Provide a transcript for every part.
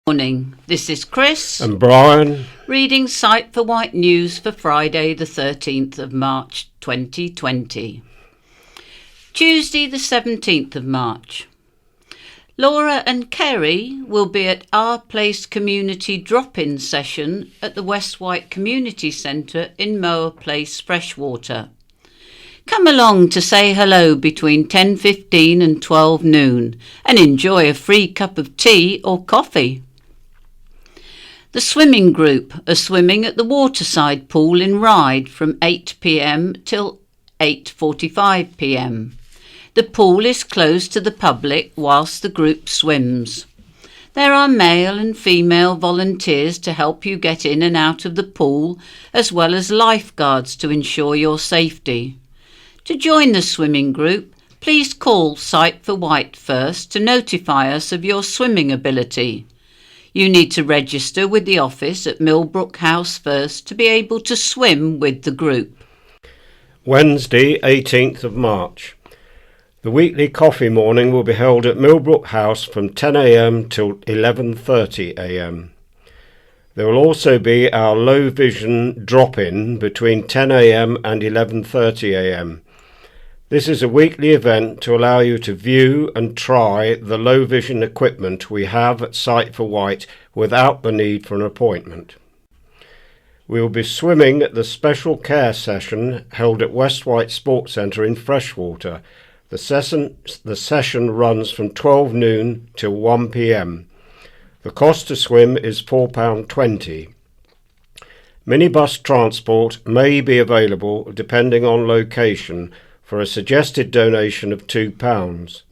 Morning, this is Chris And Brian. reading Sight for Wight News for Friday the 13th of March 2020. Tuesday the 17th of March. Laura and Kerry will be at Our Place Community Drop-In session at the West Wight Community Centre in Mower Place, Freshwater. Come along to say hello between 10:15 and 12 noon and enjoy a free cup of tea or coffee. The swimming group are swimming at the waterside pool in Ryde from 8 p.m. till 8:45 p.m. The pool is closed to the public whilst the group swims. There are male and female volunteers to help you get in and out of the pool, as well as lifeguards to ensure your safety. To join the swimming group, please call Sight for Wight first to notify us of your swimming ability. You need to register with the office at Millbrook House first to be able to swim with the group. Wednesday, 18th of March. The weekly coffee morning will be held at Millbrook House from 10 a.m. till 11:30 a.m. There will also be our low vision drop-in between 10 a.m. and 11:30 a.m. This is a weekly event to allow you to view and try the low vision equipment we have at Sight for Wight without the need for an appointment. We will be swimming at the special care session held at West Wight Sports Centre in Freshwater. The session runs from 12 noon till 1 p.m. The cost to swim is £4.20. Minibus transport may be available depending on location for a suggested donation of £2.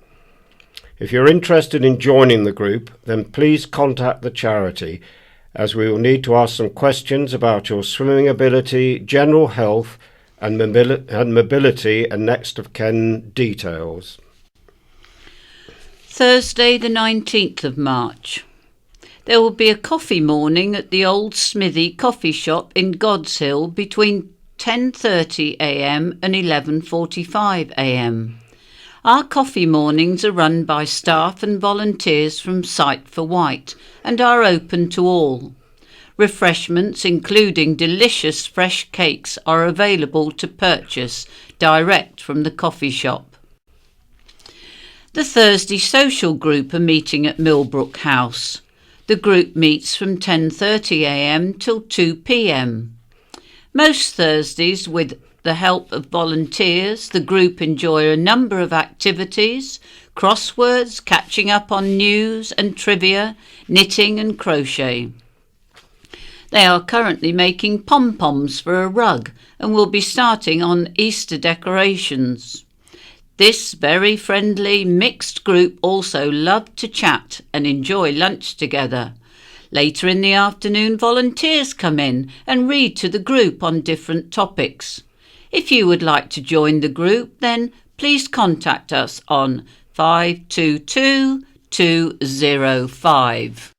If you're interested in joining the group, then please contact the charity, as we will need to ask some questions about your swimming ability, general health and mobility and next of kin details. Thursday the 19th of March. There will be a coffee morning at the Old Smithy coffee shop in God's Hill between 10:30 a.m. and 11:45 a.m. Our coffee mornings are run by staff and volunteers from Sight for Wight and are open to all. Refreshments, including delicious fresh cakes, are available to purchase direct from the coffee shop. The Thursday social group are meeting at Millbrook House. The group meets from 10:30 a.m. till 2 p.m. Most Thursdays, with the help of volunteers, the group enjoy a number of activities: crosswords, catching up on news and trivia, knitting and crochet. They are currently making pom-poms for a rug and will be starting on Easter decorations. This very friendly mixed group also love to chat and enjoy lunch together. Later in the afternoon, volunteers come in and read to the group on different topics. If you would like to join the group, then please contact us on 522 205.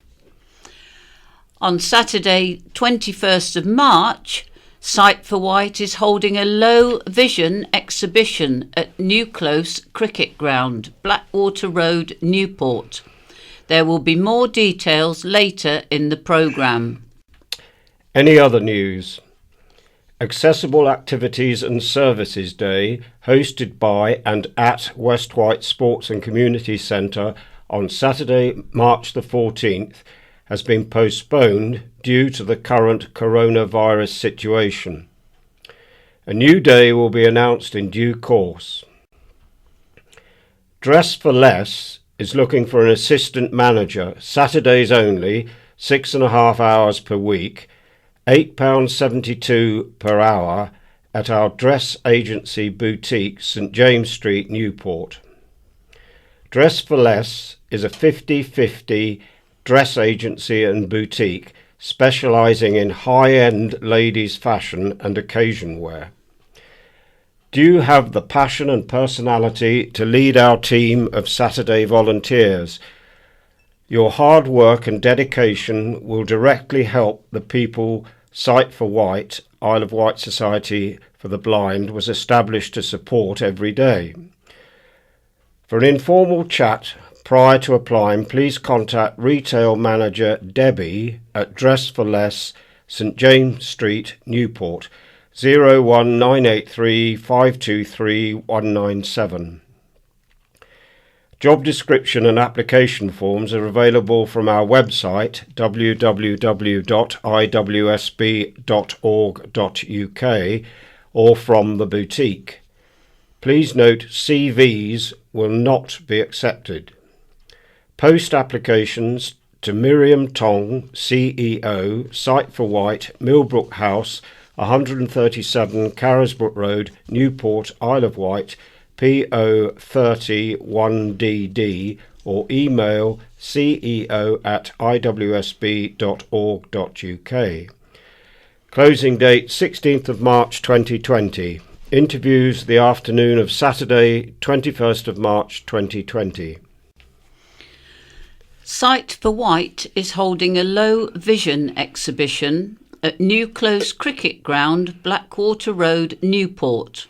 On Saturday, 21st of March, Sight for Wight is holding a low vision exhibition at New Close Cricket Ground, Blackwater Road, Newport. There will be more details later in the programme. Any other news? Accessible Activities and Services Day, hosted by and at West Wight Sports and Community Centre on Saturday, March the 14th, has been postponed due to the current coronavirus situation. A new day will be announced in due course. Dress for Less is looking for an assistant manager, Saturdays only, 6.5 hours per week, £8.72 per hour at our dress agency boutique, St James Street, Newport. Dress for Less is a 50-50 dress agency and boutique specialising in high-end ladies' fashion and occasion wear. Do you have the passion and personality to lead our team of Saturday volunteers? Your hard work and dedication will directly help the people Sight for Wight, Isle of Wight Society for the Blind, was established to support every day. For an informal chat, Prior to applying, please contact Retail Manager Debbie at Dress for Less, St James Street, Newport, 01983 523 197. Job description and application forms are available from our website www.iwsb.org.uk or from the boutique. Please note CVs will not be accepted. Post applications to Miriam Tong, CEO, Site for Wight, Millbrook House, 137 Carisbrooke Road, Newport, Isle of Wight, PO 31DD, or email ceo@iwsb.org.uk. Closing date 16th of March 2020. Interviews the afternoon of Saturday 21st of March 2020. Site for Wight is holding a low vision exhibition at New Close Cricket Ground, Blackwater Road, Newport,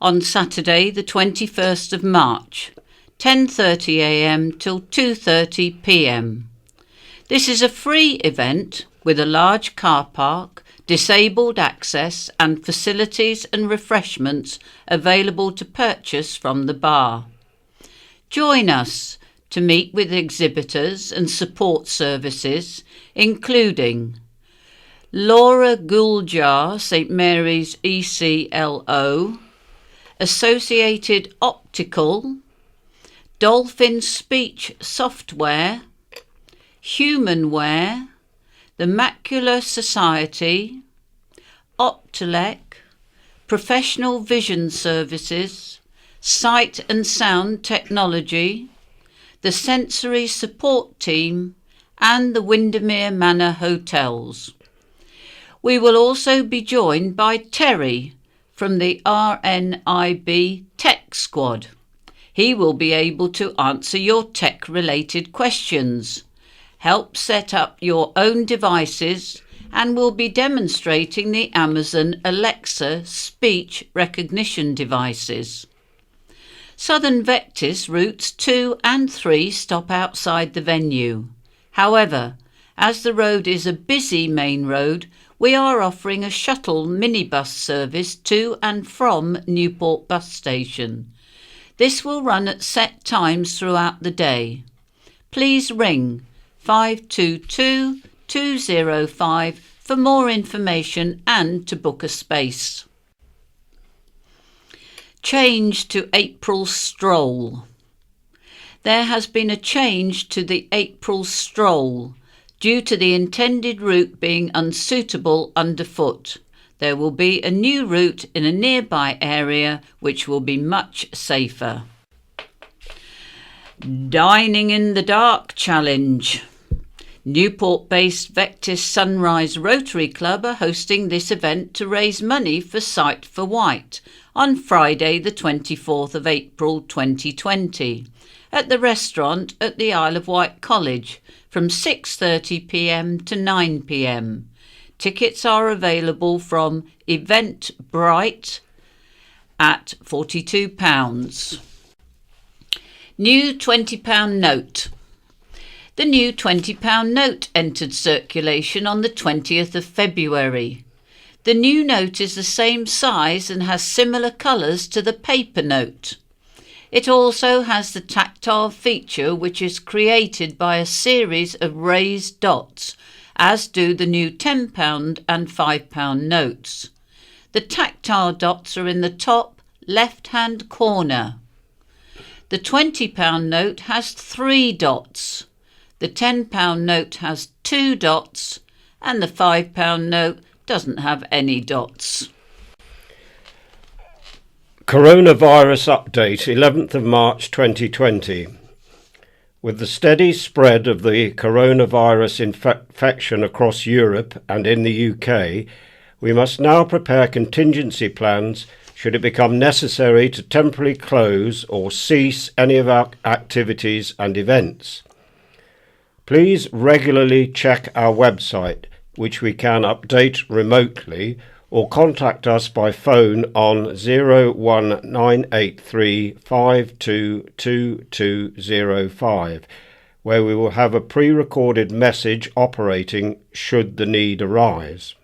on Saturday the 21st of March, 10:30 a.m. till 2:30 p.m. This is a free event with a large car park, disabled access and facilities and refreshments available to purchase from the bar. Join us to meet with exhibitors and support services, including Laura Guljar, St Mary's ECLO, Associated Optical, Dolphin Speech Software, Humanware, the Macular Society, Optelec, Professional Vision Services, Sight and Sound Technology, the Sensory Support Team, and the Windermere Manor Hotels. We will also be joined by Terry from the RNIB Tech Squad. He will be able to answer your tech-related questions, help set up your own devices, and will be demonstrating the Amazon Alexa speech recognition devices. Southern Vectis routes 2 and 3 stop outside the venue. However, as the road is a busy main road, we are offering a shuttle minibus service to and from Newport Bus Station. This will run at set times throughout the day. Please ring 522 205 for more information and to book a space. Change to April Stroll. There has been a change to the April Stroll due to the intended route being unsuitable underfoot. There will be a new route in a nearby area which will be much safer. Dining in the Dark Challenge. Newport-based Vectis Sunrise Rotary Club are hosting this event to raise money for Site for Wight on Friday the 24th of April 2020 at the restaurant at the Isle of Wight College from 6:30 p.m. to 9 p.m. Tickets are available from Eventbrite at £42. New £20 note. The new £20 note entered circulation on the 20th of February. The new note is the same size and has similar colours to the paper note. It also has the tactile feature which is created by a series of raised dots, as do the new £10 and £5 notes. The tactile dots are in the top left-hand corner. The £20 note has 3 dots. The £10 note has 2 dots and the £5 note doesn't have any dots. Coronavirus update, 11th of March 2020. With the steady spread of the coronavirus infection across Europe and in the UK, we must now prepare contingency plans should it become necessary to temporarily close or cease any of our activities and events. Please regularly check our website, which we can update remotely, or contact us by phone on 01983 522205, where we will have a pre-recorded message operating should the need arise.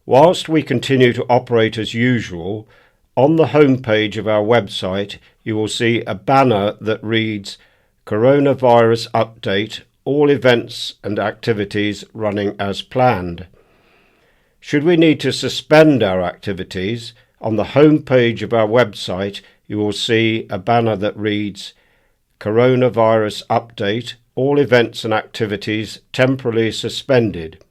Whilst we continue to operate as usual, on the homepage of our website you will see a banner that reads Coronavirus Update, all events and activities running as planned. Should we need to suspend our activities, on the homepage of our website you will see a banner that reads Coronavirus Update, all events and activities temporarily suspended.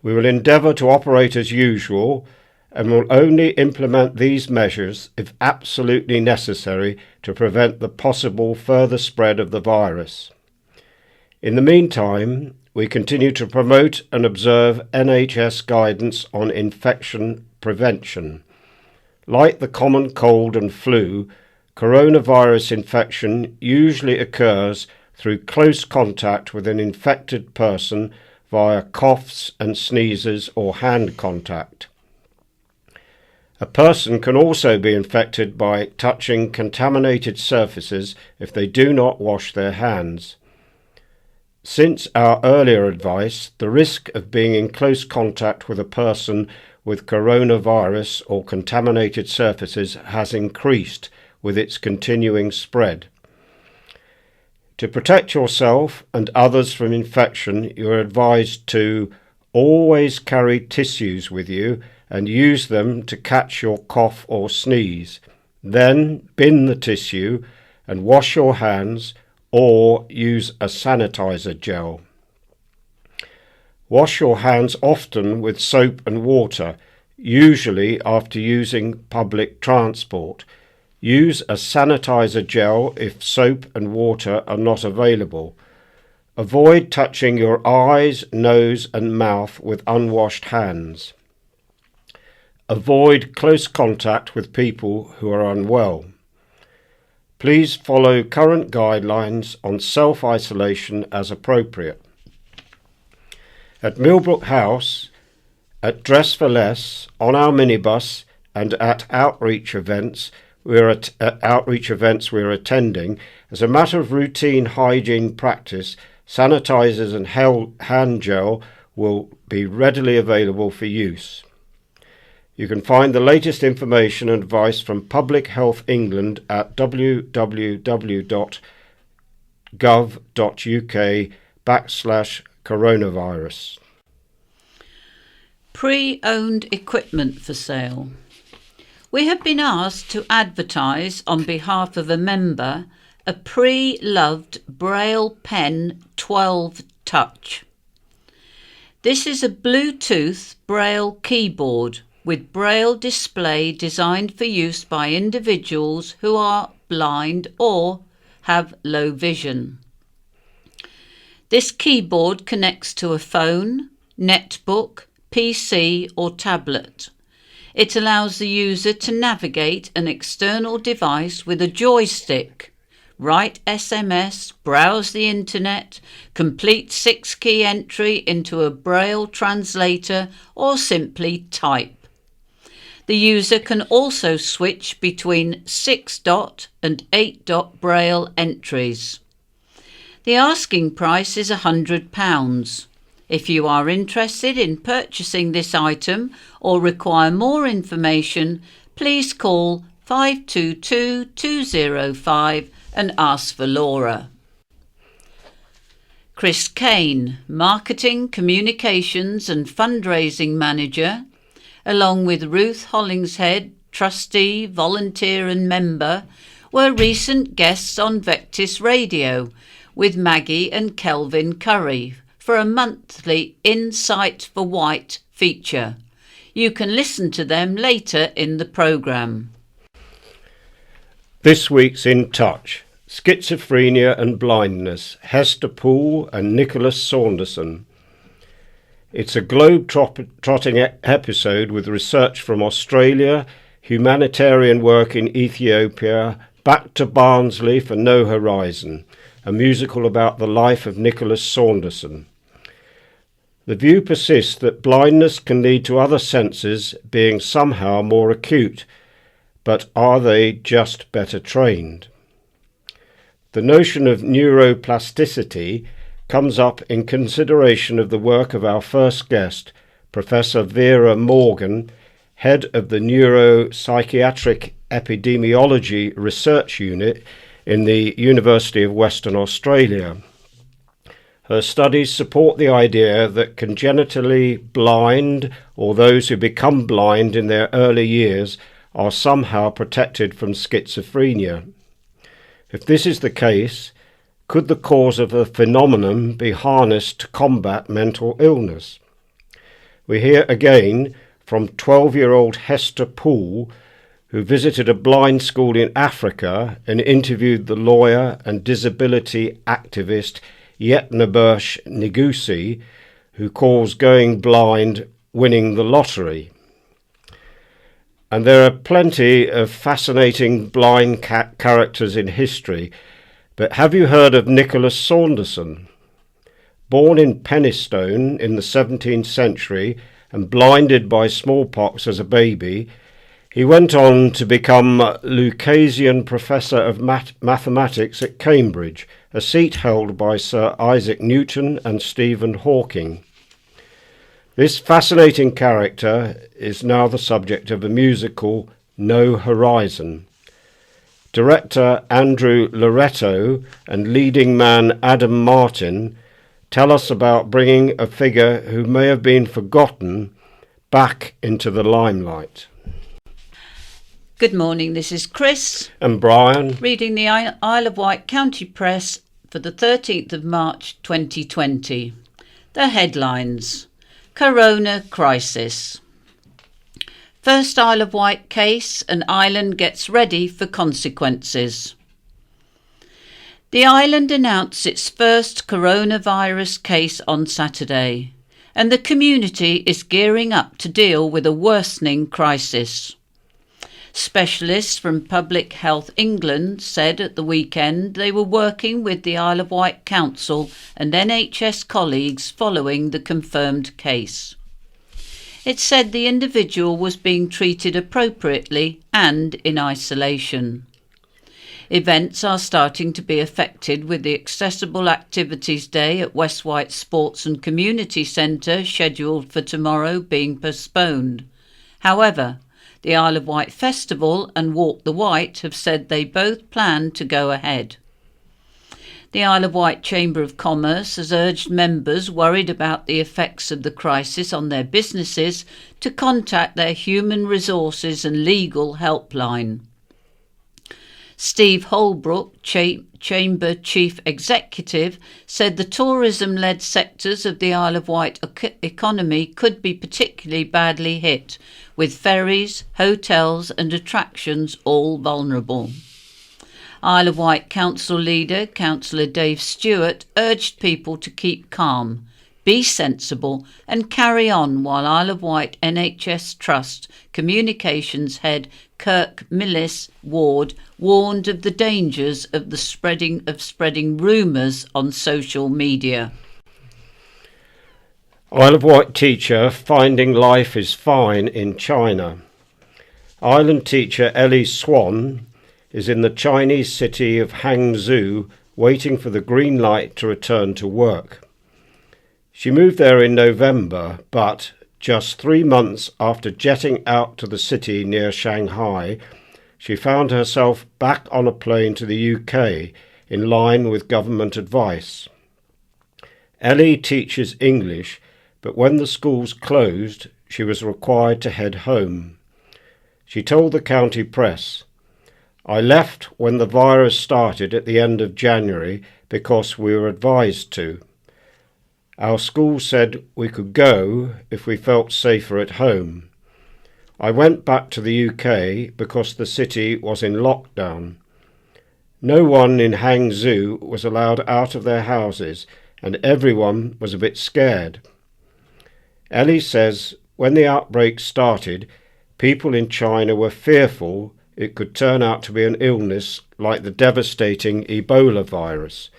We will endeavour to operate as usual and will only implement these measures if absolutely necessary to prevent the possible further spread of the virus. In the meantime, we continue to promote and observe NHS guidance on infection prevention. Like the common cold and flu, coronavirus infection usually occurs through close contact with an infected person via coughs and sneezes or hand contact. A person can also be infected by touching contaminated surfaces if they do not wash their hands. Since our earlier advice, the risk of being in close contact with a person with coronavirus or contaminated surfaces has increased with its continuing spread. To protect yourself and others from infection, you are advised to always carry tissues with you and use them to catch your cough or sneeze. Then bin the tissue and wash your hands or use a sanitizer gel. Wash your hands often with soap and water, usually after using public transport. Use a sanitizer gel if soap and water are not available. Avoid touching your eyes, nose and mouth with unwashed hands. Avoid close contact with people who are unwell. Please follow current guidelines on self-isolation as appropriate. At Millbrook House, at Dress for Less, on our minibus and at outreach events we're attending, as a matter of routine hygiene practice, sanitizers and hand gel will be readily available for use. You can find the latest information and advice from Public Health England at www.gov.uk/coronavirus. Pre-owned equipment for sale. We have been asked to advertise on behalf of a member a pre-loved Braille Pen 12 Touch. This is a Bluetooth Braille keyboard with Braille display designed for use by individuals who are blind or have low vision. This keyboard connects to a phone, netbook, PC or tablet. It allows the user to navigate an external device with a joystick, write SMS, browse the internet, complete 6-key entry into a Braille translator or simply type. The user can also switch between 6-dot and 8-dot Braille entries. The asking price is £100. If you are interested in purchasing this item or require more information, please call 522 205 and ask for Laura. Chris Kane, Marketing, Communications and Fundraising Manager, along with Ruth Hollingshead, Trustee, Volunteer and Member, were recent guests on Vectis Radio with Maggie and Kelvin Curry for a monthly Insight for Wight feature. You can listen to them later in the programme. This week's In Touch: Schizophrenia and Blindness, Hester Poole and Nicholas Saunderson. It's a globe-trotting episode with research from Australia, humanitarian work in Ethiopia, back to Barnsley for No Horizon, a musical about the life of Nicholas Saunderson. The view persists that blindness can lead to other senses being somehow more acute, but are they just better trained? The notion of neuroplasticity comes up in consideration of the work of our first guest, Professor Vera Morgan, head of the Neuropsychiatric Epidemiology Research Unit in the University of Western Australia. Her studies support the idea that congenitally blind, or those who become blind in their early years, are somehow protected from schizophrenia. If this is the case, could the cause of the phenomenon be harnessed to combat mental illness? We hear again from 12-year-old Hester Poole, who visited a blind school in Africa and interviewed the lawyer and disability activist Yetnebersh Nigusi, who calls going blind winning the lottery. And there are plenty of fascinating blind characters in history, but have you heard of Nicholas Saunderson? Born in Penistone in the 17th century and blinded by smallpox as a baby, he went on to become Lucasian Professor of Mathematics at Cambridge, a seat held by Sir Isaac Newton and Stephen Hawking. This fascinating character is now the subject of a musical, No Horizon. Director Andrew Loretto and leading man Adam Martin tell us about bringing a figure who may have been forgotten back into the limelight. Good morning, this is Chris and Brian reading the Isle of Wight County Press for the 13th of March 2020. The headlines: Corona crisis. First Isle of Wight case, and island gets ready for consequences. The island announced its first coronavirus case on Saturday, and the community is gearing up to deal with a worsening crisis. Specialists from Public Health England said at the weekend they were working with the Isle of Wight Council and NHS colleagues following the confirmed case. It said the individual was being treated appropriately and in isolation. Events are starting to be affected, with the Accessible Activities Day at West Wight Sports and Community Centre scheduled for tomorrow being postponed. However, the Isle of Wight Festival and Walk the Wight have said they both plan to go ahead. The Isle of Wight Chamber of Commerce has urged members worried about the effects of the crisis on their businesses to contact their human resources and legal helpline. Steve Holbrook, Chamber Chief Executive, said the tourism-led sectors of the Isle of Wight economy could be particularly badly hit, with ferries, hotels and attractions all vulnerable. Isle of Wight Council leader, Councillor Dave Stewart, urged people to keep calm, be sensible and carry on, while Isle of Wight NHS Trust Communications Head Kirk Millis Ward warned of the dangers of spreading rumours on social media. Isle of Wight teacher finding life is fine in China. Island teacher Ellie Swan is in the Chinese city of Hangzhou waiting for the green light to return to work. She moved there in November, but just 3 months after jetting out to the city near Shanghai, she found herself back on a plane to the UK in line with government advice. Ellie teaches English, but when the schools closed, she was required to head home. She told the county press, "I left when the virus started at the end of January because we were advised to. Our school said we could go if we felt safer at home. I went back to the UK because the city was in lockdown. No one in Hangzhou was allowed out of their houses, and everyone was a bit scared." Ellie says when the outbreak started, people in China were fearful it could turn out to be an illness like the devastating Ebola virus.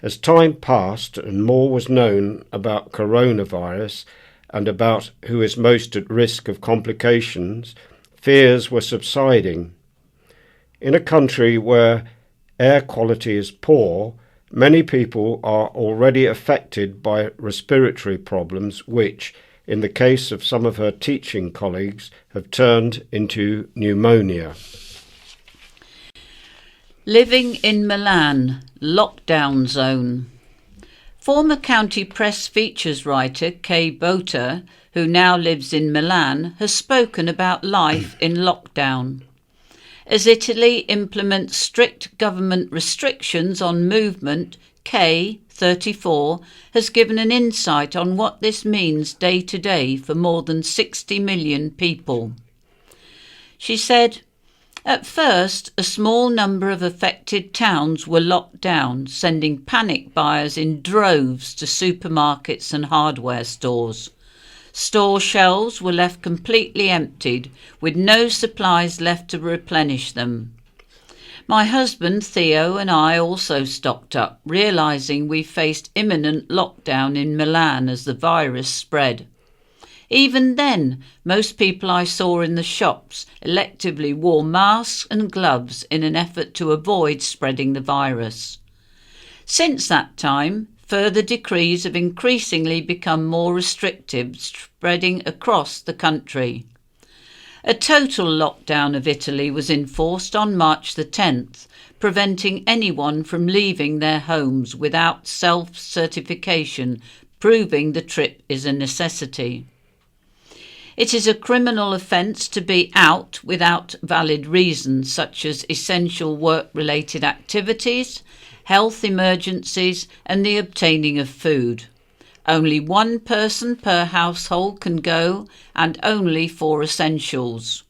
As time passed and more was known about coronavirus and about who is most at risk of complications, fears were subsiding. In a country where air quality is poor, many people are already affected by respiratory problems which, in the case of some of her teaching colleagues, have turned into pneumonia. Living in Milan, lockdown zone. Former County Press features writer Kay Bota, who now lives in Milan, has spoken about life in lockdown. As Italy implements strict government restrictions on movement, Kay, 34, has given an insight on what this means day to day for more than 60 million people. She said, "At first, a small number of affected towns were locked down, sending panic buyers in droves to supermarkets and hardware stores. Store shelves were left completely emptied, with no supplies left to replenish them. My husband, Theo, and I also stocked up, realising we faced imminent lockdown in Milan as the virus spread. Even then, most people I saw in the shops electively wore masks and gloves in an effort to avoid spreading the virus. Since that time, further decrees have increasingly become more restrictive, spreading across the country. A total lockdown of Italy was enforced on March the 10th, preventing anyone from leaving their homes without self-certification, proving the trip is a necessity. It is a criminal offence to be out without valid reasons such as essential work-related activities, health emergencies and the obtaining of food. Only one person per household can go and only for essentials.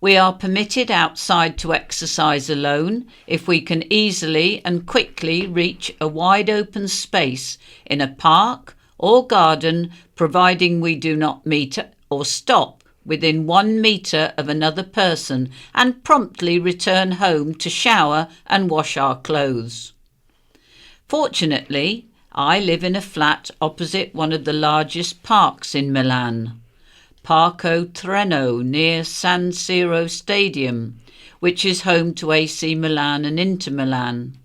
We are permitted outside to exercise alone if we can easily and quickly reach a wide open space in a park or garden, providing we do not meet or stop within 1 metre of another person and promptly return home to shower and wash our clothes. Fortunately, I live in a flat opposite one of the largest parks in Milan, Parco Treno, near San Siro Stadium, which is home to AC Milan and Inter Milan.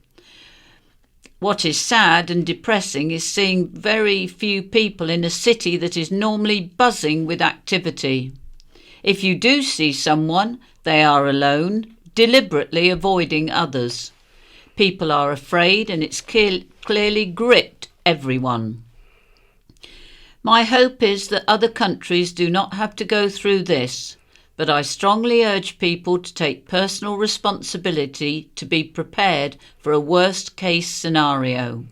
What is sad and depressing is seeing very few people in a city that is normally buzzing with activity. If you do see someone, they are alone, deliberately avoiding others. People are afraid and it's clearly gripped everyone. My hope is that other countries do not have to go through this, but I strongly urge people to take personal responsibility to be prepared for a worst-case scenario.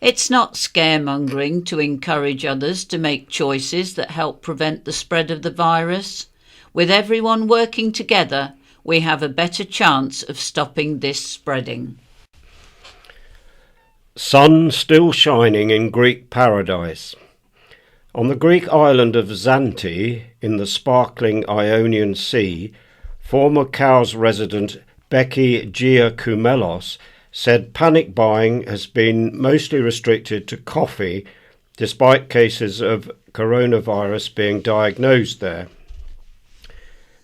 It's not scaremongering to encourage others to make choices that help prevent the spread of the virus. With everyone working together, we have a better chance of stopping this spreading." Sun still shining in Greek paradise. On the Greek island of Zante, in the sparkling Ionian Sea, former Cowes resident Becky Giacoumelos said panic buying has been mostly restricted to coffee, despite cases of coronavirus being diagnosed there.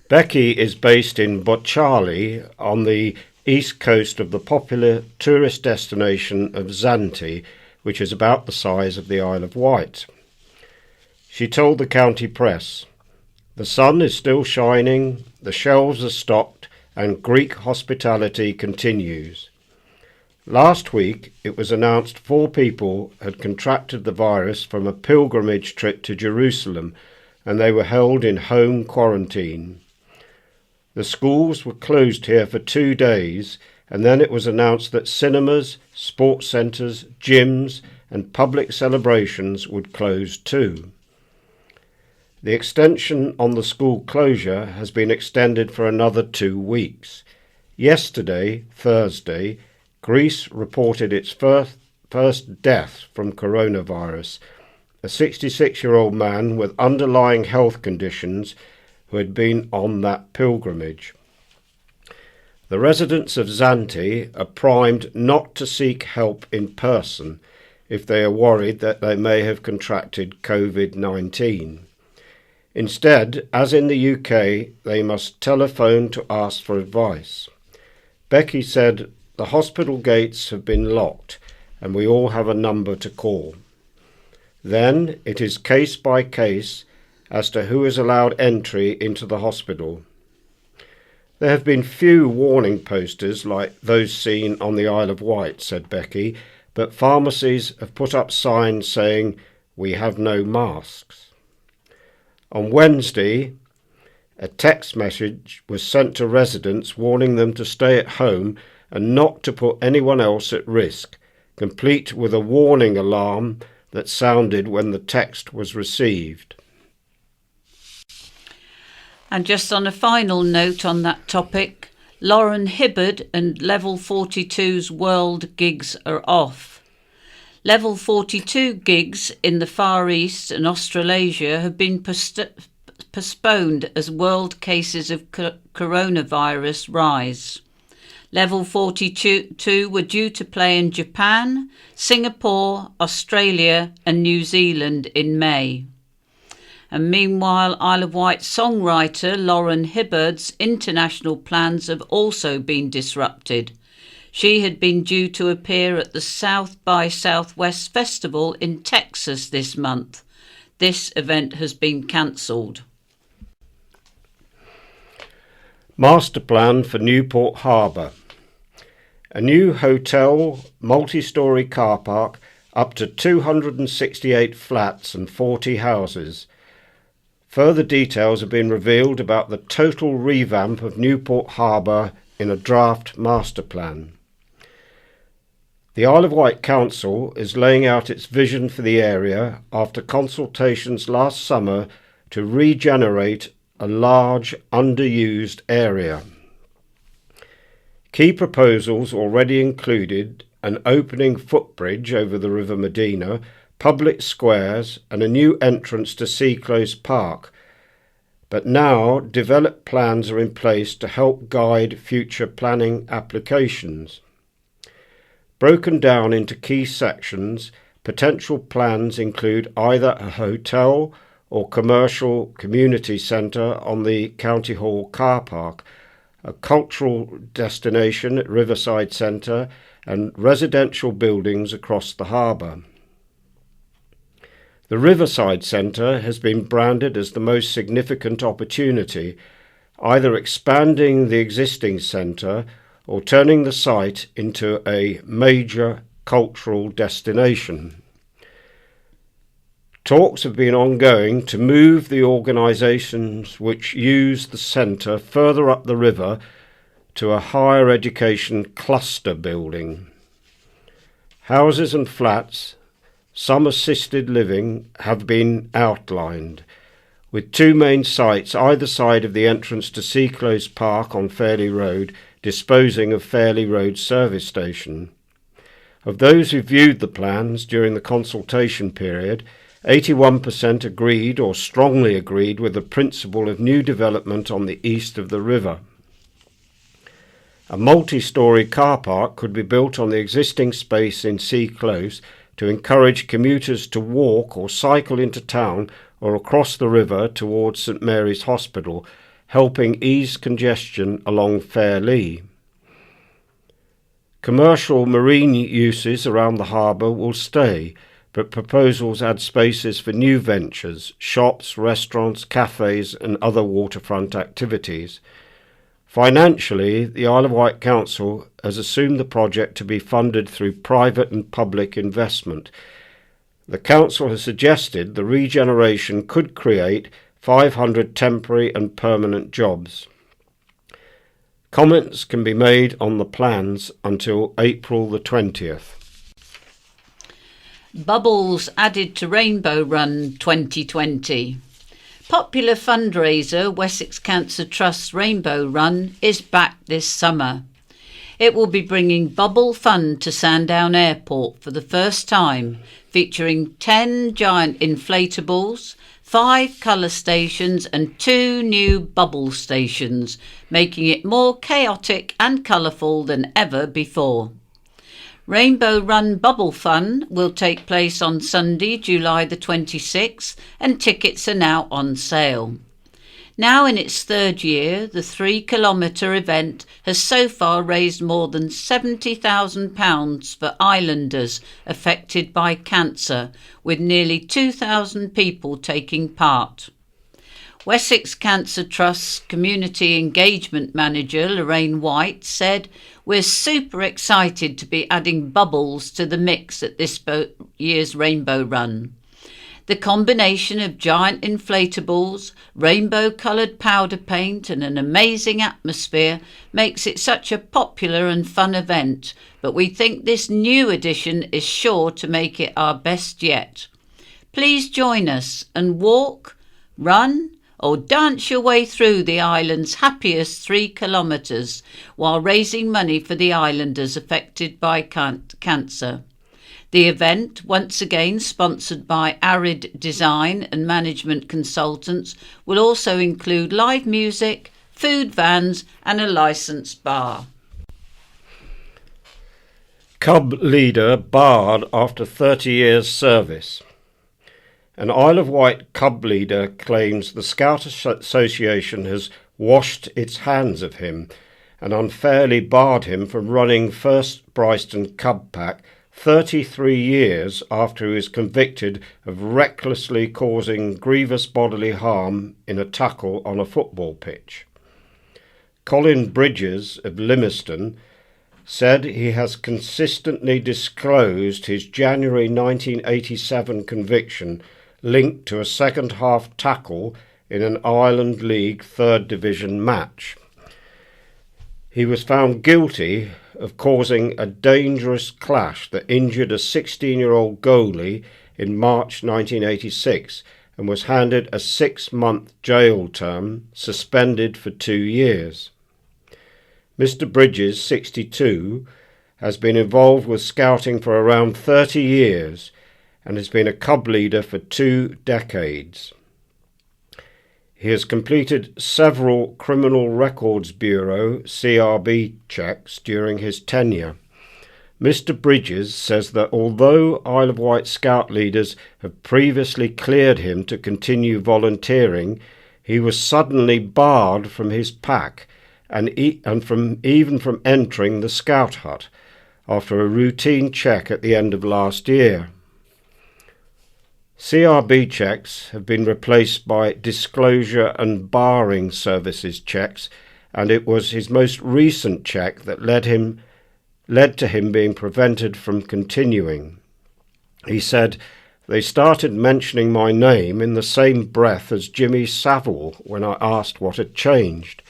Becky is based in Bochali on the east coast of the popular tourist destination of Zante, which is about the size of the Isle of Wight. She told the county press, "The sun is still shining, the shelves are stocked, and Greek hospitality continues." Last week, it was announced 4 people had contracted the virus from a pilgrimage trip to Jerusalem, and they were held in home quarantine. The schools were closed here for 2 days, and then it was announced that cinemas, sports centres, gyms, and public celebrations would close too. The extension on the school closure has been extended for another 2 weeks. Yesterday, Thursday, Greece reported its first death from coronavirus, a 66-year-old man with underlying health conditions who had been on that pilgrimage. The residents of Zante are primed not to seek help in person if they are worried that they may have contracted COVID-19. Instead, as in the UK, they must telephone to ask for advice. Becky said, "The hospital gates have been locked and we all have a number to call." Then it is case by case as to who is allowed entry into the hospital. There have been few warning posters like those seen on the Isle of Wight, said Becky, but pharmacies have put up signs saying, "We have no masks." On Wednesday, a text message was sent to residents warning them to stay at home and not to put anyone else at risk, complete with a warning alarm that sounded when the text was received. And just on a final note on that topic, Lauren Hibbard and Level 42's world gigs are off. Level 42 gigs in the Far East and Australasia have been postponed as world cases of coronavirus rise. Level 42 were due to play in Japan, Singapore, Australia and New Zealand in May. And meanwhile, Isle of Wight songwriter Lauren Hibbard's international plans have also been disrupted. She had been due to appear at the South by Southwest Festival in Texas this month. This event has been cancelled. Master plan for Newport Harbour. A new hotel, multi-storey car park, up to 268 flats and 40 houses. Further details have been revealed about the total revamp of Newport Harbour in a draft master plan. The Isle of Wight Council is laying out its vision for the area after consultations last summer to regenerate a large underused area. Key proposals already included an opening footbridge over the River Medina, public squares and a new entrance to Seaclose Park. But now developed plans are in place to help guide future planning applications. Broken down into key sections, potential plans include either a hotel or commercial community centre on the County Hall car park, a cultural destination at Riverside Centre and residential buildings across the harbour. The Riverside Centre has been branded as the most significant opportunity, either expanding the existing centre or turning the site into a major cultural destination. Talks have been ongoing to move the organisations which use the centre further up the river to a higher education cluster building. Houses and flats, some assisted living, have been outlined, with two main sites either side of the entrance to Seaclose Park on Fairley Road, disposing of Fairley Road service station. Of those who viewed the plans during the consultation period, 81% agreed or strongly agreed with the principle of new development on the east of the river. A multi-storey car park could be built on the existing space in Seaclose to encourage commuters to walk or cycle into town or across the river towards St Mary's Hospital, helping ease congestion along Fairley. Commercial marine uses around the harbour will stay, but proposals add spaces for new ventures, shops, restaurants, cafes and other waterfront activities. Financially, the Isle of Wight Council has assumed the project to be funded through private and public investment. The Council has suggested the regeneration could create 500 temporary and permanent jobs. Comments can be made on the plans until April the 20th. Bubbles added to Rainbow Run 2020. Popular fundraiser Wessex Cancer Trust's Rainbow Run is back this summer. It will be bringing bubble fun to Sandown Airport for the first time, featuring 10 giant inflatables, 5 colour stations and 2 new bubble stations, making it more chaotic and colourful than ever before. Rainbow Run Bubble Fun will take place on Sunday, July the 26th, and tickets are now on sale. Now in its 3rd year, the 3-kilometre event has so far raised more than £70,000 for islanders affected by cancer, with nearly 2,000 people taking part. Wessex Cancer Trust's Community Engagement Manager, Lorraine Wight, said, "We're super excited to be adding bubbles to the mix at this year's Rainbow Run. The combination of giant inflatables, rainbow-coloured powder paint and an amazing atmosphere makes it such a popular and fun event, but we think this new edition is sure to make it our best yet. Please join us and walk, run, or dance your way through the island's happiest 3 kilometres while raising money for the islanders affected by cancer. The event, once again sponsored by Arid Design and Management Consultants, will also include live music, food vans and a licensed bar." Cub leader barred after 30 years service. An Isle of Wight cub leader claims the Scout Association has washed its hands of him and unfairly barred him from running First Bryston Cub Pack 33 years after he was convicted of recklessly causing grievous bodily harm in a tackle on a football pitch. Colin Bridges of Limiston said he has consistently disclosed his January 1987 conviction linked to a second-half tackle in an Ireland League 3rd Division match. He was found guilty of causing a dangerous clash that injured a 16-year-old goalie in March 1986 and was handed a 6-month jail term, suspended for 2 years. Mr. Bridges, 62, has been involved with scouting for around 30 years and has been a cub leader for 2 decades. He has completed several Criminal Records Bureau (CRB) checks during his tenure. Mr. Bridges says that although Isle of Wight Scout leaders have previously cleared him to continue volunteering, he was suddenly barred from his pack and from entering the Scout hut after a routine check at the end of last year. CRB checks have been replaced by disclosure and barring services checks, and it was his most recent check that led to him being prevented from continuing. He said, "They started mentioning my name in the same breath as Jimmy Savile when I asked what had changed.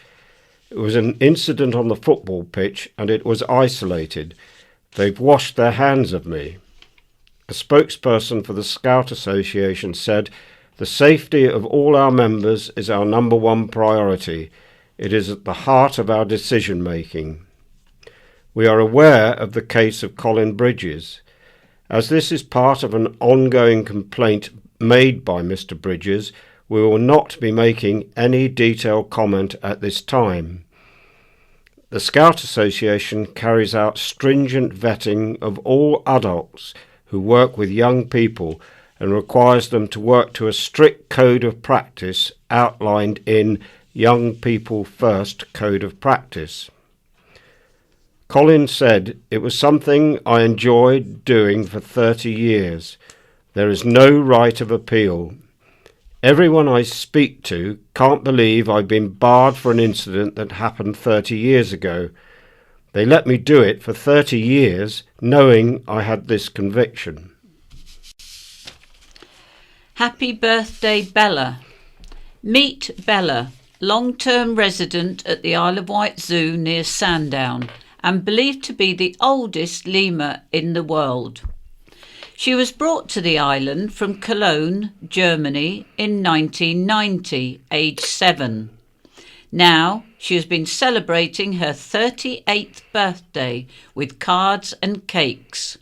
It was an incident on the football pitch and it was isolated. They've washed their hands of me." A spokesperson for the Scout Association said, "The safety of all our members is our number one priority. It is at the heart of our decision-making. We are aware of the case of Colin Bridges. As this is part of an ongoing complaint made by Mr. Bridges, we will not be making any detailed comment at this time. The Scout Association carries out stringent vetting of all adults who work with young people and requires them to work to a strict code of practice outlined in Young People First Code of Practice." Colin said, "It was something I enjoyed doing for 30 years. There is no right of appeal. Everyone I speak to can't believe I've been barred for an incident that happened 30 years ago. They let me do it for 30 years, knowing I had this conviction." Happy birthday, Bella. Meet Bella, long-term resident at the Isle of Wight Zoo near Sandown, and believed to be the oldest lemur in the world. She was brought to the island from Cologne, Germany in 1990, aged 7. Now she has been celebrating her 38th birthday with cards and cakes.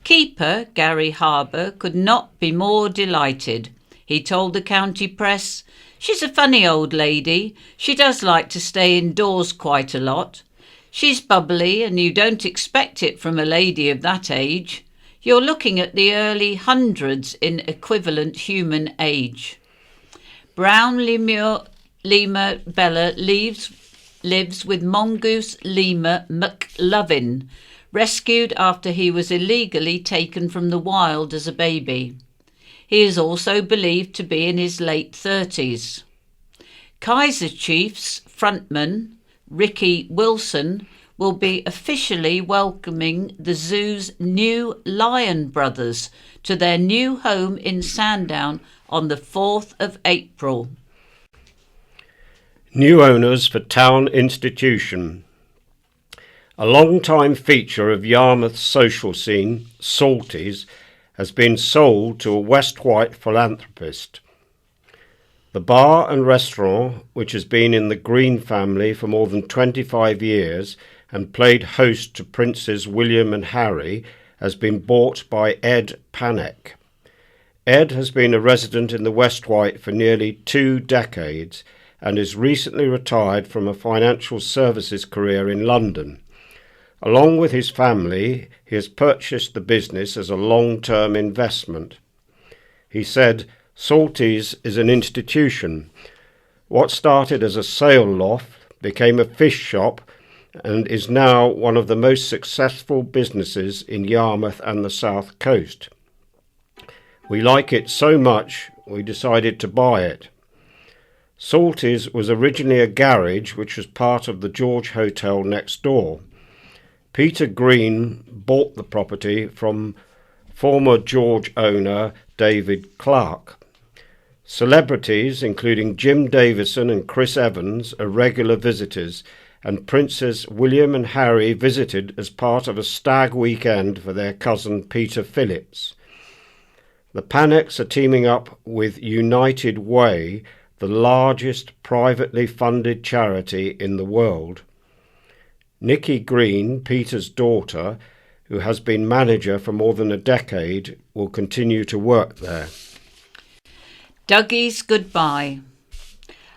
Keeper Gary Harbour could not be more delighted. He told the county press, "She's a funny old lady. She does like to stay indoors quite a lot. She's bubbly, and you don't expect it from a lady of that age. You're looking at the early hundreds in equivalent human age." Brown Lemur Bella lives with Mongoose Lemur McLovin, rescued after he was illegally taken from the wild as a baby. He is also believed to be in his late 30s. Kaiser Chiefs frontman Ricky Wilson will be officially welcoming the zoo's new Lion Brothers to their new home in Sandown on the 4th of April. New owners for Town Institution. A long-time feature of Yarmouth's social scene, Salties, has been sold to a West Wight philanthropist. The bar and restaurant, which has been in the Green family for more than 25 years and played host to Princes William and Harry, has been bought by Ed Panek. Ed has been a resident in the West Wight for nearly 2 decades and is recently retired from a financial services career in London. Along with his family, he has purchased the business as a long-term investment. He said, "Salties is an institution. What started as a sail loft became a fish shop and is now one of the most successful businesses in Yarmouth and the South Coast. We like it so much we decided to buy it." Salties was originally a garage which was part of the George Hotel next door. Peter Green bought the property from former George owner David Clark. Celebrities, including Jim Davison and Chris Evans, are regular visitors, and Princes William and Harry visited as part of a stag weekend for their cousin Peter Phillips. The Paneks are teaming up with United Way, the largest privately funded charity in the world. Nikki Green, Peter's daughter, who has been manager for more than a decade, will continue to work there. Dougie's goodbye.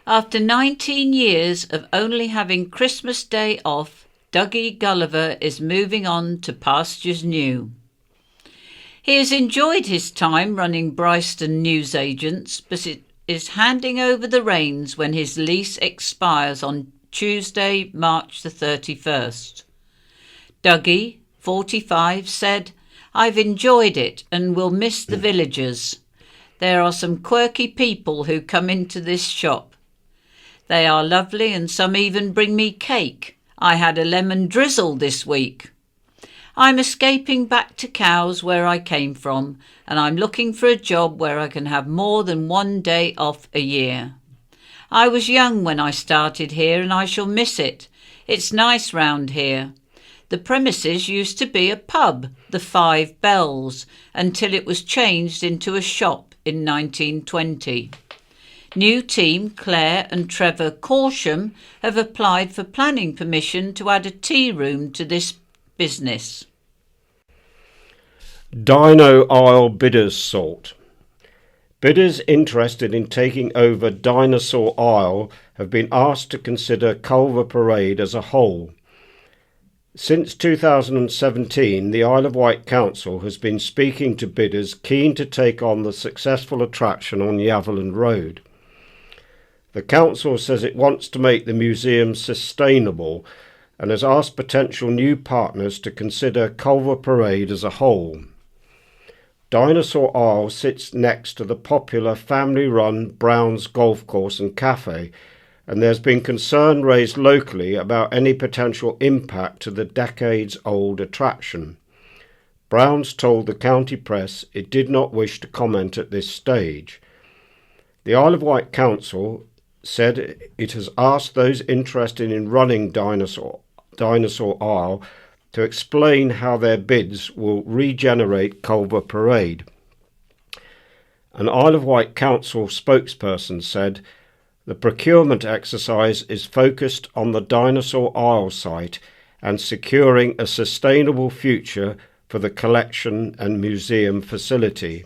After 19 years of only having Christmas Day off, Dougie Gulliver is moving on to pastures new. He has enjoyed his time running Bryston newsagents, but it is handing over the reins when his lease expires on Tuesday, March the 31st. Dougie, 45, said, "I've enjoyed it and will miss the villagers. There are some quirky people who come into this shop. They are lovely and some even bring me cake. I had a lemon drizzle this week. I'm escaping back to Cowes where I came from, and I'm looking for a job where I can have more than 1 day off a year. I was young when I started here and I shall miss it. It's nice round here. The premises used to be a pub, the Five Bells, until it was changed into a shop in 1920. New team Claire and Trevor Corsham have applied for planning permission to add a tea room to this business. Dino Isle bidders sought. Bidders interested in taking over Dinosaur Isle have been asked to consider Culver Parade as a whole. Since 2017, the Isle of Wight Council has been speaking to bidders keen to take on the successful attraction on Yaverland Road. The council says it wants to make the museum sustainable and has asked potential new partners to consider Culver Parade as a whole. Dinosaur Isle sits next to the popular family-run Brown's Golf Course and Cafe, and there's been concern raised locally about any potential impact to the decades-old attraction. Brown's told the county press it did not wish to comment at this stage. The Isle of Wight Council said it has asked those interested in running Dinosaur Isle to explain how their bids will regenerate Culver Parade. An Isle of Wight Council spokesperson said, "The procurement exercise is focused on the Dinosaur Isle site and securing a sustainable future for the collection and museum facility.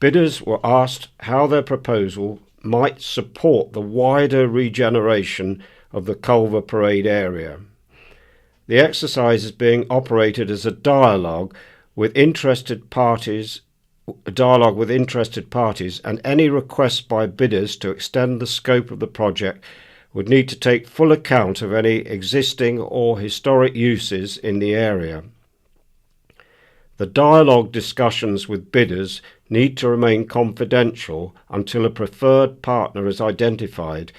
bidders were asked how their proposal might support the wider regeneration of the Culver Parade area. The exercise is being operated as a dialogue with interested parties, and any requests by bidders to extend the scope of the project would need to take full account of any existing or historic uses in the area. The dialogue discussions with bidders need to remain confidential until a preferred partner is identified,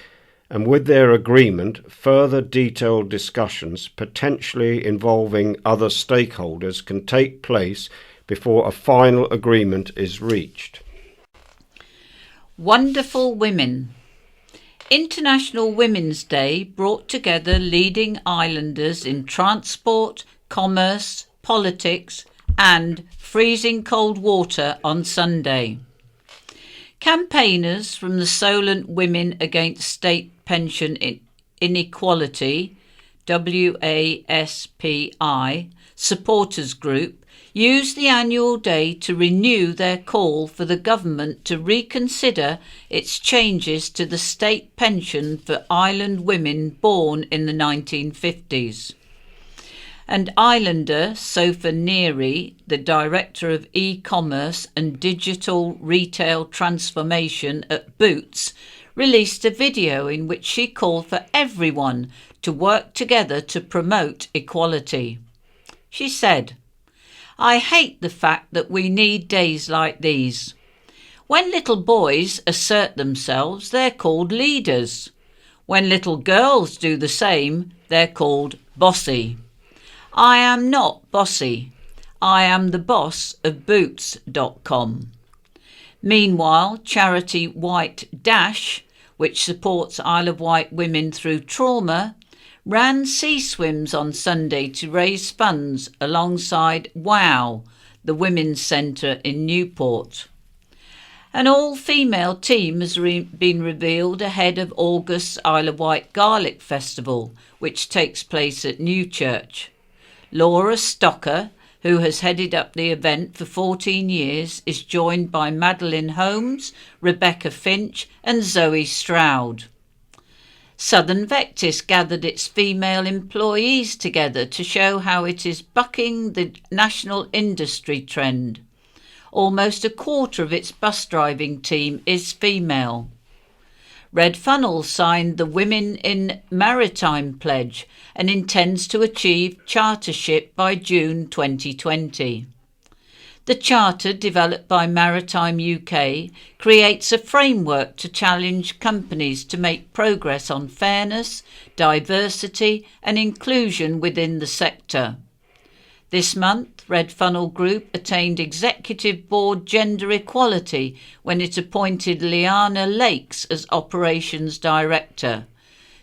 and with their agreement, further detailed discussions, potentially involving other stakeholders, can take place before a final agreement is reached. Wonderful Women. International Women's Day brought together leading islanders in transport, commerce, politics and freezing cold water on Sunday. Campaigners from the Solent Women Against State Pension Inequality, WASPI, supporters group used the annual day to renew their call for the government to reconsider its changes to the state pension for island women born in the 1950s. And Islander Sofa Neary, the Director of E-Commerce and Digital Retail Transformation at Boots, released a video in which she called for everyone to work together to promote equality. She said, "I hate the fact that we need days like these. When little boys assert themselves, they're called leaders. When little girls do the same, they're called bossy. I am not bossy. I am the boss of Boots.com. Meanwhile, charity Wight Dash, which supports Isle of Wight women through trauma, ran sea swims on Sunday to raise funds alongside WOW, the Women's Centre in Newport. An all-female team has been revealed ahead of August's Isle of Wight Garlic Festival, which takes place at Newchurch. Laura Stocker, who has headed up the event for 14 years, is joined by Madeline Holmes, Rebecca Finch and Zoe Stroud. Southern Vectis gathered its female employees together to show how it is bucking the national industry trend. Almost a quarter of its bus driving team is female. Red Funnel signed the Women in Maritime Pledge and intends to achieve chartership by June 2020. The charter, developed by Maritime UK, creates a framework to challenge companies to make progress on fairness, diversity and inclusion within the sector. This month, Red Funnel Group attained Executive Board Gender Equality when it appointed Liana Lakes as Operations Director,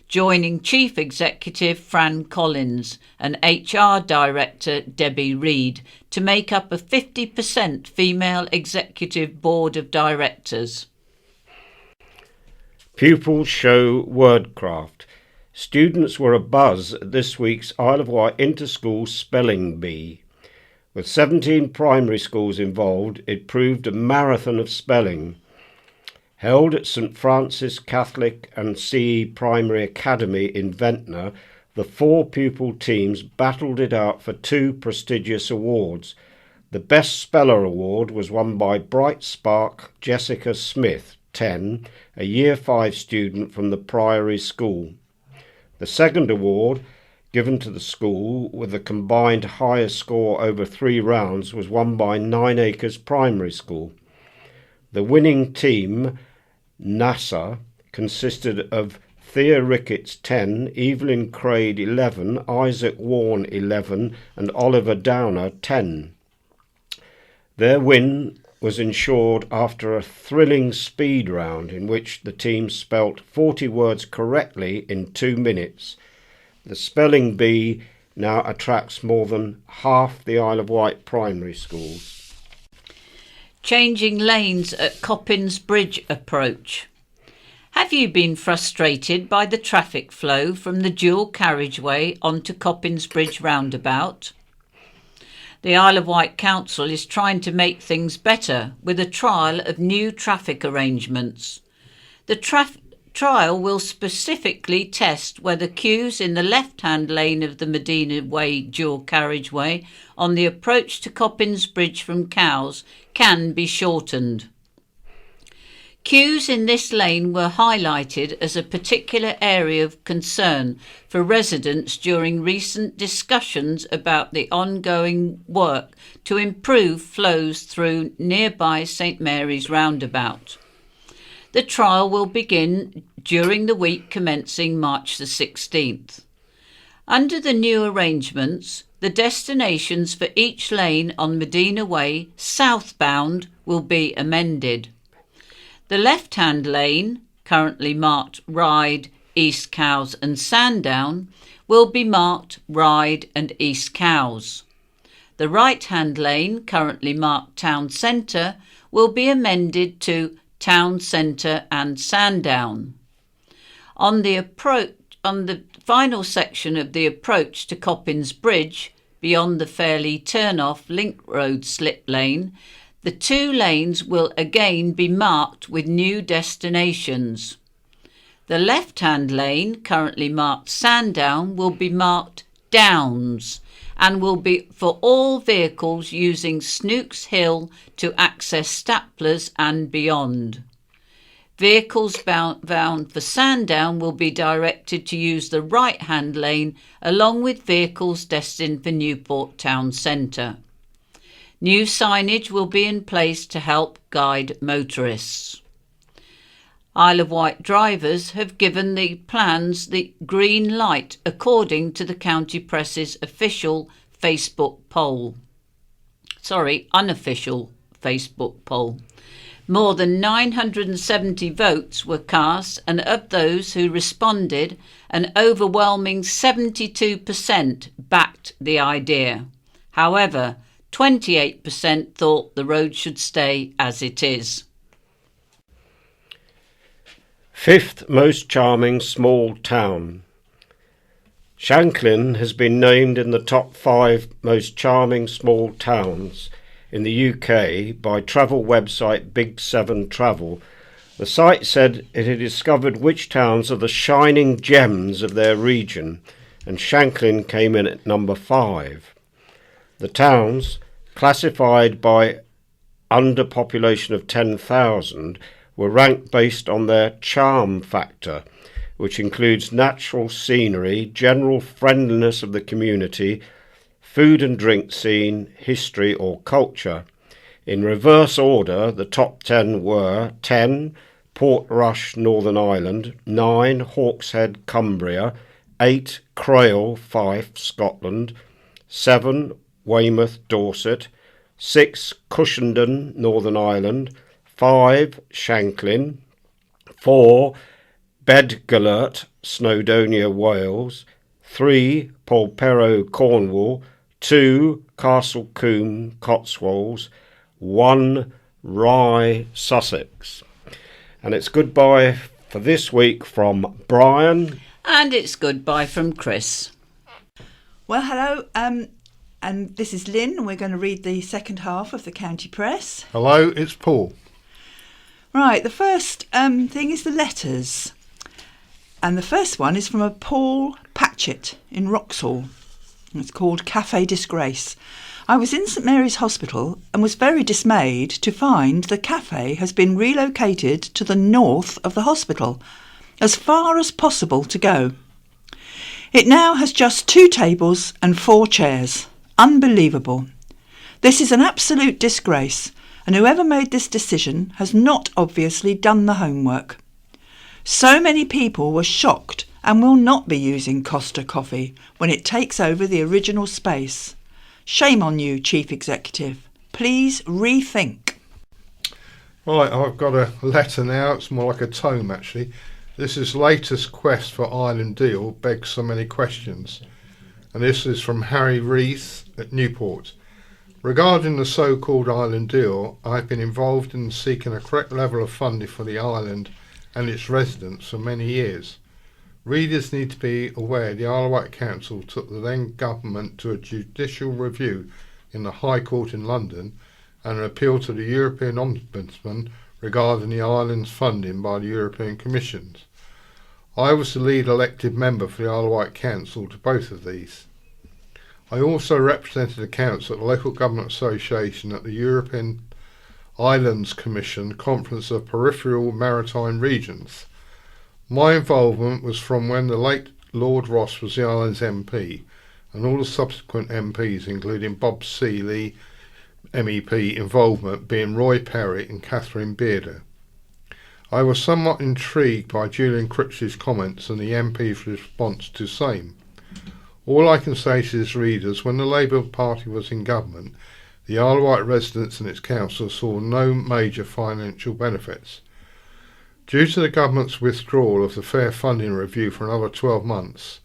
joining Chief Executive Fran Collins and HR Director Debbie Reid to make up a 50% female Executive Board of Directors. Pupils show wordcraft. Students were abuzz at this week's Isle of Wight Inter-School Spelling Bee. With 17 primary schools involved, it proved a marathon of spelling. Held at St Francis Catholic and CE Primary Academy in Ventnor, the 4 pupil teams battled it out for 2 prestigious awards. The Best Speller Award was won by Bright Spark Jessica Smith, 10, a Year 5 student from the Priory School. The second award, given to the school with a combined highest score over 3 rounds, was won by 9 Acres Primary School. The winning team, NASA, consisted of Thea Ricketts 10, Evelyn Craig 11, Isaac Warren 11 and Oliver Downer 10. Their win was ensured after a thrilling speed round in which the team spelt 40 words correctly in 2 minutes. The Spelling Bee now attracts more than half the Isle of Wight primary schools. Changing lanes at Coppins Bridge approach. Have you been frustrated by the traffic flow from the dual carriageway onto Coppins Bridge roundabout? The Isle of Wight Council is trying to make things better with a trial of new traffic arrangements. The trial will specifically test whether queues in the left-hand lane of the Medina Way dual carriageway on the approach to Coppins Bridge from Cowes can be shortened. Queues in this lane were highlighted as a particular area of concern for residents during recent discussions about the ongoing work to improve flows through nearby St Mary's roundabout. The trial will begin during the week commencing March the 16th. Under the new arrangements, the destinations for each lane on Medina Way southbound will be amended. The left-hand lane, currently marked Ryde, East Cowes and Sandown, will be marked Ryde and East Cowes. The right-hand lane, currently marked Town Centre, will be amended to Town Centre and Sandown. On the final section of the approach to Coppins Bridge, beyond the Fairley turn-off Link Road slip lane, the two lanes will again be marked with new destinations. The left-hand lane, currently marked Sandown, will be marked Downs and will be for all vehicles using Snooks Hill to access Staplers and beyond. Vehicles bound for Sandown will be directed to use the right-hand lane along with vehicles destined for Newport Town Centre. New signage will be in place to help guide motorists. Isle of Wight drivers have given the plans the green light according to the County Press's official Facebook poll. Unofficial Facebook poll. More than 970 votes were cast, and of those who responded, an overwhelming 72% backed the idea. However, 28% thought the road should stay as it is. Fifth most charming small town. Shanklin has been named in the top 5 most charming small towns in the UK by travel website Big 7 Travel. The site said it had discovered which towns are the shining gems of their region, and Shanklin came in at number 5. The towns, classified by underpopulation of 10,000, were ranked based on their charm factor, which includes natural scenery, general friendliness of the community, food and drink scene, history or culture. In reverse order, the top 10 were 10, Portrush, Northern Ireland, 9, Hawkshead, Cumbria, 8, Crail, Fife, Scotland, 7, Weymouth, Dorset, 6, Cushenden, Northern Ireland, 5, Shanklin, 4, Bedgelert, Snowdonia, Wales, 3, Polperro, Cornwall, 2, Castle Combe, Cotswolds, 1, Rye, Sussex. And it's goodbye for this week from Brian. And it's goodbye from Chris. Well, hello, and this is Lynn, and we're going to read the second half of the County Press. Hello, it's Paul. Right, the first thing is the letters. And the first one is from a Paul Patchett in Wroxhall. It's called Cafe Disgrace. I was in St Mary's Hospital and was very dismayed to find the cafe has been relocated to the north of the hospital, as far as possible to go. It now has just 2 tables and 4 chairs. Unbelievable. This is an absolute disgrace, and whoever made this decision has not obviously done the homework. So many people were shocked and will not be using Costa Coffee when it takes over the original space. Shame on you, Chief Executive. Please rethink. Right, I've got a letter now. It's more like a tome, actually. This is latest quest for Island Deal begs so many questions. And this is from Harry Reith at Newport. Regarding the so-called Island Deal, I've been involved in seeking a correct level of funding for the island and its residents for many years. Readers need to be aware the Isle of Wight Council took the then government to a judicial review in the High Court in London and an appeal to the European Ombudsman regarding the island's funding by the European Commission. I was the lead elected member for the Isle of Wight Council to both of these. I also represented the council at the Local Government Association at the European Islands Commission Conference of Peripheral Maritime Regions. My involvement was from when the late Lord Ross was the island's MP, and all the subsequent MPs, including Bob Seeley, MEP involvement being Roy Perry and Catherine Bearder. I was somewhat intrigued by Julian Critchley's comments and the MP's response to same. All I can say to his readers, when the Labour Party was in government, the Isle of Wight residents and its council saw no major financial benefits. Due to the government's withdrawal of the Fair Funding Review for another 12 months,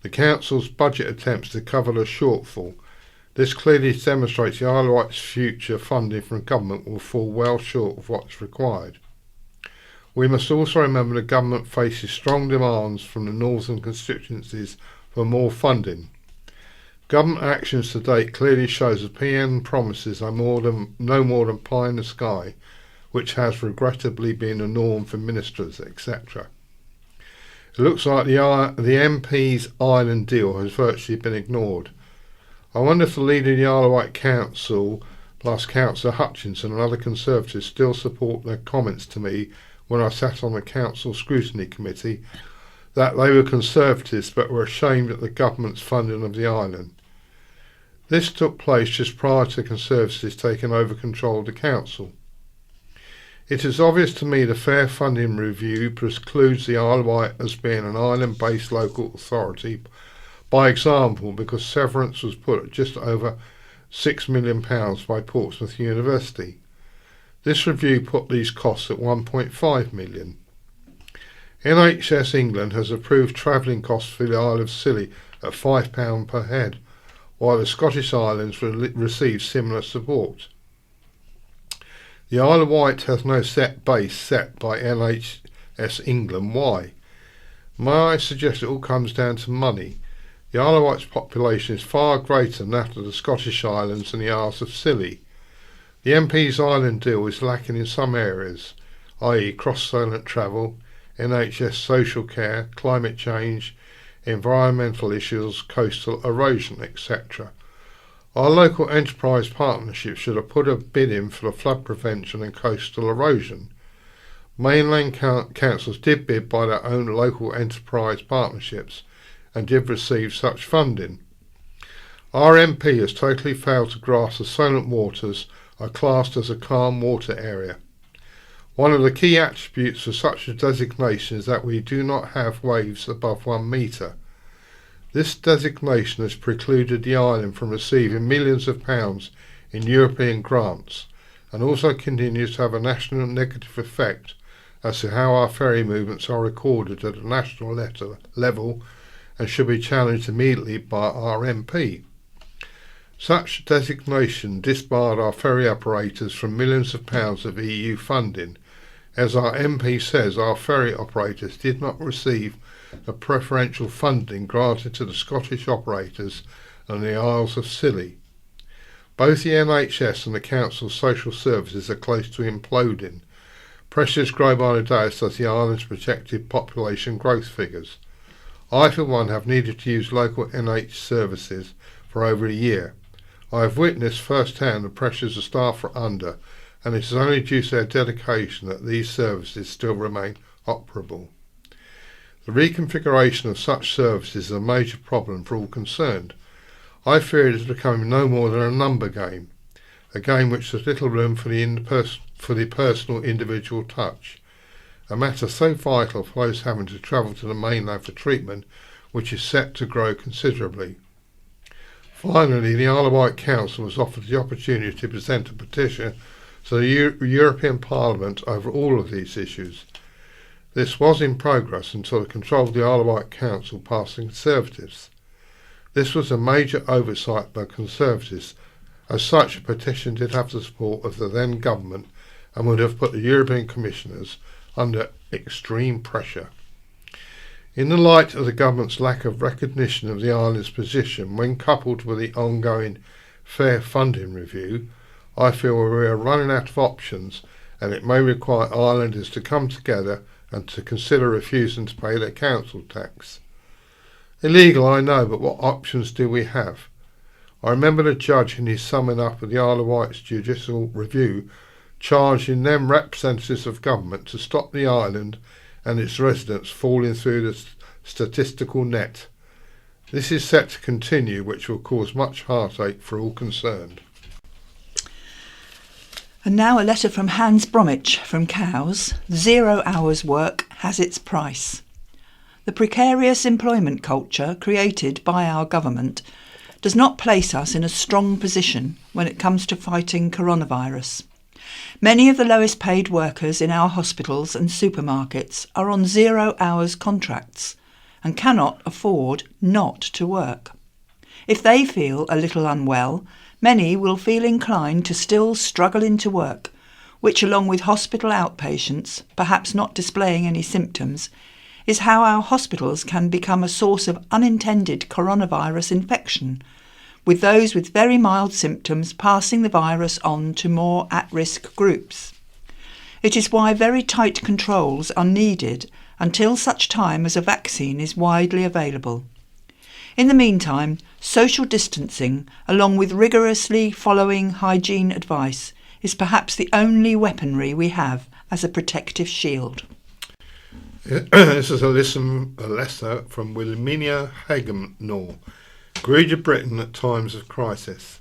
the council's budget attempts to cover the shortfall. This clearly demonstrates the Isle of Wight's future funding from government will fall well short of what's required. We must also remember the government faces strong demands from the northern constituencies for more funding. Government actions to date clearly shows the PM promises are no more than pie in the sky, which has regrettably been the norm for ministers, etc. It looks like the MP's island deal has virtually been ignored. I wonder if the leader of the Isle of Wight Council, plus Councillor Hutchinson and other Conservatives, still support their comments to me when I sat on the Council Scrutiny Committee that they were Conservatives but were ashamed at the government's funding of the island. This took place just prior to the Conservatives taking over control of the council. It is obvious to me the Fair Funding Review precludes the Isle of Wight as being an island-based local authority by example because severance was put at just over £6 million by Portsmouth University. This review put these costs at £1.5 million. NHS England has approved travelling costs for the Isle of Scilly at £5 per head, while the Scottish Islands receive similar support. The Isle of Wight has no set base set by NHS England. Why? May I suggest it all comes down to money? The Isle of Wight's population is far greater than that of the Scottish Islands and the Isles of Scilly. The MP's island deal is lacking in some areas, i.e. cross-island travel, NHS social care, climate change, environmental issues, coastal erosion, etc. Our local enterprise partnership should have put a bid in for the flood prevention and coastal erosion. Mainland councils did bid by their own local enterprise partnerships and did receive such funding. Our MP has totally failed to grasp the Solent waters are classed as a calm water area. One of the key attributes for such a designation is that we do not have waves above 1 metre. This designation has precluded the island from receiving millions of pounds in European grants and also continues to have a national negative effect as to how our ferry movements are recorded at a national level and should be challenged immediately by our MP. Such designation disbarred our ferry operators from millions of pounds of EU funding. As our MP says, our ferry operators did not receive the preferential funding granted to the Scottish operators and the Isles of Scilly. Both the NHS and the Council's social services are close to imploding. Pressures grow by the day as does the island's projected population growth figures. I, for one, have needed to use local NH services for over a year. I have witnessed firsthand the pressures the staff are under, and it is only due to their dedication that these services still remain operable. The reconfiguration of such services is a major problem for all concerned. I fear it is becoming no more than a number game, a game which has little room for the personal individual touch, a matter so vital for those having to travel to the mainland for treatment, which is set to grow considerably. Finally, the Isle of Wight Council was offered the opportunity to present a petition to the European Parliament over all of these issues. This was in progress until the control of the Isle of Wight Council passed the Conservatives. This was a major oversight by Conservatives, as such a petition did have the support of the then government and would have put the European Commissioners under extreme pressure. In the light of the government's lack of recognition of the island's position, when coupled with the ongoing fair funding review, I feel we are running out of options, and it may require islanders to come together and to consider refusing to pay their council tax. Illegal, I know, but what options do we have? I remember the judge in his summing up of the Isle of Wight's judicial review charging them representatives of government to stop the island and its residents falling through the statistical net. This is set to continue, which will cause much heartache for all concerned. And now a letter from Hans Bromwich from Cowes. 0 hours work has its price. The precarious employment culture created by our government does not place us in a strong position when it comes to fighting coronavirus. Many of the lowest paid workers in our hospitals and supermarkets are on 0 hours contracts and cannot afford not to work. If they feel a little unwell, many will feel inclined to still struggle into work, which, along with hospital outpatients, perhaps not displaying any symptoms, is how our hospitals can become a source of unintended coronavirus infection, with those with very mild symptoms passing the virus on to more at-risk groups. It is why very tight controls are needed until such time as a vaccine is widely available. In the meantime, social distancing, along with rigorously following hygiene advice, is perhaps the only weaponry we have as a protective shield. This is a letter from Wilhelmina Hagenor. Greater Britain at times of crisis.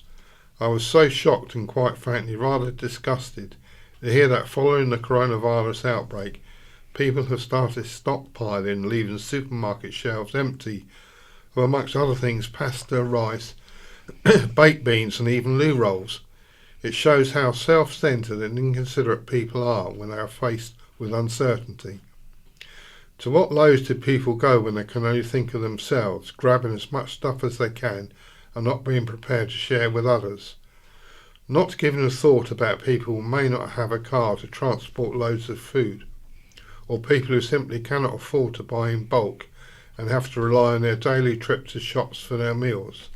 I was so shocked and quite frankly rather disgusted to hear that following the coronavirus outbreak, people have started stockpiling, leaving supermarket shelves empty of, amongst other things, pasta, rice, baked beans and even loo rolls. It shows how self-centred and inconsiderate people are when they are faced with uncertainty. To what lows do people go when they can only think of themselves, grabbing as much stuff as they can and not being prepared to share with others? Not giving a thought about people who may not have a car to transport loads of food, or people who simply cannot afford to buy in bulk and have to rely on their daily trip to shops for their meals.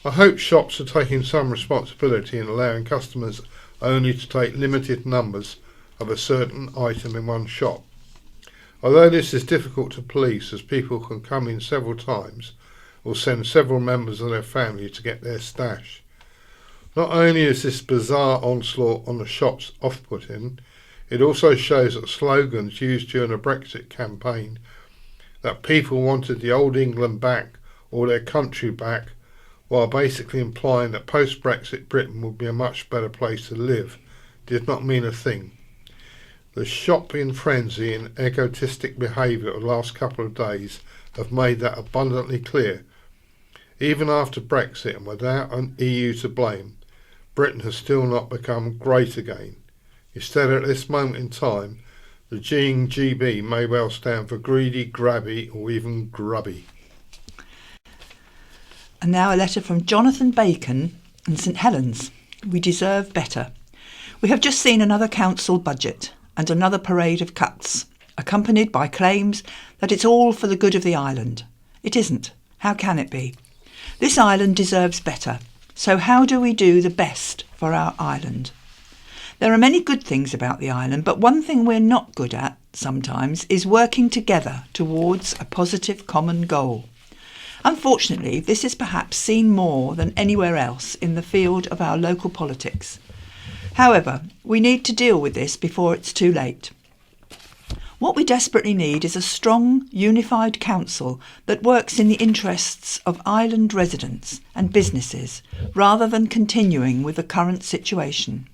I hope shops are taking some responsibility in allowing customers only to take limited numbers of a certain item in one shop. Although this is difficult to police, as people can come in several times or send several members of their family to get their stash. Not only is this bizarre onslaught on the shops off-putting, it also shows that slogans used during the Brexit campaign, that people wanted the old England back or their country back, while basically implying that post-Brexit Britain would be a much better place to live, did not mean a thing. The shopping frenzy and egotistic behaviour of the last couple of days have made that abundantly clear. Even after Brexit and without an EU to blame, Britain has still not become great again. Instead, at this moment in time, the G in GB may well stand for greedy, grabby or even grubby. And now a letter from Jonathan Bacon in St Helens. We deserve better. We have just seen another council budget and another parade of cuts, accompanied by claims that it's all for the good of the island. It isn't. How can it be? This island deserves better. So how do we do the best for our island? There are many good things about the island, but one thing we're not good at sometimes is working together towards a positive common goal. Unfortunately, this is perhaps seen more than anywhere else in the field of our local politics. However, we need to deal with this before it's too late. What we desperately need is a strong, unified council that works in the interests of island residents and businesses, rather than continuing with the current situation.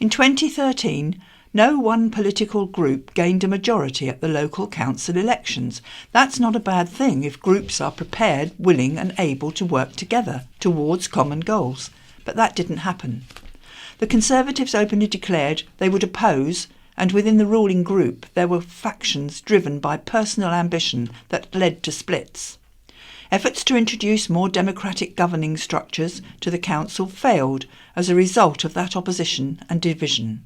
In 2013, no one political group gained a majority at the local council elections. That's not a bad thing if groups are prepared, willing and able to work together towards common goals. But that didn't happen. The Conservatives openly declared they would oppose, and within the ruling group there were factions driven by personal ambition that led to splits. Efforts to introduce more democratic governing structures to the council failed as a result of that opposition and division.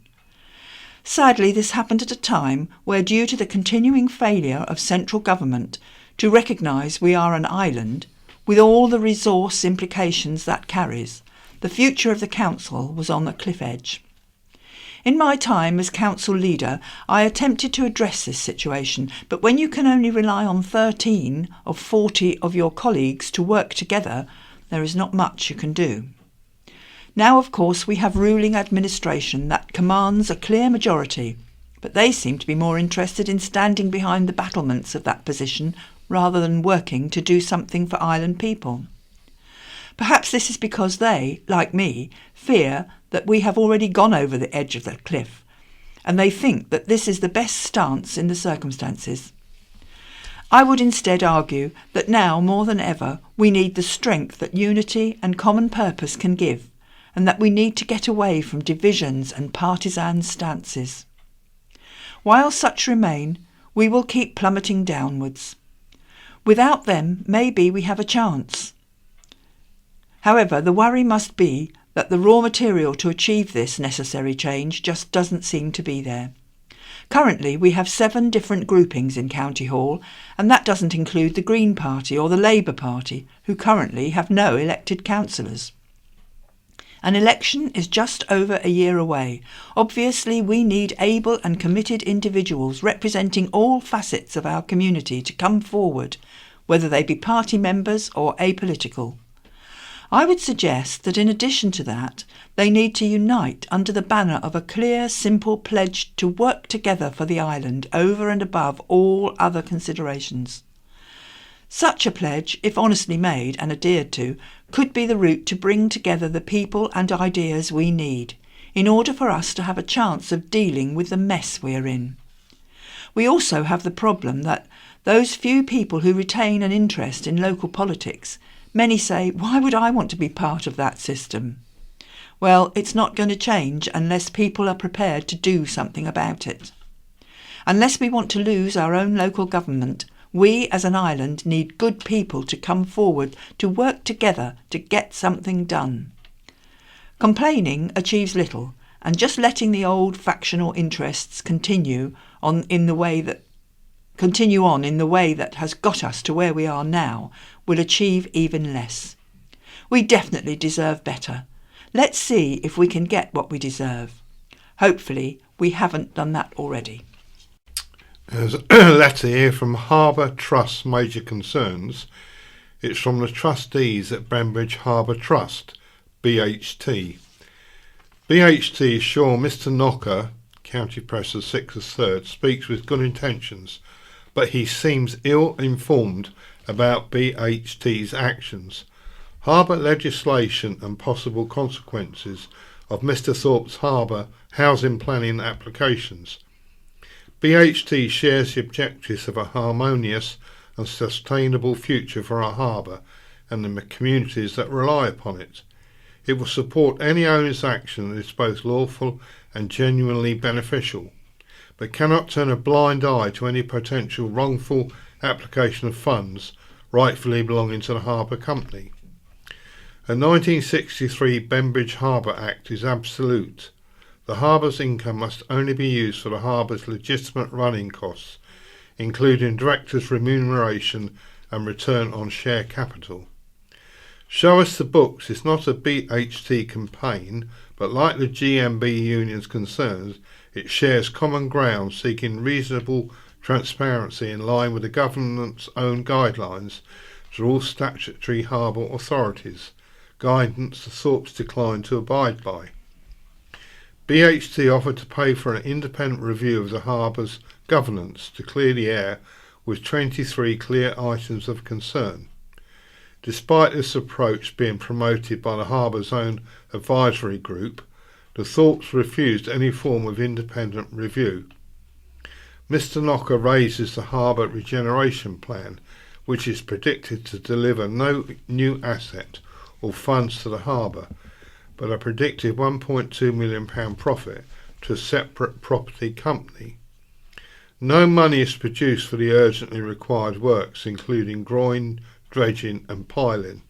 Sadly, this happened at a time where, due to the continuing failure of central government to recognise we are an island, with all the resource implications that carries, The future of the council was on the cliff edge. In my time as council leader, I attempted to address this situation, but when you can only rely on 13 of 40 of your colleagues to work together, there is not much you can do. Now, of course, we have ruling administration that commands a clear majority, but they seem to be more interested in standing behind the battlements of that position rather than working to do something for island people. Perhaps this is because they, like me, fear that we have already gone over the edge of the cliff, and they think that this is the best stance in the circumstances. I would instead argue that now more than ever we need the strength that unity and common purpose can give, and that we need to get away from divisions and partisan stances. While such remain, we will keep plummeting downwards. Without them, maybe we have a chance. However, the worry must be that the raw material to achieve this necessary change just doesn't seem to be there. Currently, we have 7 different groupings in County Hall, and that doesn't include the Green Party or the Labour Party, who currently have no elected councillors. An election is just over a year away. Obviously, we need able and committed individuals representing all facets of our community to come forward, whether they be party members or apolitical. I would suggest that in addition to that, they need to unite under the banner of a clear, simple pledge to work together for the island over and above all other considerations. Such a pledge, if honestly made and adhered to, could be the route to bring together the people and ideas we need, in order for us to have a chance of dealing with the mess we are in. We also have the problem that those few people who retain an interest in local politics, many say, why would I want to be part of that system? Well, it's not going to change unless people are prepared to do something about it. Unless we want to lose our own local government, we as an island need good people to come forward to work together to get something done. Complaining achieves little, and just letting the old factional interests continue on in the way that has got us to where we are now will achieve even less. We definitely deserve better. Let's see if we can get what we deserve. Hopefully we haven't done that already. There's a letter here from Harbour Trust Major Concerns. It's from the trustees at Bembridge Harbour Trust, BHT. BHT is sure Mr Knocker, County Press of 6th of 3rd, speaks with good intentions, but he seems ill-informed about BHT's actions. Harbour legislation and possible consequences of Mr Thorpe's harbour housing planning applications. BHT shares the objectives of a harmonious and sustainable future for our harbour and the communities that rely upon it. It will support any owner's action that is both lawful and genuinely beneficial, but cannot turn a blind eye to any potential wrongful application of funds rightfully belonging to the Harbour Company. A 1963 Bembridge Harbour Act is absolute. The harbour's income must only be used for the harbour's legitimate running costs, including directors' remuneration and return on share capital. Show Us the Books is not a BHT campaign, but like the GMB union's concerns, it shares common ground seeking reasonable transparency in line with the government's own guidelines to all statutory harbour authorities, guidance the Thorpes declined to abide by. BHT offered to pay for an independent review of the harbour's governance to clear the air with 23 clear items of concern. Despite this approach being promoted by the harbour's own advisory group, the Thorpes refused any form of independent review. Mr Knocker raises the harbour regeneration plan, which is predicted to deliver no new asset or funds to the harbour, but a predicted £1.2 million profit to a separate property company. No money is produced for the urgently required works, including groin, dredging and piling,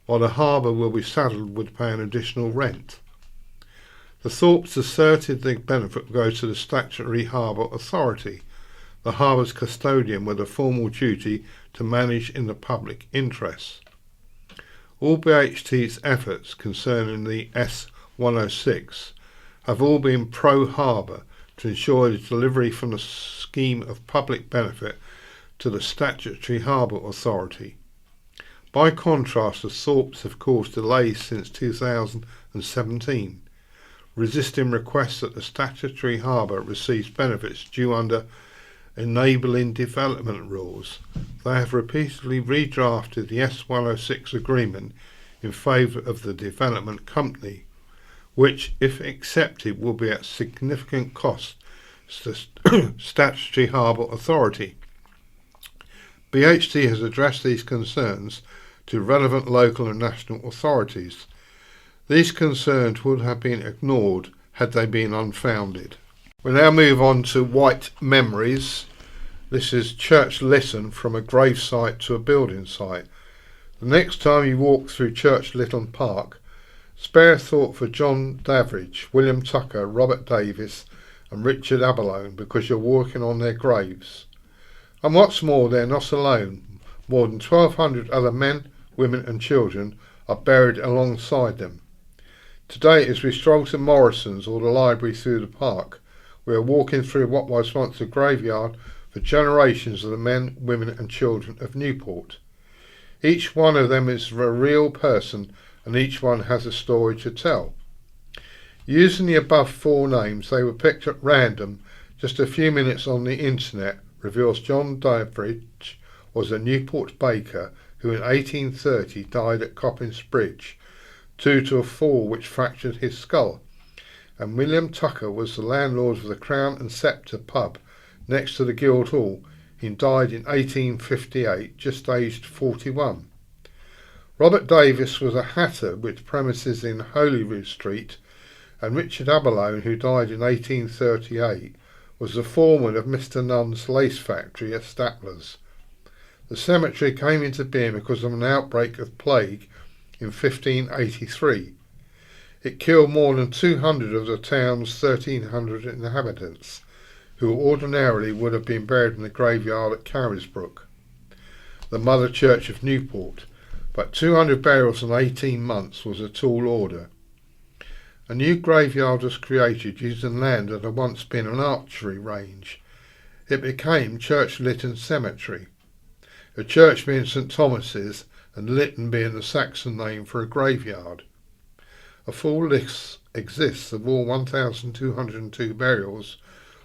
while the harbour will be saddled with paying additional rent. The Thorpes asserted the benefit would go to the statutory harbour authority, the harbour's custodian with a formal duty to manage in the public interest. All BHT's efforts concerning the S106 have all been pro-harbour to ensure the delivery from the scheme of public benefit to the statutory harbour authority. By contrast, the Thorpes have caused delays since 2017, resisting requests that the statutory harbour receives benefits due under enabling development rules. They have repeatedly redrafted the S106 agreement in favour of the development company, which, if accepted, will be at significant cost to the statutory harbour authority. BHT has addressed these concerns to relevant local and national authorities. These concerns would have been ignored had they been unfounded. We now move on to Wight Memories. This is Church Lytton, from a grave site to a building site. The next time you walk through Church Lytton Park, spare thought for John Daveridge, William Tucker, Robert Davis and Richard Aberlone, because you're walking on their graves. And what's more, they're not alone. More than 1,200 other men, women and children are buried alongside them. Today, as we stroll to Morrison's or the library through the park, we are walking through what was once a graveyard for generations of the men, women and children of Newport. Each one of them is a real person, and each one has a story to tell. Using the above four names, they were picked at random. Just a few minutes on the internet reveals John Daveridge was a Newport baker who in 1830 died at Coppin's Bridge due to a fall which fractured his skull, and William Tucker was the landlord of the Crown and Sceptre pub next to the Guildhall. He died in 1858, just aged 41. Robert Davis was a hatter with premises in Holyrood Street, and Richard Aberlone, who died in 1838, was the foreman of Mr. Nunn's lace factory at Statler's. The cemetery came into being because of an outbreak of plague in 1583. It killed more than 200 of the town's 1,300 inhabitants, who ordinarily would have been buried in the graveyard at Carisbrooke, the mother church of Newport, but 200 burials in 18 months was a tall order. A new graveyard was created using land that had once been an archery range. It became Church Lytton Cemetery, the church being St Thomas's and Lytton being the Saxon name for a graveyard. A full list exists of all 1,202 burials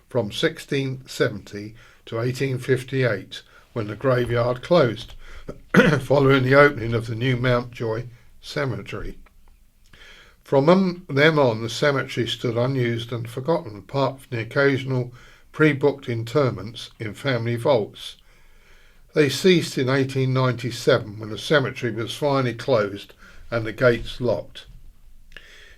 from 1670 to 1858, when the graveyard closed, following the opening of the new Mountjoy Cemetery. From then on, the cemetery stood unused and forgotten, apart from the occasional pre-booked interments in family vaults. They ceased in 1897, when the cemetery was finally closed and the gates locked.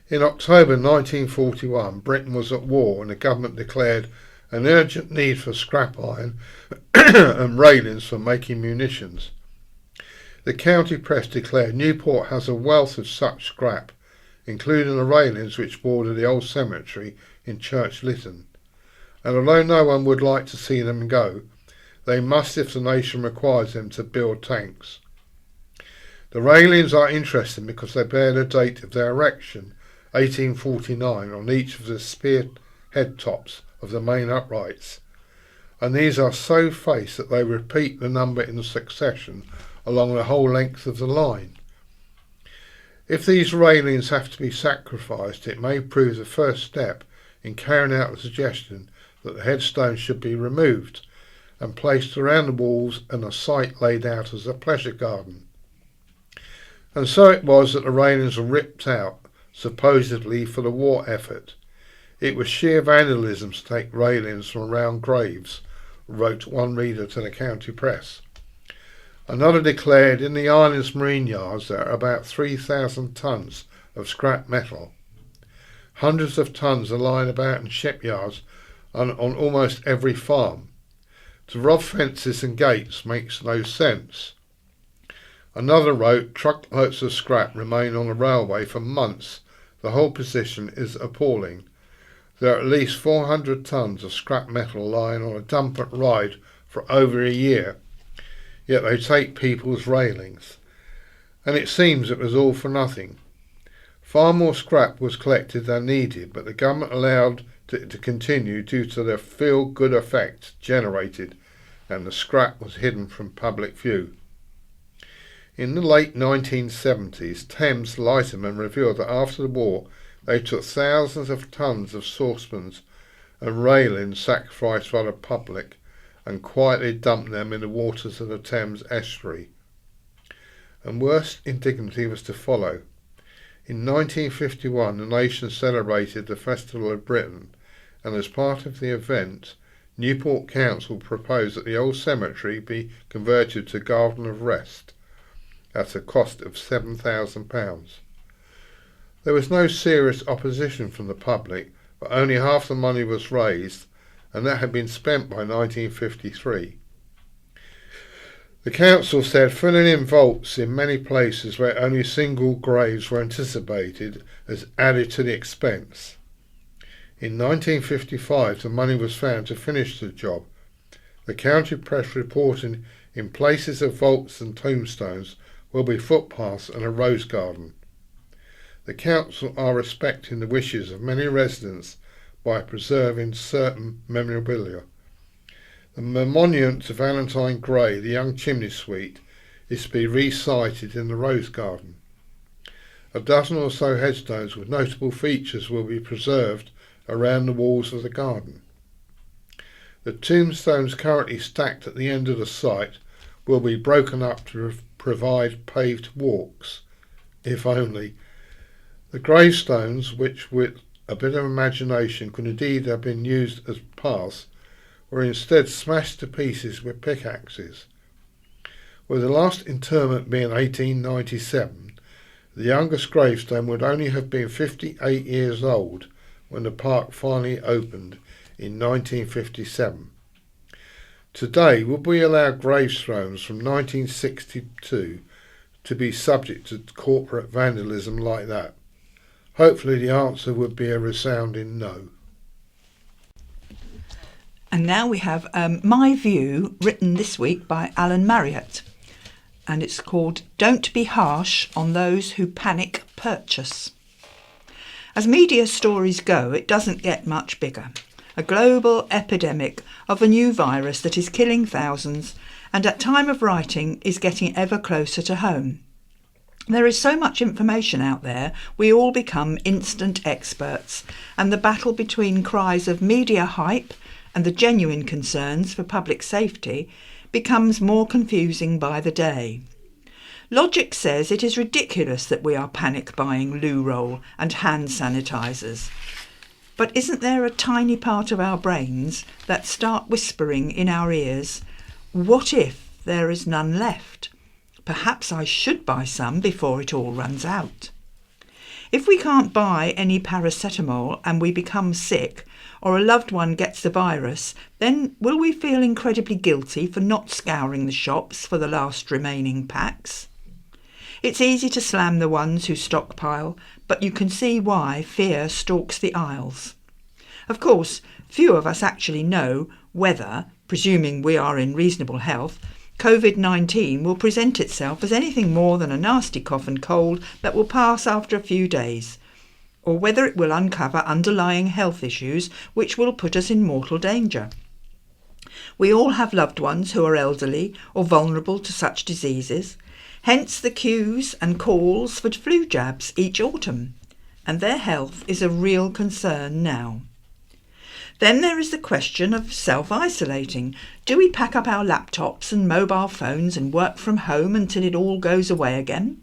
In October 1941, Britain was at war and the government declared an urgent need for scrap iron and railings for making munitions. The county press declared Newport has a wealth of such scrap, including the railings which border the old cemetery in Church Lytton. And although no one would like to see them go, they must if the nation requires them to build tanks. The railings are interesting because they bear the date of their erection, 1849, on each of the spear head tops of the main uprights, and these are so faced that they repeat the number in succession along the whole length of the line. If these railings have to be sacrificed, it may prove the first step in carrying out the suggestion that the headstones should be removed and placed around the walls and a site laid out as a pleasure garden. And so it was that the railings were ripped out, supposedly for the war effort. It was sheer vandalism to take railings from around graves, wrote one reader to the county press. Another declared in the island's marine yards there are about 3,000 tons of scrap metal. Hundreds of tons are lying about in shipyards and on almost every farm. To rob fences and gates makes no sense. Another wrote, truckloads of scrap remain on the railway for months. The whole position is appalling. There are at least 400 tons of scrap metal lying on a dump at Ryde for over a year, yet they take people's railings. and it seems it was all for nothing. Far more scrap was collected than needed, but the government allowed it to continue due to the feel-good effect generated, and the scrap was hidden from public view. In the late 1970s, Thames lightermen revealed that after the war they took thousands of tons of saucepans and railings sacrificed by the public and quietly dumped them in the waters of the Thames estuary. And worse indignity was to follow. In 1951 the nation celebrated the Festival of Britain, and as part of the event Newport Council proposed that the old cemetery be converted to Garden of Rest at a cost of £7,000. There was no serious opposition from the public, but only half the money was raised, and that had been spent by 1953. The council said filling in vaults in many places where only single graves were anticipated as added to the expense. In 1955 the money was found to finish the job. The county press reported in places of vaults and tombstones will be footpaths and a rose garden. The council are respecting the wishes of many residents by preserving certain memorabilia. The monument to Valentine Gray, the young chimney sweep, is to be recited in the rose garden. A dozen or so headstones with notable features will be preserved around the walls of the garden. The tombstones currently stacked at the end of the site will be broken up to provide paved walks, if only. The gravestones, which with a bit of imagination could indeed have been used as paths, were instead smashed to pieces with pickaxes. With the last interment being 1897, the youngest gravestone would only have been 58 years old when the park finally opened in 1957. Today, would we allow gravestones from 1962 to be subject to corporate vandalism like that? Hopefully the answer would be a resounding no. And now we have My View, written this week by Alan Marriott. And it's called Don't Be Harsh on Those Who Panic Purchase. As media stories go, it doesn't get much bigger. A global epidemic of a new virus that is killing thousands and at time of writing is getting ever closer to home. There is so much information out there, we all become instant experts, and the battle between cries of media hype and the genuine concerns for public safety becomes more confusing by the day. Logic says it is ridiculous that we are panic buying loo roll and hand sanitisers. But isn't there a tiny part of our brains that start whispering in our ears, what if there is none left? Perhaps I should buy some before it all runs out. If we can't buy any paracetamol and we become sick, or a loved one gets the virus, then will we feel incredibly guilty for not scouring the shops for the last remaining packs? It's easy to slam the ones who stockpile, but you can see why fear stalks the aisles. Of course, few of us actually know whether, presuming we are in reasonable health, COVID-19 will present itself as anything more than a nasty cough and cold that will pass after a few days, or whether it will uncover underlying health issues which will put us in mortal danger. We all have loved ones who are elderly or vulnerable to such diseases, hence the queues and calls for flu jabs each autumn, and their health is a real concern now. Then there is the question of self-isolating. Do we pack up our laptops and mobile phones and work from home until it all goes away again?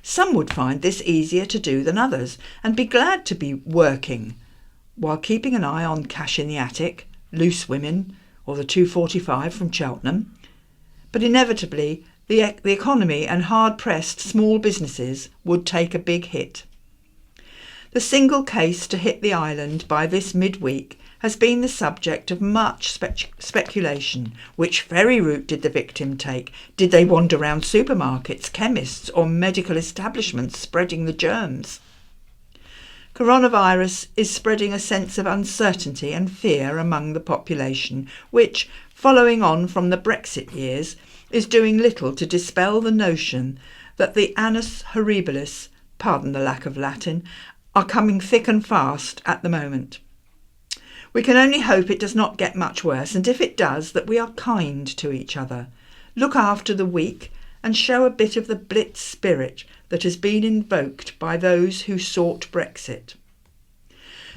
Some would find this easier to do than others and be glad to be working while keeping an eye on Cash in the Attic, Loose Women or the 245 from Cheltenham. But inevitably, the economy and hard-pressed small businesses would take a big hit. The single case to hit the island by this midweek has been the subject of much speculation. Which ferry route did the victim take? Did they wander around supermarkets, chemists or medical establishments spreading the germs? Coronavirus is spreading a sense of uncertainty and fear among the population, which, following on from the Brexit years, is doing little to dispel the notion that the annus horribilis, pardon the lack of Latin, are coming thick and fast at the moment. We can only hope it does not get much worse, and if it does, that we are kind to each other, look after the weak, and show a bit of the Blitz spirit that has been invoked by those who sought Brexit.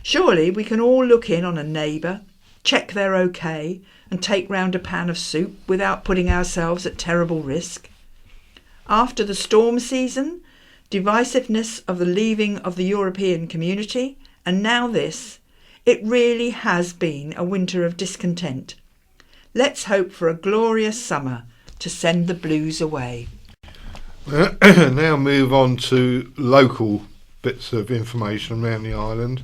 Surely we can all look in on a neighbour, check they're okay, and take round a pan of soup without putting ourselves at terrible risk. After the storm season, divisiveness of the leaving of the European community, and now this, it really has been a winter of discontent. Let's hope for a glorious summer to send the blues away. Now move on to local bits of information around the island.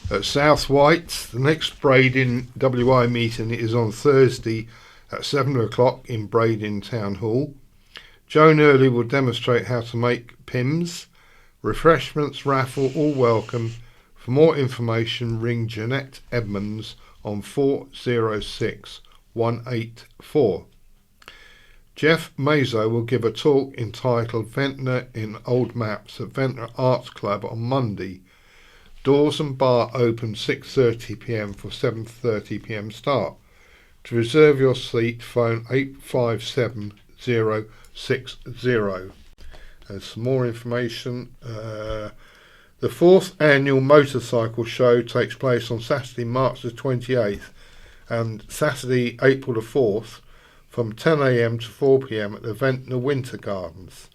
At South Wight, the next Bradin WI meeting is on Thursday at 7 o'clock in Bradin Town Hall. Joan Early will demonstrate how to make PIMS. Refreshments, raffle, all welcome. For more information, ring Jeanette Edmonds on 406 184. Jeff Mazo will give a talk entitled Ventnor in Old Maps at Ventnor Arts Club on Monday. Doors and bar open 6:30pm for 7:30pm start. To reserve your seat, phone 857060. There's some more information. The 4th annual motorcycle show takes place on Saturday, March the 28th and Saturday, April the 4th from 10am to 4pm at the Ventnor Winter Gardens.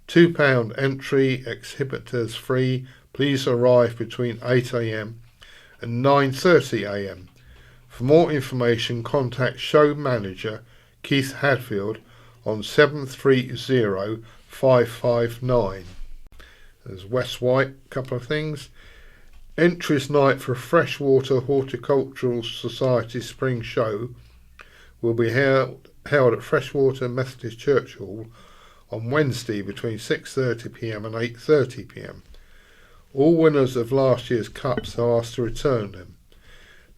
£2 entry, exhibitors free. Please arrive between 8am and 9:30am. For more information, contact show manager Keith Hadfield on 730 559. There's West Wight, couple of things. Entries night for Freshwater Horticultural Society Spring Show will be held at Freshwater Methodist Church Hall on Wednesday between 6:30pm and 8:30pm. All winners of last year's cups are asked to return them.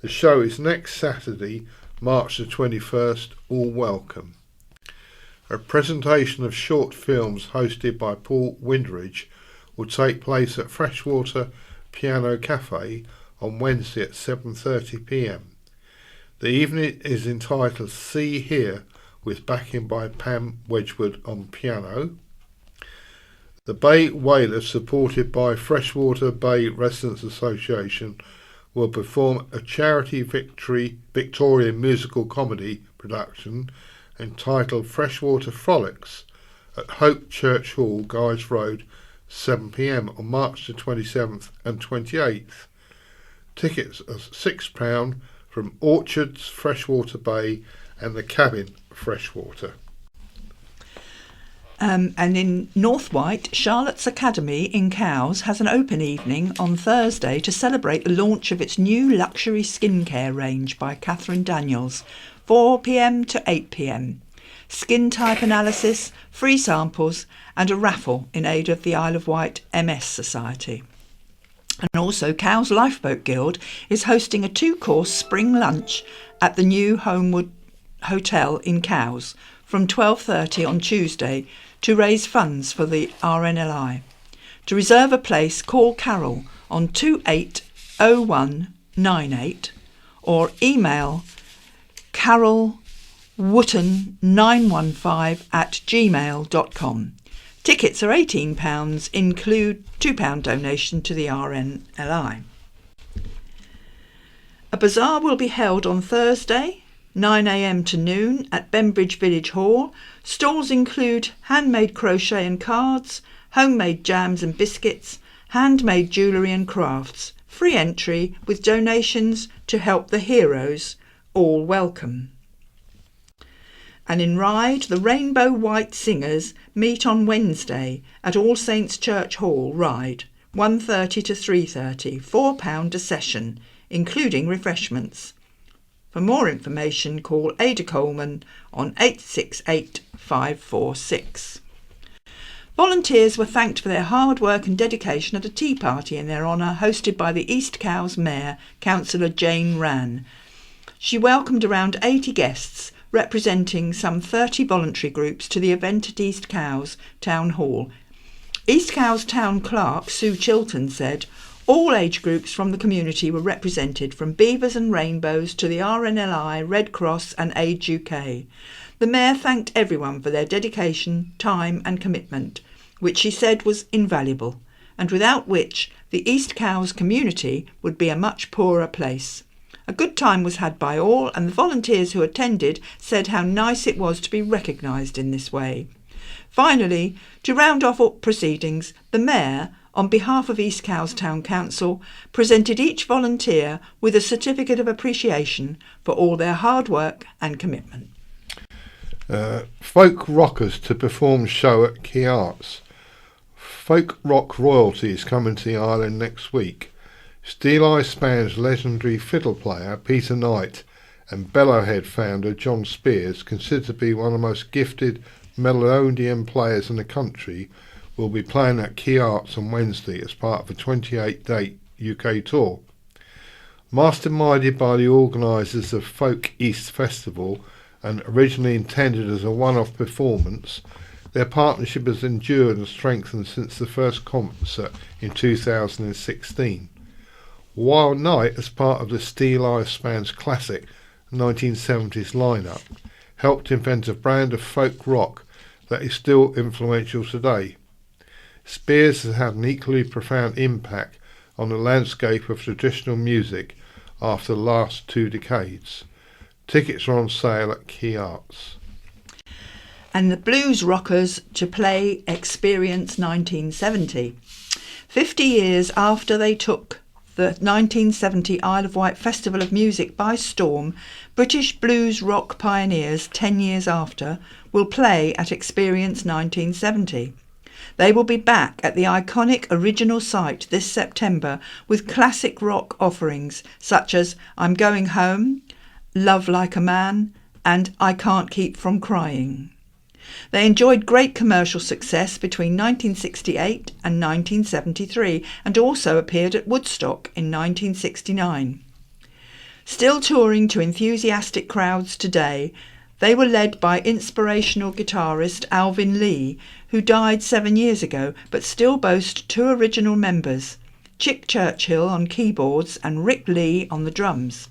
The show is next Saturday, March the 21st, all welcome. A presentation of short films hosted by Paul Windridge will take place at Freshwater Piano Cafe on Wednesday at 7:30pm. The evening is entitled See Here, with backing by Pam Wedgwood on piano. The Bay Whalers, supported by Freshwater Bay Residents Association, will perform a charity Victorian musical comedy production entitled Freshwater Frolics at Hope Church Hall, Guys Road, 7pm on March the 27th and 28th. Tickets are £6 from Orchards, Freshwater Bay and the Cabin, Freshwater. And in North Wight, Charlotte's Academy in Cowes has an open evening on Thursday to celebrate the launch of its new luxury skincare range by Catherine Daniels, 4pm to 8pm. Skin type analysis, free samples and a raffle in aid of the Isle of Wight MS Society. And also Cowes Lifeboat Guild is hosting a 2-course spring lunch at the new Homewood Hotel in Cowes from 12:30 on Tuesday to raise funds for the RNLI. To reserve a place, call Carol on 280198 or email carolwotton915@gmail.com. Tickets are £18, include £2 donation to the RNLI. A bazaar will be held on Thursday, 9am to noon at Bembridge Village Hall. Stalls include handmade crochet and cards, homemade jams and biscuits, handmade jewellery and crafts. Free entry with donations to help the heroes, all welcome. And in Ryde, the Rainbow White Singers meet on Wednesday at All Saints Church Hall, Ryde, 1:30 to 3:30, £4 a session, including refreshments. For more information, call Ada Coleman on 868 546. Volunteers were thanked for their hard work and dedication at a tea party in their honour hosted by the East Cowes Mayor, Councillor Jane Rann. She welcomed around 80 guests representing some 30 voluntary groups to the event at East Cowes Town Hall. East Cowes Town Clerk Sue Chilton said, all age groups from the community were represented, from Beavers and Rainbows to the RNLI, Red Cross and Age UK. The Mayor thanked everyone for their dedication, time and commitment, which she said was invaluable, and without which the East Cowes community would be a much poorer place. A good time was had by all, and the volunteers who attended said how nice it was to be recognised in this way. Finally, to round off all proceedings, the Mayor, on behalf of East Cowes Town Council, presented each volunteer with a certificate of appreciation for all their hard work and commitment. Folk rockers to perform show at Key Arts. Folk rock royalty is coming to the island next week. Steel Eye Span's legendary fiddle player Peter Knight and Bellowhead founder John Spears, considered to be one of the most gifted melodian players in the country, will be playing at Key Arts on Wednesday as part of a 28-day UK tour. Masterminded by the organisers of Folk East Festival and originally intended as a one-off performance, their partnership has endured and strengthened since the first concert in 2016. Wild Night, as part of the Steel Eye Span's classic 1970s lineup, helped invent a brand of folk rock that is still influential today. Spears has had an equally profound impact on the landscape of traditional music after the last 2 decades. Tickets are on sale at Key Arts. And the Blues Rockers to play Experience 1970. 50 years after they took the 1970 Isle of Wight Festival of Music by storm, British blues rock pioneers 10 years after will play at Experience 1970. They will be back at the iconic original site this September with classic rock offerings such as I'm Going Home, Love Like a Man and I Can't Keep From Crying. They enjoyed great commercial success between 1968 and 1973 and also appeared at Woodstock in 1969. Still touring to enthusiastic crowds today, they were led by inspirational guitarist Alvin Lee, who died 7 years ago but still boast 2 original members, Chick Churchill on keyboards and Rick Lee on the drums.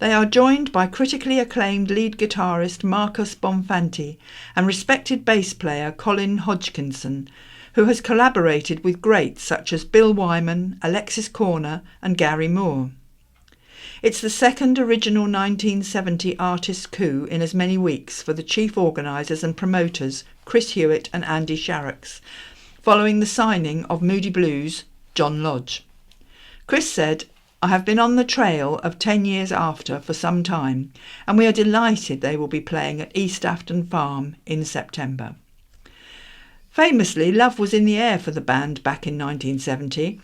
They are joined by critically acclaimed lead guitarist Marcus Bonfanti and respected bass player Colin Hodgkinson, who has collaborated with greats such as Bill Wyman, Alexis Corner and Gary Moore. It's the second original 1970 artist coup in as many weeks for the chief organisers and promoters Chris Hewitt and Andy Sharrocks, following the signing of Moody Blues' John Lodge. Chris said, I have been on the trail of 10 years after for some time, and we are delighted they will be playing at East Afton Farm in September. Famously, love was in the air for the band back in 1970.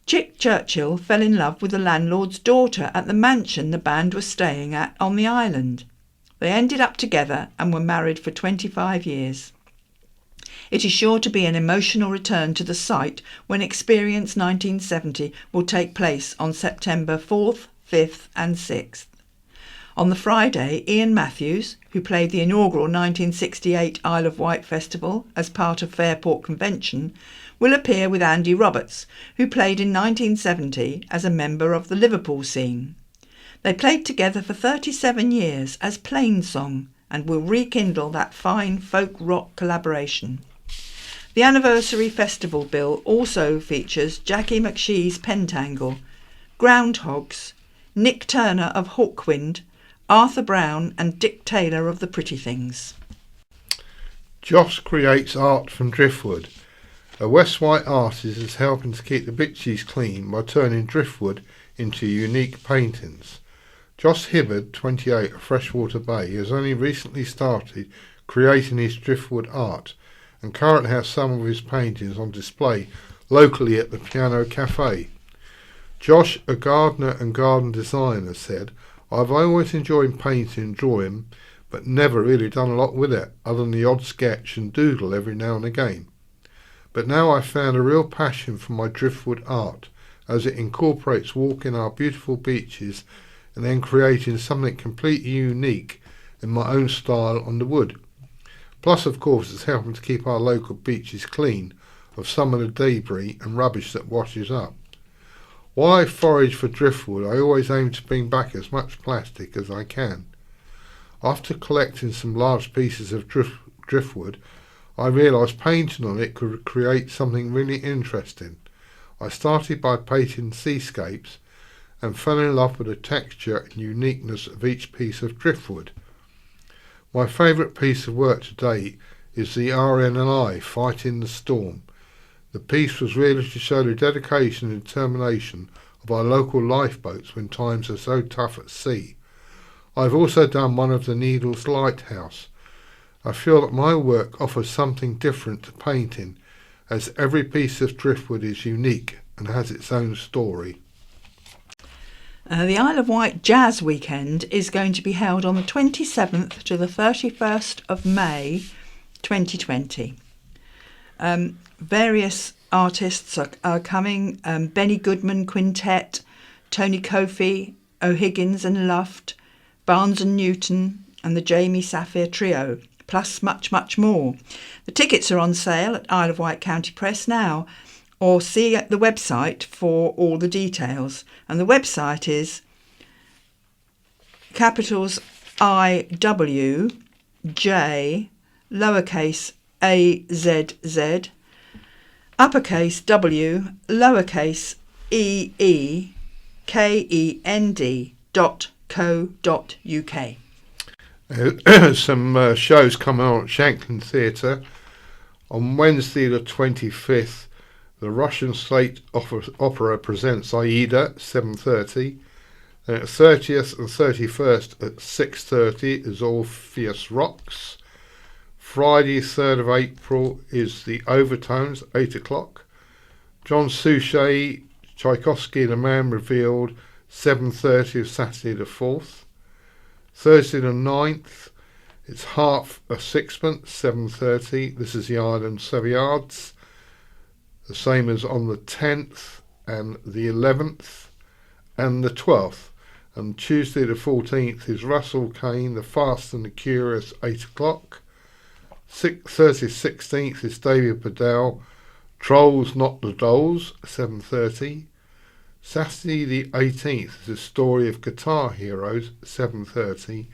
Chick Churchill fell in love with the landlord's daughter at the mansion the band was staying at on the island. They ended up together and were married for 25 years. It is sure to be an emotional return to the site when Experience 1970 will take place on September 4th, 5th and 6th. On the Friday, Ian Matthews, who played the inaugural 1968 Isle of Wight Festival as part of Fairport Convention, will appear with Andy Roberts, who played in 1970 as a member of the Liverpool scene. They played together for 37 years as Plainsong and will rekindle that fine folk rock collaboration. The anniversary festival bill also features Jackie McShee's Pentangle, Groundhogs, Nick Turner of Hawkwind, Arthur Brown and Dick Taylor of the Pretty Things. Josh creates art from driftwood. A West Wight artist is helping to keep the beaches clean by turning driftwood into unique paintings. Josh Hibbard, 28, of Freshwater Bay, has only recently started creating his driftwood art and currently has some of his paintings on display locally at the Piano Cafe. Josh, a gardener and garden designer, said, I've always enjoyed painting and drawing, but never really done a lot with it, other than the odd sketch and doodle every now and again. But now I've found a real passion for my driftwood art, as it incorporates walking our beautiful beaches and then creating something completely unique in my own style on the wood. Plus, of course, it's helping to keep our local beaches clean of some of the debris and rubbish that washes up. While I forage for driftwood, I always aim to bring back as much plastic as I can. After collecting some large pieces of driftwood, I realised painting on it could create something really interesting. I started by painting seascapes and fell in love with the texture and uniqueness of each piece of driftwood. My favourite piece of work to date is the RNLI Fighting the Storm. The piece was really to show the dedication and determination of our local lifeboats when times are so tough at sea. I've also done one of the Needles Lighthouse. I feel that my work offers something different to painting, as every piece of driftwood is unique and has its own story. The Isle of Wight Jazz Weekend is going to be held on the 27th to the 31st of May 2020. Various artists are coming, Benny Goodman Quintet, Tony Kofi, O'Higgins and Luft, Barnes and Newton and the Jamie Saphir Trio, plus much, much more. The tickets are on sale at Isle of Wight County Press now, or see at the website for all the details. And the website is capitals IW J lowercase AZZ uppercase W lowercase EEKEND.co.uk. Some shows coming on at Shanklin Theatre. On Wednesday the 25th, the Russian State Opera presents Aida, 7:30. And at 30th and 31st at 6:30 is Orpheus Rocks. Friday 3rd of April is the Overtones, 8 o'clock. John Suchet, Tchaikovsky and the Man Revealed, 7:30 of Saturday the 4th. Thursday the 9th, it's half a sixpence, 7:30. This is the Island Savoyards. The same as on the 10th and the 11th and the 12th. And Tuesday the 14th is Russell Kane, The Fast and the Curious, 8 o'clock. Thursday 16th is David Bedell, Trolls Not the Dolls, 7:30. Saturday the 18th is The Story of Guitar Heroes, 7:30.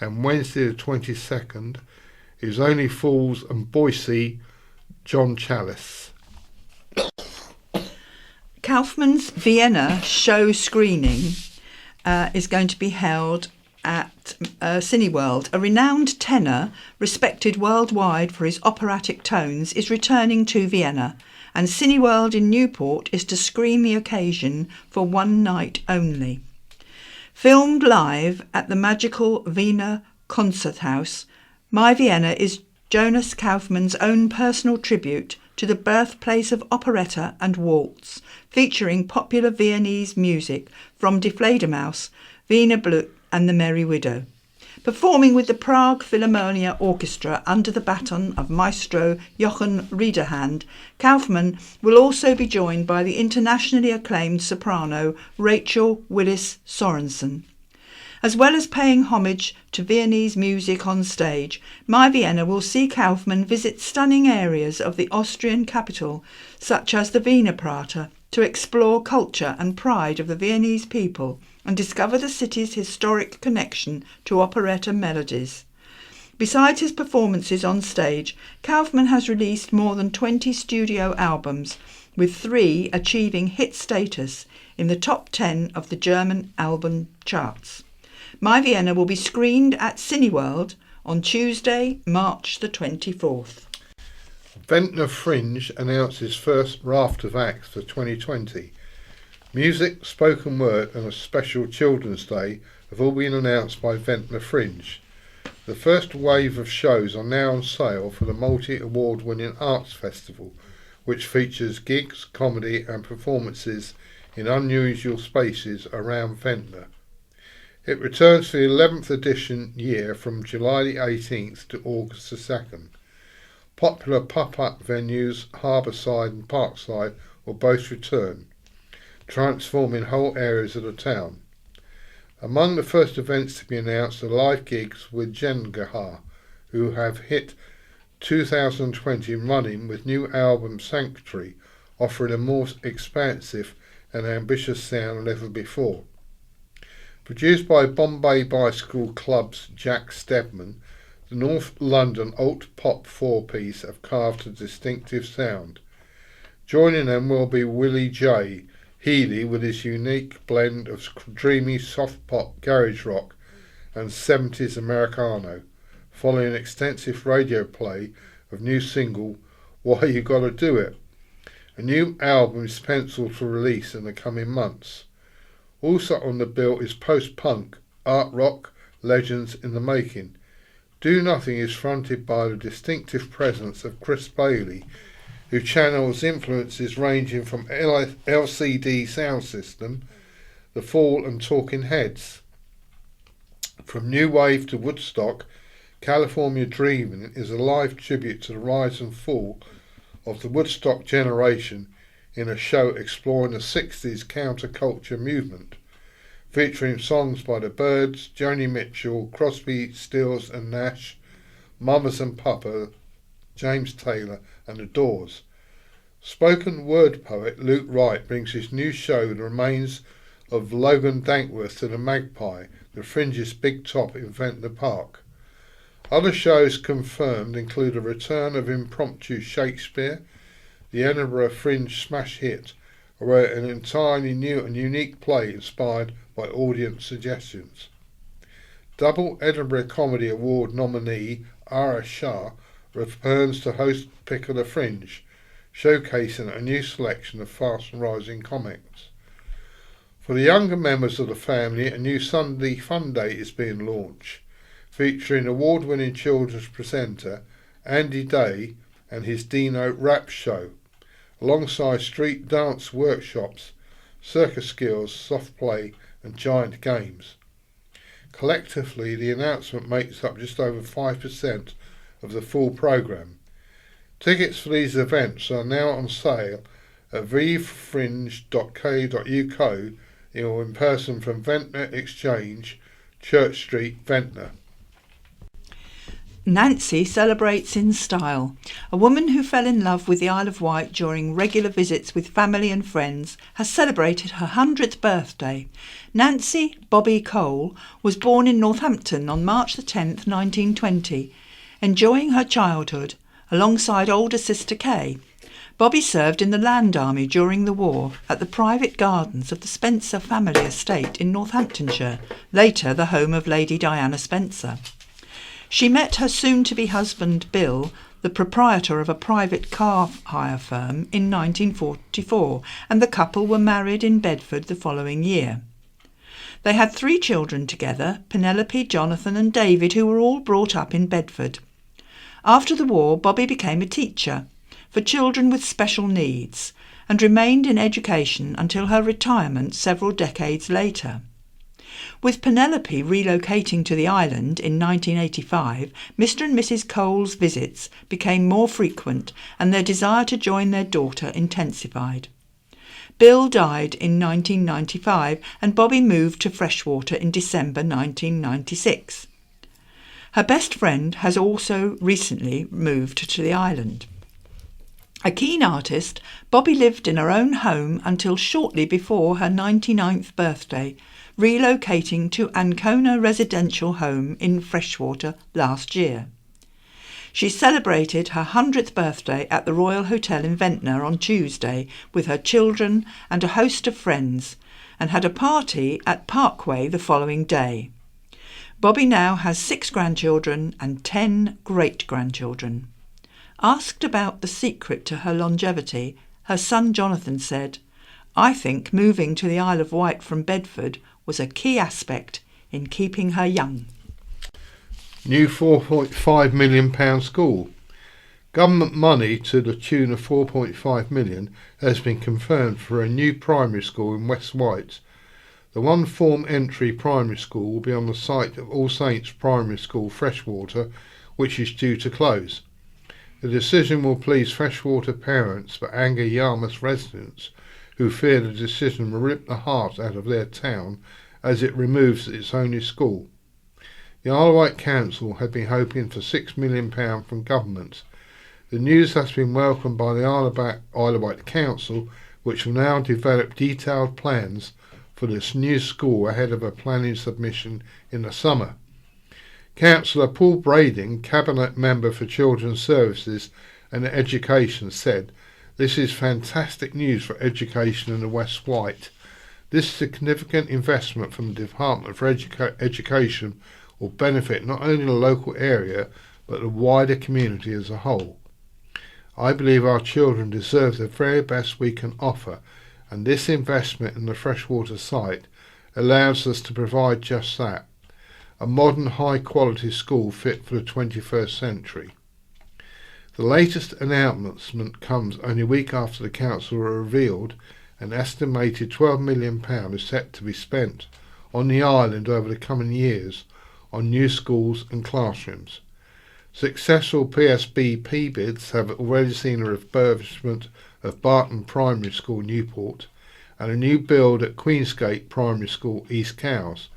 And Wednesday the 22nd is Only Fools and Boise, John Chalice. Kaufmann's Vienna show screening is going to be held at Cineworld. A renowned tenor, respected worldwide for his operatic tones, is returning to Vienna, and Cineworld in Newport is to screen the occasion for one night only. Filmed live at the magical Wiener Konzerthaus, My Vienna is Jonas Kaufmann's own personal tribute to the birthplace of operetta and waltz, featuring popular Viennese music from Die Fledermaus, Wiener Blut and the Merry Widow. Performing with the Prague Philharmonia Orchestra under the baton of Maestro Jochen Riederhand, Kaufmann will also be joined by the internationally acclaimed soprano Rachel Willis Sorensen. As well as paying homage to Viennese music on stage, My Vienna will see Kaufmann visit stunning areas of the Austrian capital, such as the Wiener Prater, to explore culture and pride of the Viennese people and discover the city's historic connection to operetta melodies. Besides his performances on stage, Kaufmann has released more than 20 studio albums, with 3 achieving hit status in the top 10 of the German album charts. My Vienna will be screened at Cineworld on Tuesday, March the 24th. Ventnor Fringe announces first raft of acts for 2020. Music, spoken word and a special Children's Day have all been announced by Ventnor Fringe. The first wave of shows are now on sale for the multi-award winning Arts Festival, which features gigs, comedy and performances in unusual spaces around Ventnor. It returns for the 11th edition year from July the 18th to August the 2nd. Popular pop-up venues, Harbourside and Parkside, will both return, transforming whole areas of the town. Among the first events to be announced are live gigs with Jengahar, who have hit 2020 running with new album Sanctuary, offering a more expansive and ambitious sound than ever before. Produced by Bombay Bicycle Club's Jack Stedman, the North London alt-pop four-piece have carved a distinctive sound. Joining them will be Willie J. Healy with his unique blend of dreamy soft pop, garage rock and 70s Americano, following extensive radio play of new single Why You Gotta Do It. A new album is penciled for release in the coming months. Also on the bill is post-punk, art rock, legends in the making. Do Nothing is fronted by the distinctive presence of Chris Bailey, who channels influences ranging from LCD Sound System, The Fall and Talking Heads. From New Wave to Woodstock, California Dreamin' is a live tribute to the rise and fall of the Woodstock generation in a show exploring the 60s counterculture movement, featuring songs by the Byrds, Joni Mitchell, Crosby, Stills and Nash, Mamas and Papa, James Taylor and the Doors. Spoken word poet Luke Wright brings his new show The Remains of Logan Dankworth to the Magpie, the Fringe's big top in Ventnor Park. Other shows confirmed include a return of impromptu Shakespeare, the Edinburgh Fringe smash hit, or an entirely new and unique play inspired by audience suggestions. Double Edinburgh Comedy Award nominee Ara Shah returns to host Pick of the Fringe, showcasing a new selection of fast and rising comics. For the younger members of the family, a new Sunday Fun Day is being launched, featuring award-winning children's presenter Andy Day and his Dino Rap Show, alongside street dance workshops, circus skills, soft play and giant games. Collectively, the announcement makes up just over 5% of the full programme. Tickets for these events are now on sale at vfringe.co.uk or in person from Ventnor Exchange, Church Street, Ventnor. Nancy celebrates in style. A woman who fell in love with the Isle of Wight during regular visits with family and friends has celebrated her 100th birthday. Nancy Bobby Cole was born in Northampton on March the 10th, 1920, enjoying her childhood alongside older sister Kay. Bobby served in the Land Army during the war at the private gardens of the Spencer family estate in Northamptonshire, later the home of Lady Diana Spencer. She met her soon-to-be husband Bill, the proprietor of a private car hire firm, in 1944, and the couple were married in Bedford the following year. They had 3 children together, Penelope, Jonathan and David, who were all brought up in Bedford. After the war, Bobby became a teacher for children with special needs and remained in education until her retirement several decades later. With Penelope relocating to the island in 1985, Mr. and Mrs. Cole's visits became more frequent and their desire to join their daughter intensified. Bill died in 1995 and Bobby moved to Freshwater in December 1996. Her best friend has also recently moved to the island. A keen artist, Bobby lived in her own home until shortly before her 99th birthday, relocating to Ancona Residential Home in Freshwater last year. She celebrated her 100th birthday at the Royal Hotel in Ventnor on Tuesday with her children and a host of friends, and had a party at Parkway the following day. Bobby now has 6 grandchildren and 10 great-grandchildren. Asked about the secret to her longevity, her son Jonathan said, "I think moving to the Isle of Wight from Bedford was a key aspect in keeping her young." New £4.5 million school. Government money to the tune of £4.5 million has been confirmed for a new primary school in West Wight. The one-form entry primary school will be on the site of All Saints Primary School, Freshwater, which is due to close. The decision will please Freshwater parents but anger Yarmouth residents who fear the decision will rip the heart out of their town as it removes its only school. The Isle of Wight Council had been hoping for £6 million from government. The news has been welcomed by the Isle of Wight Council, which will now develop detailed plans for this new school ahead of a planning submission in the summer. Councillor Paul Brading, Cabinet Member for Children's Services and Education, said, "This is fantastic news for education in the West Wight. This significant investment from the Department for Education will benefit not only the local area but the wider community as a whole. I believe our children deserve the very best we can offer, and this investment in the freshwater site allows us to provide just that, a modern high-quality school fit for the 21st century." The latest announcement comes only a week after the council revealed an estimated £12 million is set to be spent on the island over the coming years on new schools and classrooms. Successful PSBP bids have already seen a refurbishment of Barton Primary School, Newport, and a new build at Queensgate Primary School, East Cowes,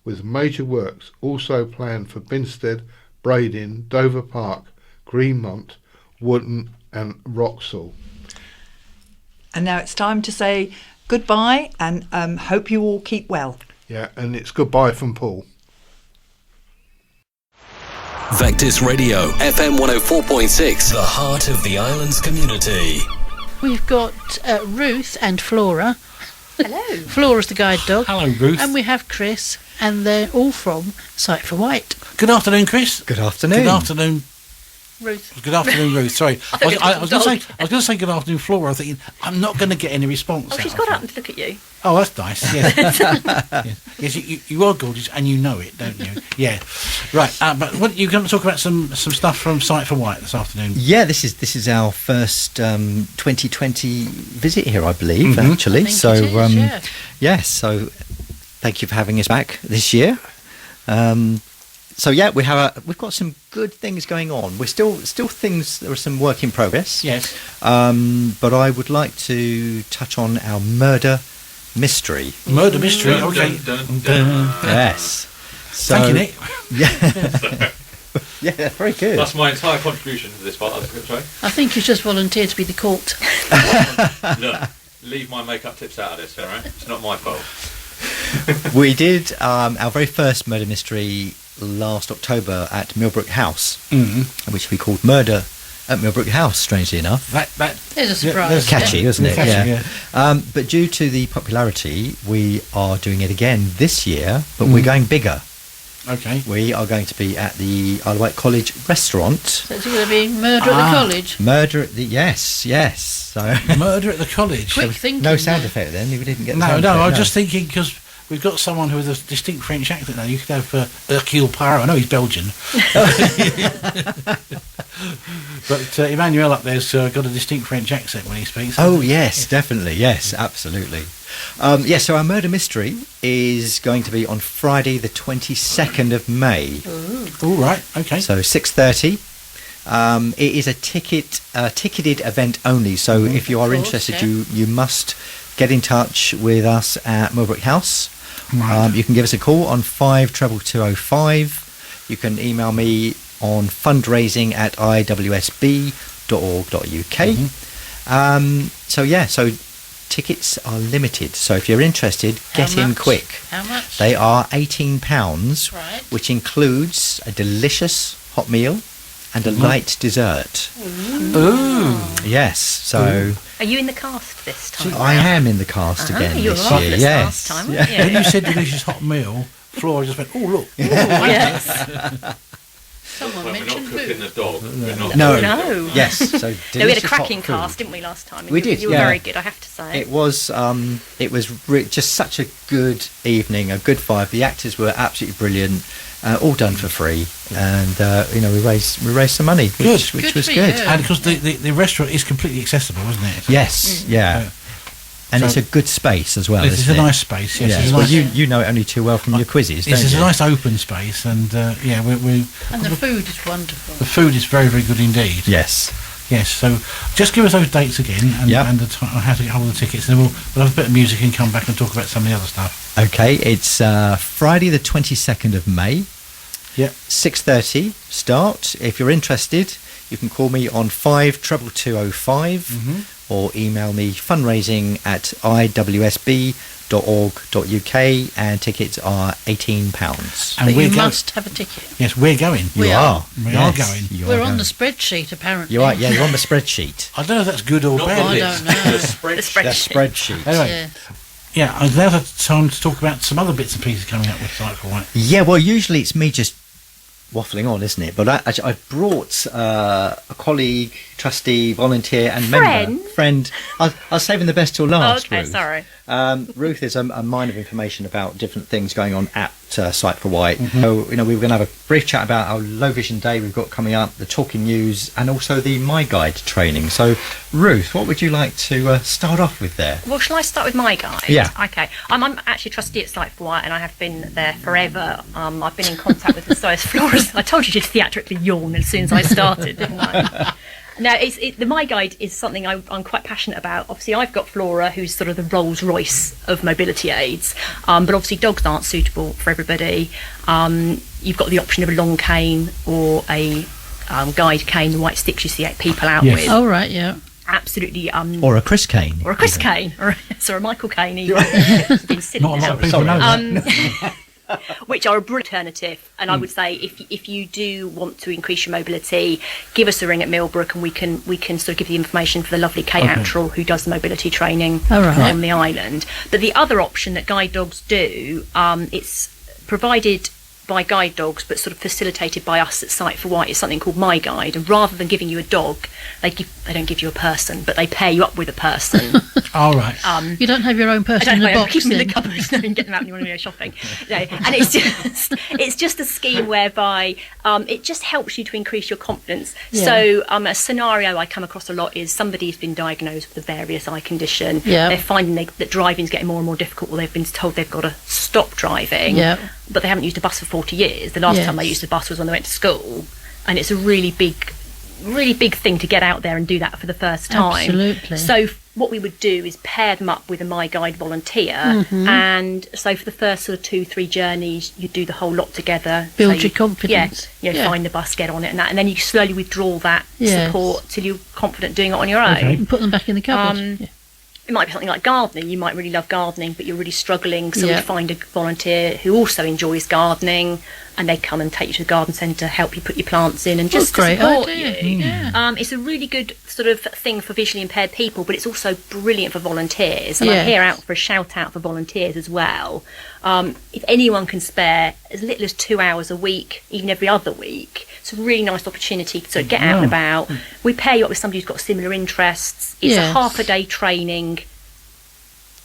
with major works also planned for Binstead, Brading, Dover Park, Greenmont, Wootton and Wroxall. And now it's time to say goodbye and hope you all keep well. Yeah, and it's goodbye from Paul. Vectis Radio, FM 104.6, the heart of the island's community. We've got Ruth and Flora. Hello. Flora's the guide dog. Hello, Ruth. And we have Chris, and they're all from Sight for Wight. Good afternoon, Chris. Good afternoon. Good afternoon, Ruth. Good afternoon, Ruth. Sorry, I was going to say good afternoon, Flora. I was thinking I'm not going to get any response. Oh, she's got up and look at you. Oh, that's nice. Yes, you are gorgeous, and you know it, don't you? Yeah. Right. But what you're going to talk about some stuff from Sight for Wight this afternoon? Yeah, this is our first 2020 visit here, I believe. Actually, I think it is, yes. So thank you for having us back this year. So yeah, we've got some good things going on. We're still things. There are some work in progress. Yes. But I would like to touch on our murder mystery. Murder mystery. Okay. Yes. So, thank you, Nick. Yeah. Yeah, very good. That's my entire contribution to this part. Sorry. I think he's just volunteered to be the court. Look, leave my makeup tips out of this, all right? It's not my fault. We did our very first murder mystery last October at Millbrook House, which we called Murder at Millbrook House, strangely enough. That There's a surprise. Catchy, isn't it? Catchy, yeah. But due to the popularity, we are doing it again this year, but we're going bigger. Okay. We are going to be at the Isle of Wight College restaurant. So it's going to be murder at the college. Murder at the yes. So Murder at the college. Quick thinking. no sound effect then. We didn't get the No, sound no. effect, I was just thinking because we've got someone with a distinct French accent now. You could have Hercule Poirot. I know he's Belgian, but Emmanuel up there's got a distinct French accent when he speaks. Oh yes, definitely. Yes, absolutely. So our murder mystery is going to be on Friday the 22nd of May. All right. Okay. So 6:30. It is a ticketed event only. So if you are interested, you must get in touch with us at Millbrook House. Right. You can give us a call on 52205. You can email me on fundraising@iwsb.org.uk. So tickets are limited. So if you're interested, get in quick. How much? They are £18, Right. which includes a delicious hot meal and a light dessert. Ooh. Yes, so Are you in the cast this time? I am in the cast again you were this year. marvellous Yes, last time, yeah. weren't you? When you said delicious hot meal, Flora just went, "Oh look." Yes. Someone Well, we're not mentioned cooking food. the dog. We're not No. cooking the dog. No. Yes, so No, we had delicious a cracking hot food. cast, didn't we, last time? We did, You were yeah. very good, I have to say. It was just such a good evening, a good vibe. The actors were absolutely brilliant, all done for free, and we raised some money, which Good was for good. you. And because the restaurant is completely accessible, isn't it? Yes, yeah. And So- it's a good space as well. It's isn't a it? nice space. Yes, Yes. it's a Well, nice. you know it only too well from your quizzes, don't It's you? a nice open space, and we And the food is wonderful. the food is very, very good indeed. Yes. Yes, so just give us those dates again and, Yep. and the how to get hold of the tickets, and then we'll have a bit of music and come back and talk about some of the other stuff. Okay, it's Friday the 22nd of May. Yep. 6:30 start. If you're interested, you can call me on 522205 or email me fundraising@iwsb.org.uk, and tickets are £18. And But we're you go- must have a ticket. Yes, we're going. We are. We Yes, are going. you are We're on going. the spreadsheet, apparently. You are, yeah, you're on the spreadsheet. I don't know if that's good or Not bad. the I list, don't know. the The spreadsheet. The spreadsheet. spreadsheet. Anyway, Yeah. yeah, I'd now have time to talk about some other bits and pieces coming up with Sight for Wight. Yeah, well, usually it's me just waffling on, isn't it? But I brought a colleague, trustee, volunteer, and friend. I was saving the best till last. Okay, Ruth. sorry. Ruth is a mine of information about different things going on at Sight for Wight. So, we were going to have a brief chat about our Low Vision Day we've got coming up, the Talking News, and also the My Guide training. So, Ruth, what would you like to start off with there? Well, shall I start with my guide? Yeah. Okay. I'm actually trustee at Sight for Wight, and I have been there forever. I've been in contact with the Size Florist. I told you to theatrically yawn as soon as I started, didn't I? Now, the My Guide is something I'm quite passionate about. Obviously, I've got Flora, who's sort of the Rolls Royce of mobility aids, but obviously dogs aren't suitable for everybody. You've got the option of a long cane or a guide cane, the white sticks you see people out Yes. with. Oh, right, yeah. Absolutely. Or a Chris Cane. Or a Chris Cane, or a Michael Cane. Even. It's been sitting Not a lot now. of people know that. Which are a brilliant alternative, and I would say if you do want to increase your mobility, give us a ring at Millbrook, and we can sort of give you the information for the lovely Kate Attrell, who does the mobility training All right. on the island. But the other option that guide dogs do, it's provided by guide dogs but sort of facilitated by us at Sight for Wight, is something called My Guide, and rather than giving you a dog, they don't give you a person, but they pair you up with a person. All right. You don't have your own person in the box, keep them in the then? cupboard and get them out when you want to go shopping. No, and it's just a scheme whereby it just helps you to increase your confidence. Yeah. So a scenario I come across a lot is somebody's been diagnosed with a various eye condition. Yeah. They're finding that driving's getting more and more difficult, or they've been told they've got to stop driving. Yeah. But they haven't used a bus for 40 years. The last time they Yes. used a bus was when they went to school, and it's a really big thing to get out there and do that for the first time. Absolutely. So what we would do is pair them up with a My Guide volunteer, and so for the first sort of 2-3 journeys, you do the whole lot together. Build So your confidence. Yeah, find the bus, get on it, and then you slowly withdraw that Yes. support till you're confident doing it on your own. And put them back in the cupboard. Yeah. It might be something like gardening. You might really love gardening, but you're really struggling. So Yeah. we find a volunteer who also enjoys gardening, and they come and take you to the garden centre, help you put your plants in, and just to great support idea. you. Yeah. It's a really good sort of thing for visually impaired people, but it's also brilliant for volunteers. And Yes. I'm here out for a shout out for volunteers as well. If anyone can spare as little as 2 hours a week, even every other week, it's a really nice opportunity to sort of get out and about. We pair you up with somebody who's got similar interests. It's a Yes. half-a-day training.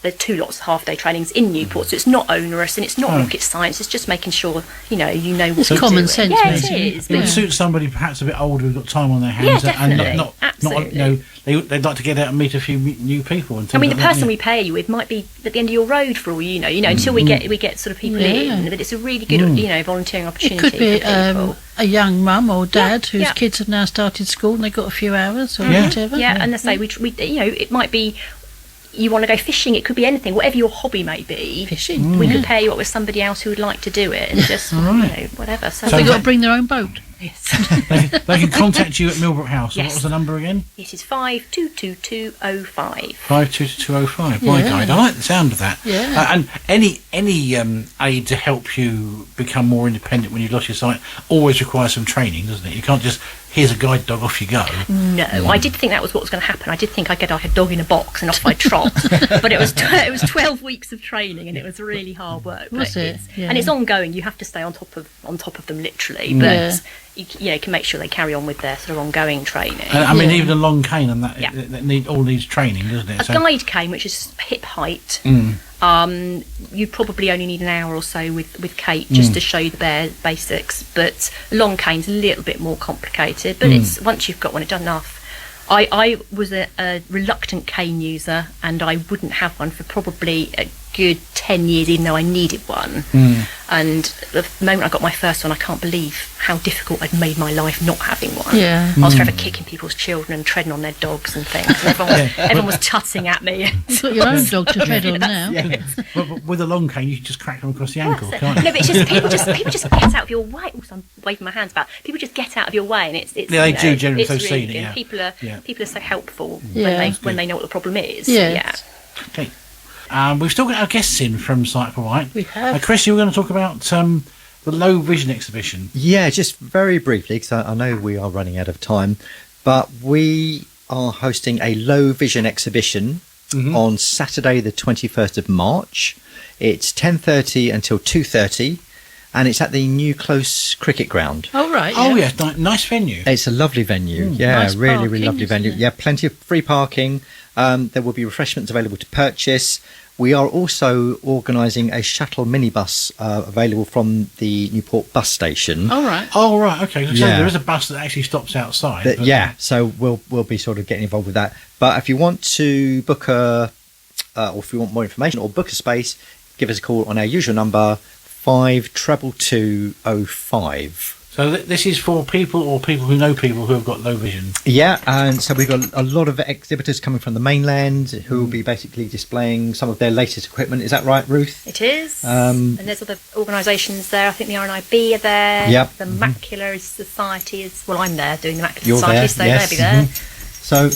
There are 2 lots of half-day trainings in Newport, so it's not onerous and it's not rocket science. It's just making sure you know what It's you're common doing. sense, Yeah, basically. it is. It would But suit somebody perhaps a bit older who's got time on their Yeah, hands, definitely. and not Absolutely. they'd like to get out and meet a few new people. And I mean, the things like person that, we pair you with might be at the end of your road for all you know. Until we get sort of people Yeah. in. But it's a really good, volunteering It opportunity. could be for people. a young mum or dad whose yeah. kids have now started school and they've got a few hours or Yeah. whatever. Yeah, and I say we it might be you want to go fishing. It could be anything, whatever your hobby may be. Fishing. We could pair you up with somebody else who would like to do it, and just whatever. So, Have they got to bring their own boat? yes. they can contact you at Millbrook House. Yes. What was the number again? It is 522205. 52205. My Yeah. Guide. I like the sound of that. Yeah. And any aid to help you become more independent when you've lost your sight always requires some training, doesn't it? You can't just here's a guide dog, off you go. No, I did think that was what was going to happen. I did think I'd get like a dog in a box and off I'd trot, but it was 12 weeks of training and it was really hard work. But Was it? it's- Yeah. And it's ongoing. You have to stay on top of them literally, but Yeah. you can make sure they carry on with their sort of ongoing training. And, I mean, Yeah. even a long cane and that, Yeah. that needs training, doesn't it? A guide cane, which is hip height, you probably only need an hour or so with Kate just to show you the bare basics. But a long cane's a little bit more complicated. But it's once you've got one, it's done enough. I was a reluctant cane user, and I wouldn't have one for probably good 10 years, even though I needed one. And the moment I got my first one, I can't believe how difficult I'd made my life not having one. Yeah. I was forever kicking people's children and treading on their dogs and things. And everyone was tutting at me. You've got your own dog to tread on now. But with a long cane, you can just crack them across the ankle, can't you? No, but it's just people just get out of your way. Also, I'm waving my hands about. People just get out of your way, and it's Yeah, they do generally, it's so really seen it, good. yeah. People are so helpful Yeah. when they know what the problem is. Yeah. Okay. We've still got our guests in from Sight for Wight. We have. Chris, you were going to talk about the low vision exhibition. Yeah, just very briefly, because I know we are running out of time, but we are hosting a low vision exhibition on Saturday the 21st of March. It's 10:30 until 2:30, and it's at the New Close Cricket Ground. Oh, right. Oh, yeah, nice venue. It's a lovely venue. Nice really parking, lovely venue. isn't it? Yeah, plenty of free parking. There will be refreshments available to purchase. We are also organising a shuttle minibus available from the Newport bus station. All right. Oh, right, okay. So Yeah. there is a bus that actually stops outside. But, yeah, so we'll be sort of getting involved with that. But if you want to book or if you want more information or book a space, give us a call on our usual number 522205. So this is for people or people who know people who have got low vision. Yeah, and so we've got a lot of exhibitors coming from the mainland who will be basically displaying some of their latest equipment. Is that right, Ruth? It is. And there's other organisations there. I think the RNIB are there. Yep. The Macular Society is. Well, I'm there doing the Macular You're Society, there, so yes. they'll be there.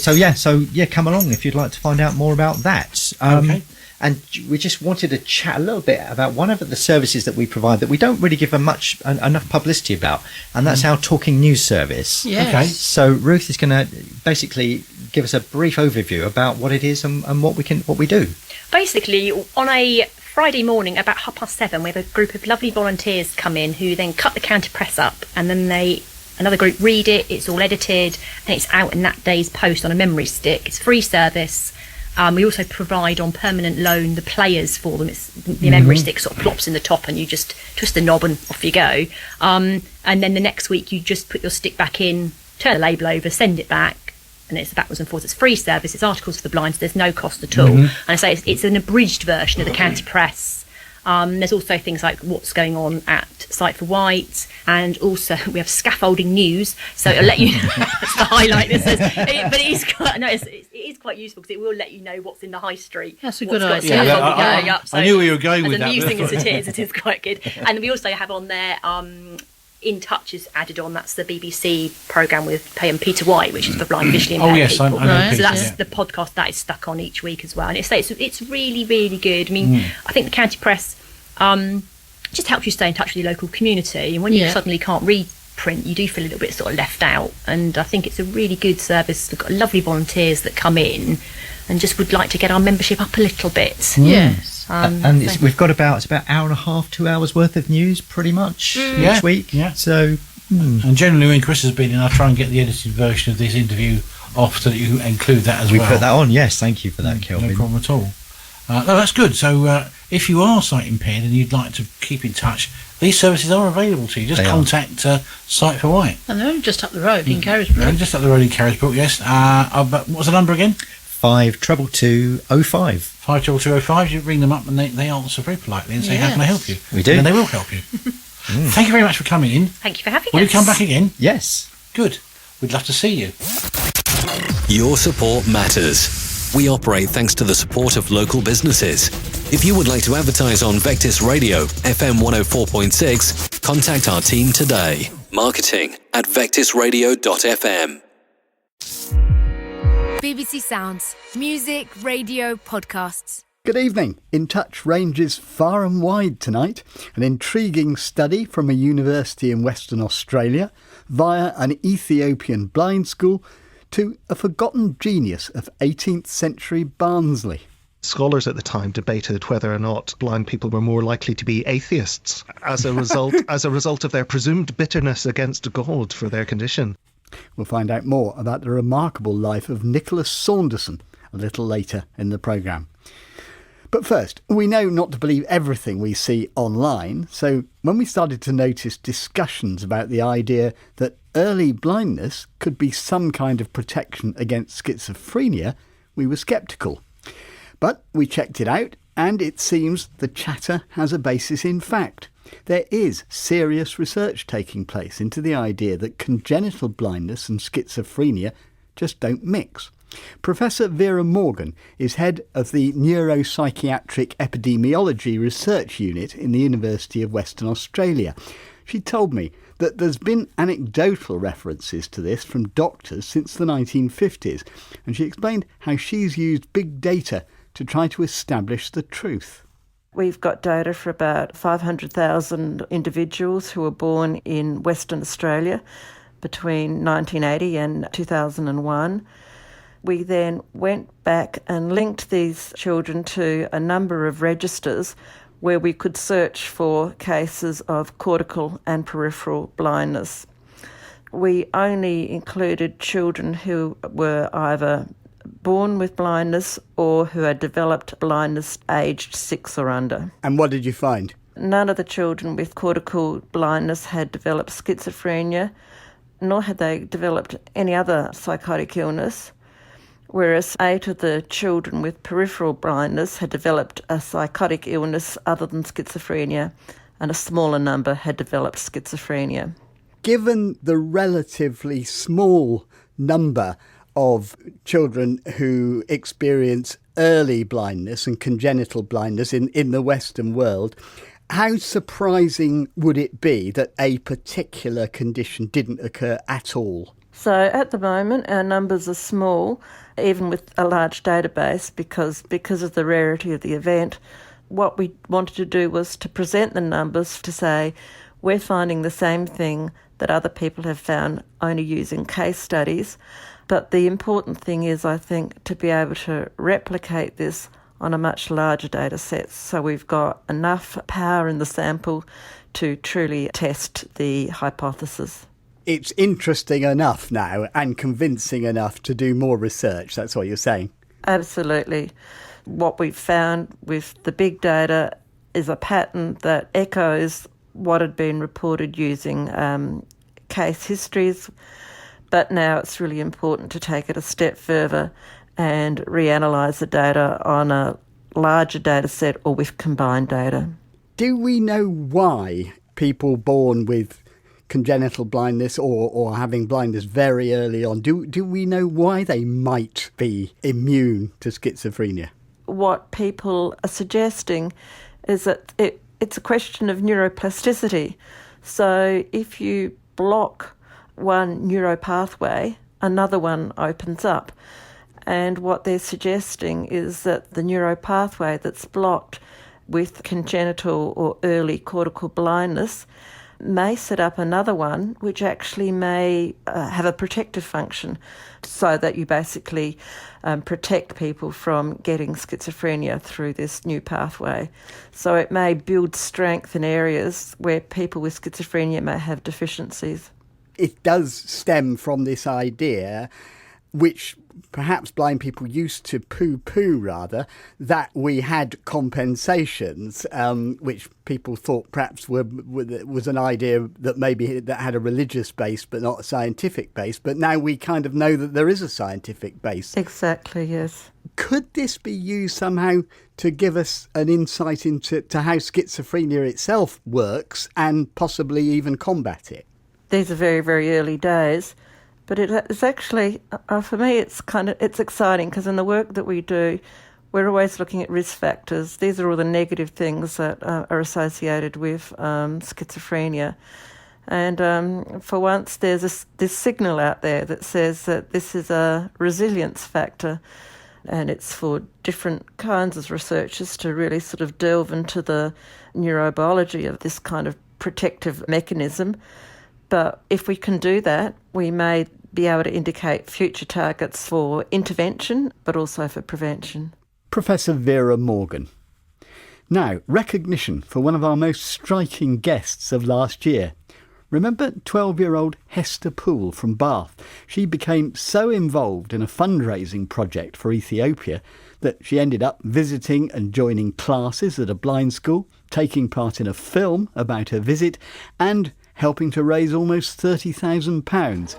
So come along if you'd like to find out more about that. Okay. And we just wanted to chat a little bit about one of the services that we provide that we don't really give enough publicity about, and that's our talking news service. Yes. Okay. So Ruth is going to basically give us a brief overview about what it is and what we do. Basically, on a Friday morning about 7:30, we have a group of lovely volunteers come in who then cut the counter press up, and then another group read it. It's all edited, and it's out in that day's post on a memory stick. It's free service. We also provide on permanent loan the players for them. It's the memory stick sort of plops in the top, and you just twist the knob and off you go. And then the next week you just put your stick back in, turn the label over, send it back, and it's backwards and forwards. It's free service. It's articles for the blind, so there's no cost at all. And I say it's an abridged version of the county press. There's also things like what's going on at Sight for Wight, and also we have scaffolding news, so it'll let you know. That's the highlight. But it is quite useful because it will let you know what's in the high street. That's a what's good got idea. scaffolding going up. I knew where you were going with as that. amusing as it is quite good. And we also have on there In Touch is added on. That's the BBC programme with Peter White, which is for blind visually impaired people. I know Right. Peter, So that's yeah. the podcast that is stuck on each week as well, and it's really, really good. I mean, I think the county press just helps you stay in touch with your local community, and when you suddenly can't read print, you do feel a little bit sort of left out. And I think it's a really good service. We've got lovely volunteers that come in and just would like to get our membership up a little bit. Yes. We've got about hour and a half, 2 hours worth of news, pretty much each week. Yeah. So, And generally, when Chris has been in, I try and get the edited version of this interview off so that you include that as we well. put that on. Yes, thank you for that, Kelvin. No problem at all. No, that's good. So if you are sight impaired and you'd like to keep in touch, these services are available to you. Just contact Sight for Wight. And they're only just up the road in Carisbrooke. Just up the road in Carisbrooke, yes. But what's the number again? 522205. 522205. You ring them up and they answer very politely and say, how can I help you? We do. And they will help you. Thank you very much for coming in. Thank you for having us. Will you come back again? Yes. Good. We'd love to see you. Your support matters. We operate thanks to the support of local businesses. If you would like to advertise on Vectis Radio, FM 104.6, contact our team today. marketing@vectisradio.fm. BBC Sounds. Music, radio, podcasts. Good evening. In Touch ranges far and wide tonight. An intriguing study from a university in Western Australia, via an Ethiopian blind school, to a forgotten genius of 18th century Barnsley. Scholars at the time debated whether or not blind people were more likely to be atheists as a result of their presumed bitterness against God for their condition. We'll find out more about the remarkable life of Nicholas Saunderson a little later in the programme. But first, we know not to believe everything we see online, so when we started to notice discussions about the idea that early blindness could be some kind of protection against schizophrenia, we were sceptical. But we checked it out And it seems the chatter has a basis in fact. There is serious research taking place into the idea that congenital blindness and schizophrenia just don't mix. Professor Vera Morgan is head of the Neuropsychiatric Epidemiology Research Unit in the University of Western Australia. She told me that there's been anecdotal references to this from doctors since the 1950s, and she explained how she's used big data to try to establish the truth. We've got data for about 500,000 individuals who were born in Western Australia between 1980 and 2001. We then went back and linked these children to a number of registers where we could search for cases of cortical and peripheral blindness. We only included children who were either born with blindness or who had developed blindness aged 6 or under. And what did you find? None of the children with cortical blindness had developed schizophrenia, nor had they developed any other psychotic illness, whereas 8 of the children with peripheral blindness had developed a psychotic illness other than schizophrenia, and a smaller number had developed schizophrenia. Given the relatively small number of children who experience early blindness and congenital blindness in the Western world, how surprising would it be that a particular condition didn't occur at all? So at the moment our numbers are small, even with a large database, because of the rarity of the event. What we wanted to do was to present the numbers to say we're finding the same thing that other people have found only using case studies. But the important thing is, I think, to be able to replicate this on a much larger data set. So we've got enough power in the sample to truly test the hypothesis. It's interesting enough now and convincing enough to do more research, that's what you're saying? Absolutely. What we've found with the big data is a pattern that echoes what had been reported using case histories. But now it's really important to take it a step further and reanalyse the data on a larger data set or with combined data. Do we know why people born with congenital blindness or having blindness very early on, do we know why they might be immune to schizophrenia? What people are suggesting is that it's a question of neuroplasticity. So if you block one neuropathway, another one opens up. And what they're suggesting is that the neuropathway that's blocked with congenital or early cortical blindness may set up another one which actually may have a protective function, so that you basically protect people from getting schizophrenia through this new pathway. So it may build strength in areas where people with schizophrenia may have deficiencies. It does stem from this idea, which perhaps blind people used to poo-poo rather, that we had compensations, which people thought perhaps was an idea that maybe that had a religious base but not a scientific base. But now we kind of know that there is a scientific base. Exactly, yes. Could this be used somehow to give us an insight into how schizophrenia itself works and possibly even combat it? These are very, very early days, but it's actually, for me, it's exciting, because in the work that we do, we're always looking at risk factors. These are all the negative things that are associated with schizophrenia. And for once, there's this signal out there that says that this is a resilience factor, and it's for different kinds of researchers to really sort of delve into the neurobiology of this kind of protective mechanism. But if we can do that, we may be able to indicate future targets for intervention, but also for prevention. Professor Vera Morgan. Now, recognition for one of our most striking guests of last year. Remember 12-year-old Hester Poole from Bath? She became so involved in a fundraising project for Ethiopia that she ended up visiting and joining classes at a blind school, taking part in a film about her visit, and helping to raise almost £30,000.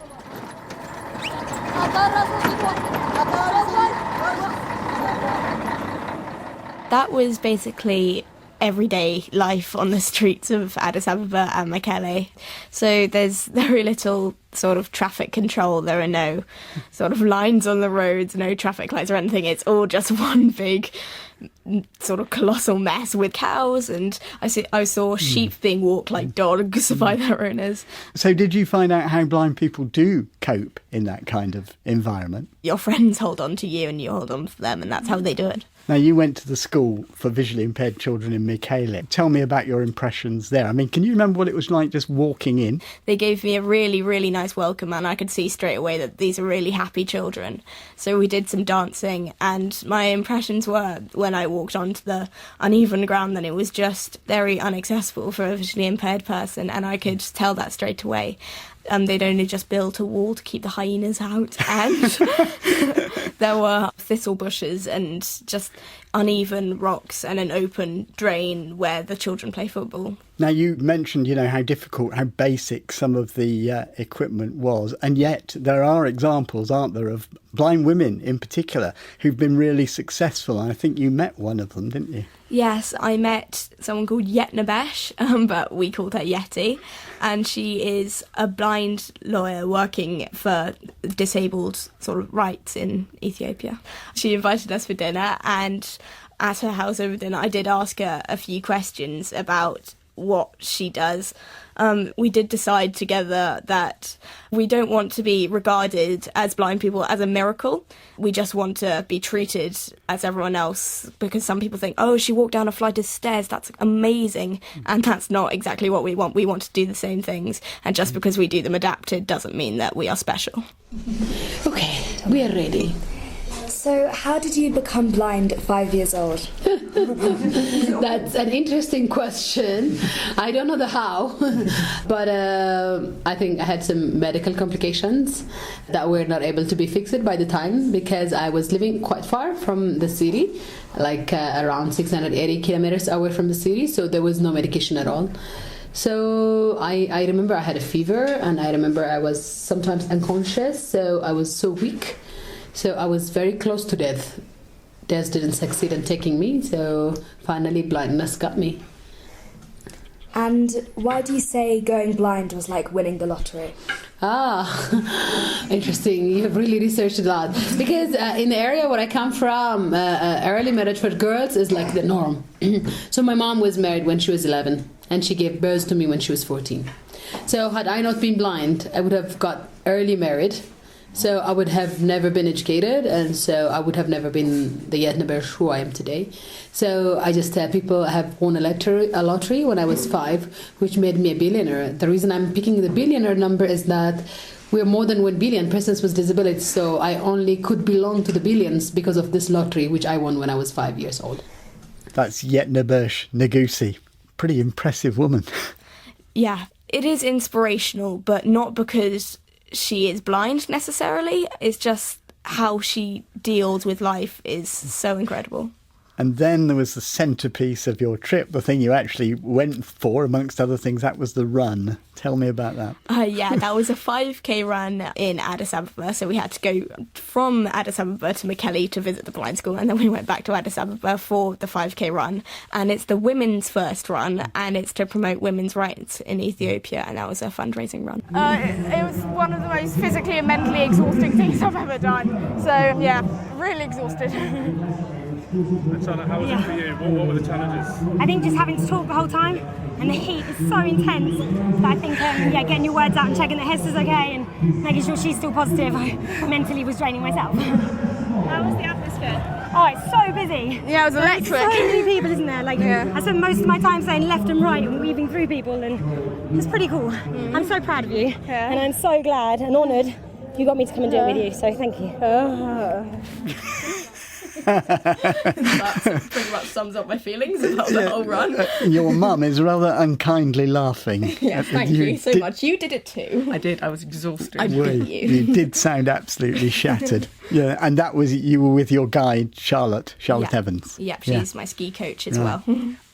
That was basically everyday life on the streets of Addis Ababa and Mekelle. So there's very little sort of traffic control. There are no sort of lines on the roads, no traffic lights or anything. It's all just one big sort of colossal mess with cows, and I saw sheep being walked like dogs by their owners. So did you find out how blind people do cope in that kind of environment? Your friends hold on to you and you hold on to them, and that's how they do it. Now, you went to the school for visually impaired children in Mekelle. Tell me about your impressions there. I mean, can you remember what it was like just walking in? They gave me a really, really nice welcome, and I could see straight away that these are really happy children. So we did some dancing, and my impressions were, when I walked onto the uneven ground, then it was just very inaccessible for a visually impaired person, and I could tell that straight away. They'd only just built a wall to keep the hyenas out, and there were thistle bushes and just uneven rocks and an open drain where the children play football. Now, you mentioned, how difficult, how basic some of the equipment was, and yet there are examples, aren't there, of blind women in particular who've been really successful. I think you met one of them, didn't you? Yes, I met someone called Yetnebesh, but we called her Yeti, and she is a blind lawyer working for disabled sort of rights in Ethiopia. She invited us for dinner, and at her house over dinner I did ask her a few questions about what she does. We did decide together that we don't want to be regarded as blind people as a miracle. We just want to be treated as everyone else, because some people think, oh, she walked down a flight of stairs, that's amazing. And that's not exactly what we want. We want to do the same things. And just because we do them adapted doesn't mean that we are special. Okay, we are ready. So, how did you become blind at 5 years old? That's an interesting question. I don't know the how, but I think I had some medical complications that were not able to be fixed by the time, because I was living quite far from the city, like around 680 kilometers away from the city, so there was no medication at all. So I remember I had a fever, and I remember I was sometimes unconscious, so I was so weak. So I was very close to death. Death didn't succeed in taking me, so finally blindness got me. And why do you say going blind was like winning the lottery? Interesting. You have really researched a lot. Because in the area where I come from, early marriage for girls is like the norm. So my mom was married when she was 11, and she gave birth to me when she was 14. So had I not been blind, I would have got early married. So I would have never been educated, and so I would have never been the Yetnebesh who I am today. So I just people have won a lottery when I was 5, which made me a billionaire. The reason I'm picking the billionaire number is that we're more than 1 billion persons with disabilities, so I only could belong to the billions because of this lottery, which I won when I was 5 years old. That's Yetnebesh Negusi. Pretty impressive woman. Yeah, it is inspirational, but not because she is blind necessarily. It's just how she deals with life is so incredible. And then there was the centrepiece of your trip, the thing you actually went for, amongst other things, that was the run. Tell me about that. Yeah, that was a 5k run in Addis Ababa. So we had to go from Addis Ababa to Mekelle to visit the blind school, and then we went back to Addis Ababa for the 5k run. And it's the women's first run, and it's to promote women's rights in Ethiopia, and that was a fundraising run. It was one of the most physically and mentally exhausting things I've ever done. So yeah, really exhausted. Tana, how was it for you? What were the challenges? I think just having to talk the whole time, and the heat is so intense that I think getting your words out and checking that Hester's okay and making sure she's still positive, I mentally was draining myself. How was the atmosphere? Oh, it's so busy. Yeah, it was electric. There's so many people, isn't there? I spent most of my time saying left and right and weaving through people, and it's pretty cool. I'm so proud of you, and I'm so glad and honoured you got me to come and do it with you, so thank you. That pretty much sums up my feelings about the whole run. Your mum is rather unkindly laughing. Yeah, thank you so much. You did it too. I did. I was exhausted. I beat you. You did sound absolutely shattered. Yeah, and that was, you were with your guide, Charlotte Evans. Yep, she's my ski coach as well.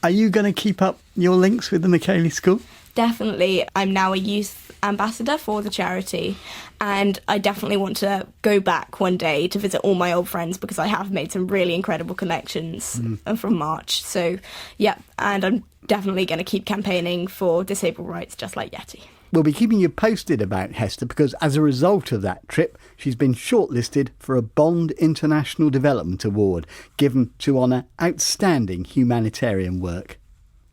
Are you going to keep up your links with the Mekelle School? definitely I'm now a youth ambassador for the charity, and I definitely want to go back one day to visit all my old friends because I have made some really incredible connections from March. So yeah, and I'm definitely going to keep campaigning for disabled rights just like Yeti. We'll be keeping you posted about Hester because as a result of that trip, she's been shortlisted for a Bond International Development Award given to honour outstanding humanitarian work.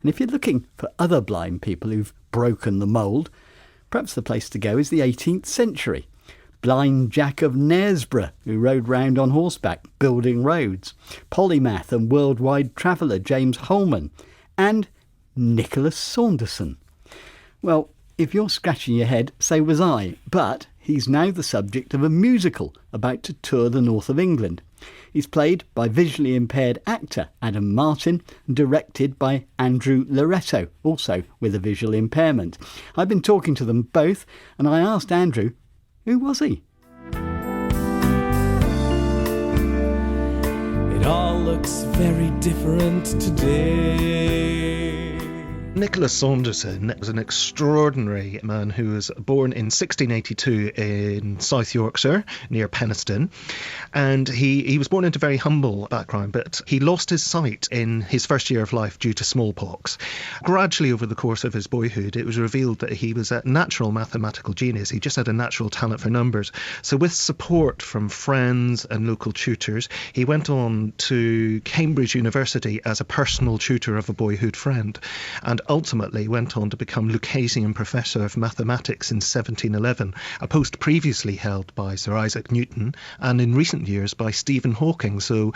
And if you're looking for other blind people who've broken the mould, perhaps the place to go is the 18th century. Blind Jack of Knaresborough, who rode round on horseback building roads. Polymath and worldwide traveller James Holman. And Nicholas Saunderson. Well, if you're scratching your head, so was I, but he's now the subject of a musical about to tour the north of England. He's played by visually impaired actor Adam Martin and directed by Andrew Loretto, also with a visual impairment. I've been talking to them both and I asked Andrew, who was he? It all looks very different today. Nicholas Saunderson was an extraordinary man who was born in 1682 in South Yorkshire, near Penistone. And he was born into a very humble background, but he lost his sight in his first year of life due to smallpox. Gradually, over the course of his boyhood, it was revealed that he was a natural mathematical genius. He just had a natural talent for numbers. So with support from friends and local tutors, he went on to Cambridge University as a personal tutor of a boyhood friend. And ultimately went on to become Lucasian Professor of Mathematics in 1711, a post previously held by Sir Isaac Newton and in recent years by Stephen Hawking. So,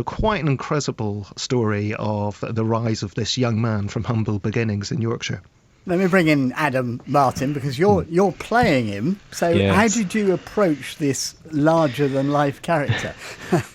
quite an incredible story of the rise of this young man from humble beginnings in Yorkshire. Let me bring in Adam Martin because you're playing him. So Yes. How did you approach this larger-than-life character?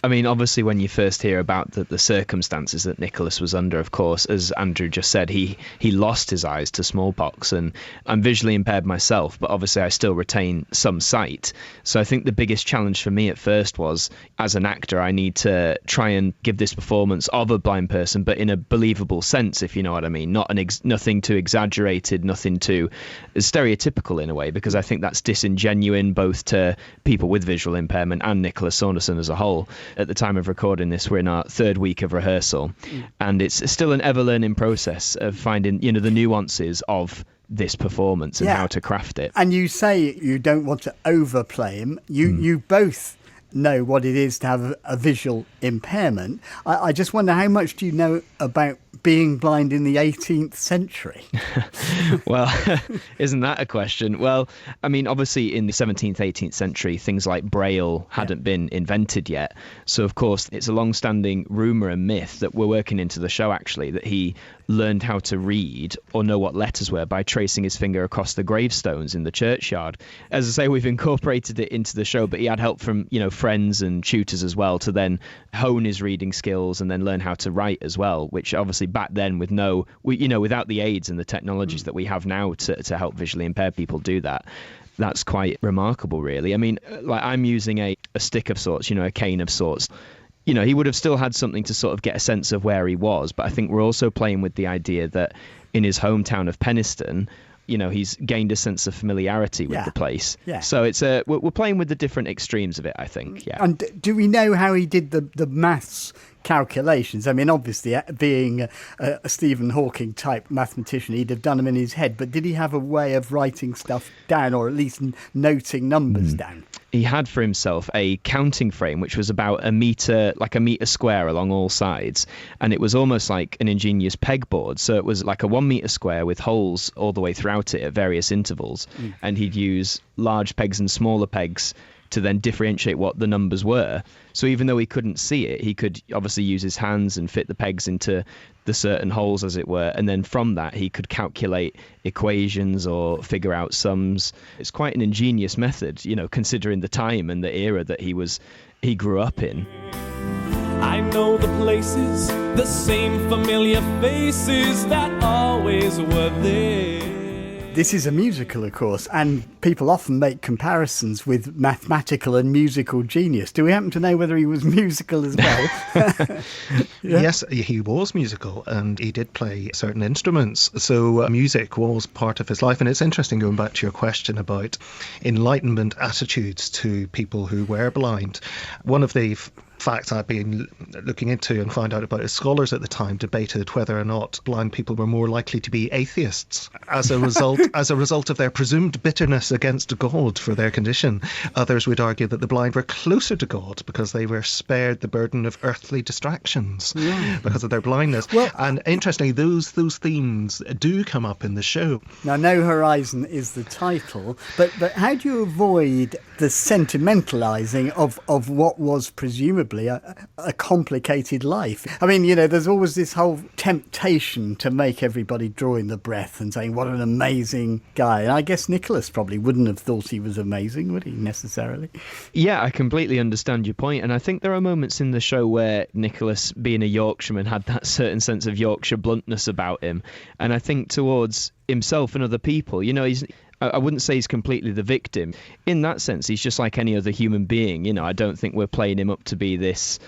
I mean, obviously, when you first hear about the circumstances that Nicholas was under, of course, as Andrew just said, he lost his eyes to smallpox, and I'm visually impaired myself, but obviously I still retain some sight. So I think the biggest challenge for me at first was, as an actor, I need to try and give this performance of a blind person, but in a believable sense, if you know what I mean. Nothing too exaggerated, nothing too stereotypical in a way, because I think that's disingenuine both to people with visual impairment and Nicholas Saunderson as a whole. At the time of recording this, we're in our third week of rehearsal, and it's still an ever-learning process of finding, the nuances of this performance and how to craft it. And you say you don't want to overplay him. You both know what it is to have a visual impairment. I just wonder, how much do you know about being blind in the 18th century? Well, isn't that a question? Well, I mean, obviously in the 17th, 18th century, things like Braille hadn't been invented yet. So, of course, it's a long-standing rumour and myth that we're working into the show, actually, that he learned how to read or know what letters were by tracing his finger across the gravestones in the churchyard. As I say, we've incorporated it into the show, but he had help from, friends and tutors as well to then hone his reading skills and then learn how to write as well, which obviously back then with without the aids and the technologies that we have now to help visually impaired people do that, that's quite remarkable, really. I mean, like, I'm using a stick of sorts, a cane of sorts. He would have still had something to sort of get a sense of where he was, but I think we're also playing with the idea that in his hometown of Penistone, he's gained a sense of familiarity with the place. Yeah. So it's we're playing with the different extremes of it, I think. Yeah. And do we know how he did the maths calculations? I mean, obviously, being a Stephen Hawking type mathematician, he'd have done them in his head. But did he have a way of writing stuff down, or at least noting numbers down? He had for himself a counting frame, which was about a metre square along all sides. And it was almost like an ingenious pegboard. So it was like a 1 metre square with holes all the way throughout it at various intervals. And he'd use large pegs and smaller pegs to then differentiate what the numbers were. So even though he couldn't see it, he could obviously use his hands and fit the pegs into the certain holes, as it were. And then from that, he could calculate equations or figure out sums. It's quite an ingenious method, considering the time and the era that he grew up in. I know the places, the same familiar faces that always were there. This is a musical, of course, and people often make comparisons with mathematical and musical genius. Do we happen to know whether he was musical as well? Yeah. Yes, he was musical and he did play certain instruments. So music was part of his life. And it's interesting, going back to your question about Enlightenment attitudes to people who were blind. One of the facts I've been looking into and found out about is scholars at the time debated whether or not blind people were more likely to be atheists as a result of their presumed bitterness against God for their condition. Others would argue that the blind were closer to God because they were spared the burden of earthly distractions because of their blindness. Well, and interestingly, those themes do come up in the show. Now, No Horizon is the title, but how do you avoid the sentimentalising of what was presumably a complicated life? I mean, there's always this whole temptation to make everybody draw in the breath and saying, what an amazing guy. And I guess Nicholas probably wouldn't have thought he was amazing, would he, necessarily? Yeah, I completely understand your point. And I think there are moments in the show where Nicholas, being a Yorkshireman, had that certain sense of Yorkshire bluntness about him. And I think towards himself and other people, I wouldn't say he's completely the victim. In that sense, he's just like any other human being. I don't think we're playing him up to be this,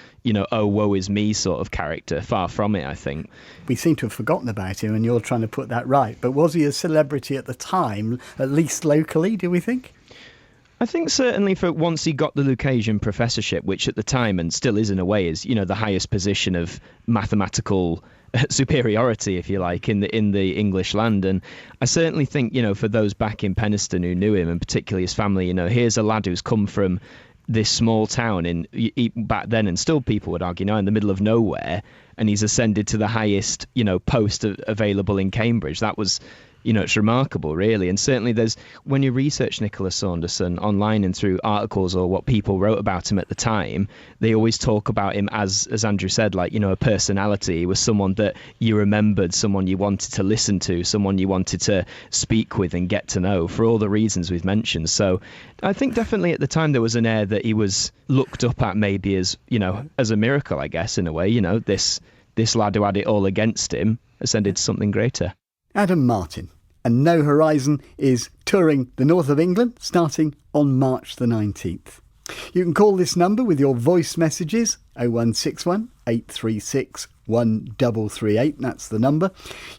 oh, woe is me sort of character. Far from it, I think. We seem to have forgotten about him, and you're trying to put that right. But was he a celebrity at the time, at least locally, do we think? I think certainly for once he got the Lucasian professorship, which at the time, and still is in a way, is, the highest position of mathematical superiority, if you like, in the English land. And I certainly think, for those back in Penistone who knew him, and particularly his family, here's a lad who's come from this small town back then, and still people would argue now, in the middle of nowhere, and he's ascended to the highest, post available in Cambridge. That was, it's remarkable, really. And certainly when you research Nicholas Saunderson online and through articles or what people wrote about him at the time, they always talk about him as Andrew said, like, a personality. He was someone that you remembered, someone you wanted to listen to, someone you wanted to speak with and get to know for all the reasons we've mentioned. So I think definitely at the time there was an air that he was looked up at maybe as, as a miracle, I guess, in a way. This lad who had it all against him ascended to something greater. Adam Martin. And No Horizon is touring the north of England starting on March the 19th. You can call this number with your voice messages, 0161 836 1338, that's the number.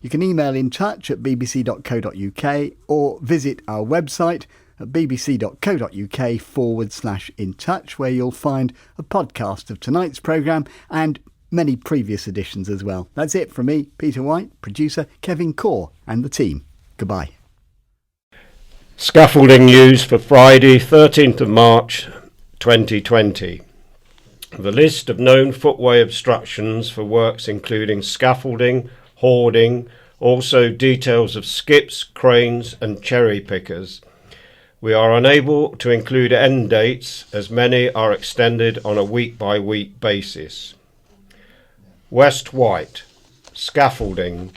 You can email in touch at bbc.co.uk or visit our website at bbc.co.uk/in touch, where you'll find a podcast of tonight's programme and many previous editions as well. That's it from me, Peter Wight, producer Kevin Core and the team. Goodbye. Scaffolding news for Friday, 13th of March 2020. The list of known footway obstructions for works including scaffolding, hoarding, also details of skips, cranes and cherry pickers. We are unable to include end dates as many are extended on a week-by-week basis. West Wight, scaffolding,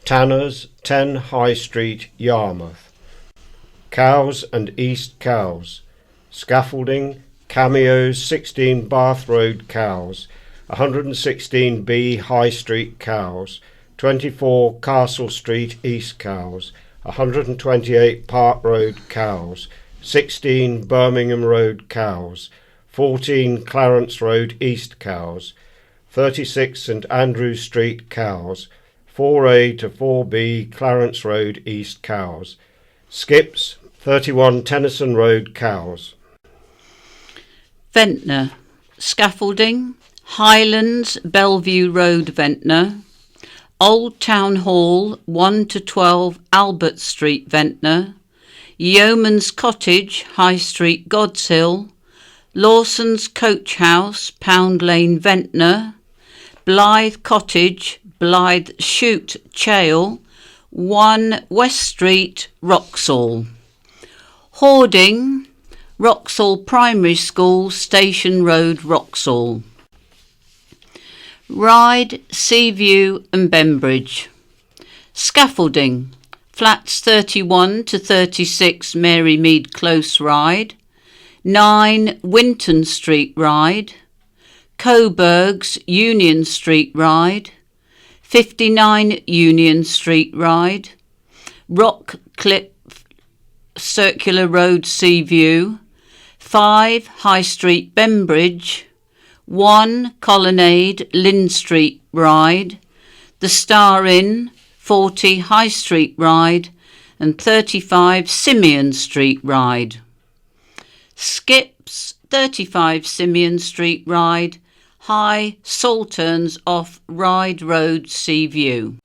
Tanners, 10 High Street, Yarmouth. Cows and East Cows, scaffolding, Cameos, 16 Bath Road, Cows, 116B High Street, Cows, 24 Castle Street, East Cows, 128 Park Road, Cows, 16 Birmingham Road, Cows, 14 Clarence Road, East Cows, 36 St Andrew Street, Cows, 4A to 4B Clarence Road, East Cows. Skips, 31 Tennyson Road, Cows. Ventnor, scaffolding, Highlands, Bellevue Road, Ventnor. Old Town Hall, 1 to 12 Albert Street, Ventnor. Yeoman's Cottage, High Street, God's Hill. Lawson's Coach House, Pound Lane, Ventnor. Blythe Cottage, Blythe Chute, Chale. 1 West Street, Wroxall. Hoarding, Wroxall Primary School, Station Road, Wroxall. Ryde, Seaview and Bembridge. Scaffolding, Flats 31 to 36 Mary Mead Close, Ryde. 9 Winton Street, Ryde. Coburg's, Union Street, Ryde. 59 Union Street, Ryde. Rock Clip Circular Road, Seaview. 5, High Street, Bembridge. 1, Colonnade, Lynn Street, Ryde. The Star Inn, 40, High Street, Ryde. And 35, Simeon Street, Ryde. Skips, 35 Simeon Street, Ryde. High Salterns off Ryde Road, Seaview.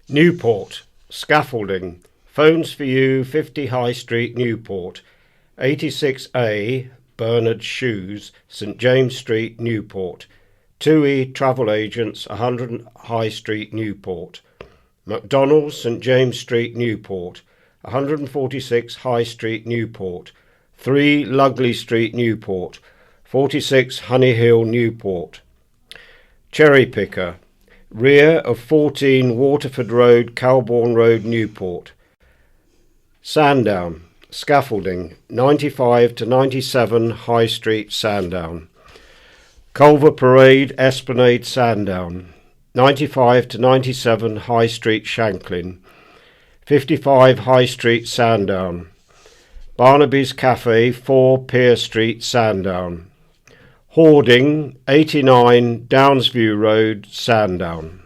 Newport, Scaffolding. Phones for you, 50 High Street, Newport. 86A, Bernard Shoes, St James Street, Newport. 2E Travel Agents, 100 High Street, Newport. McDonald's, St James Street, Newport. 146 High Street, Newport. 3 Lugley Street, Newport. 46 Honey Hill, Newport. Cherry Picker, rear of 14 Waterford Road, Calbourne Road, Newport. Sandown, Scaffolding, 95 to 97 High Street, Sandown. Culver Parade, Esplanade, Sandown, 95 to 97 High Street, Shanklin. 55 High Street, Sandown. Barnaby's Cafe, 4 Pier Street, Sandown. Hoarding, 89 Downsview Road, Sandown.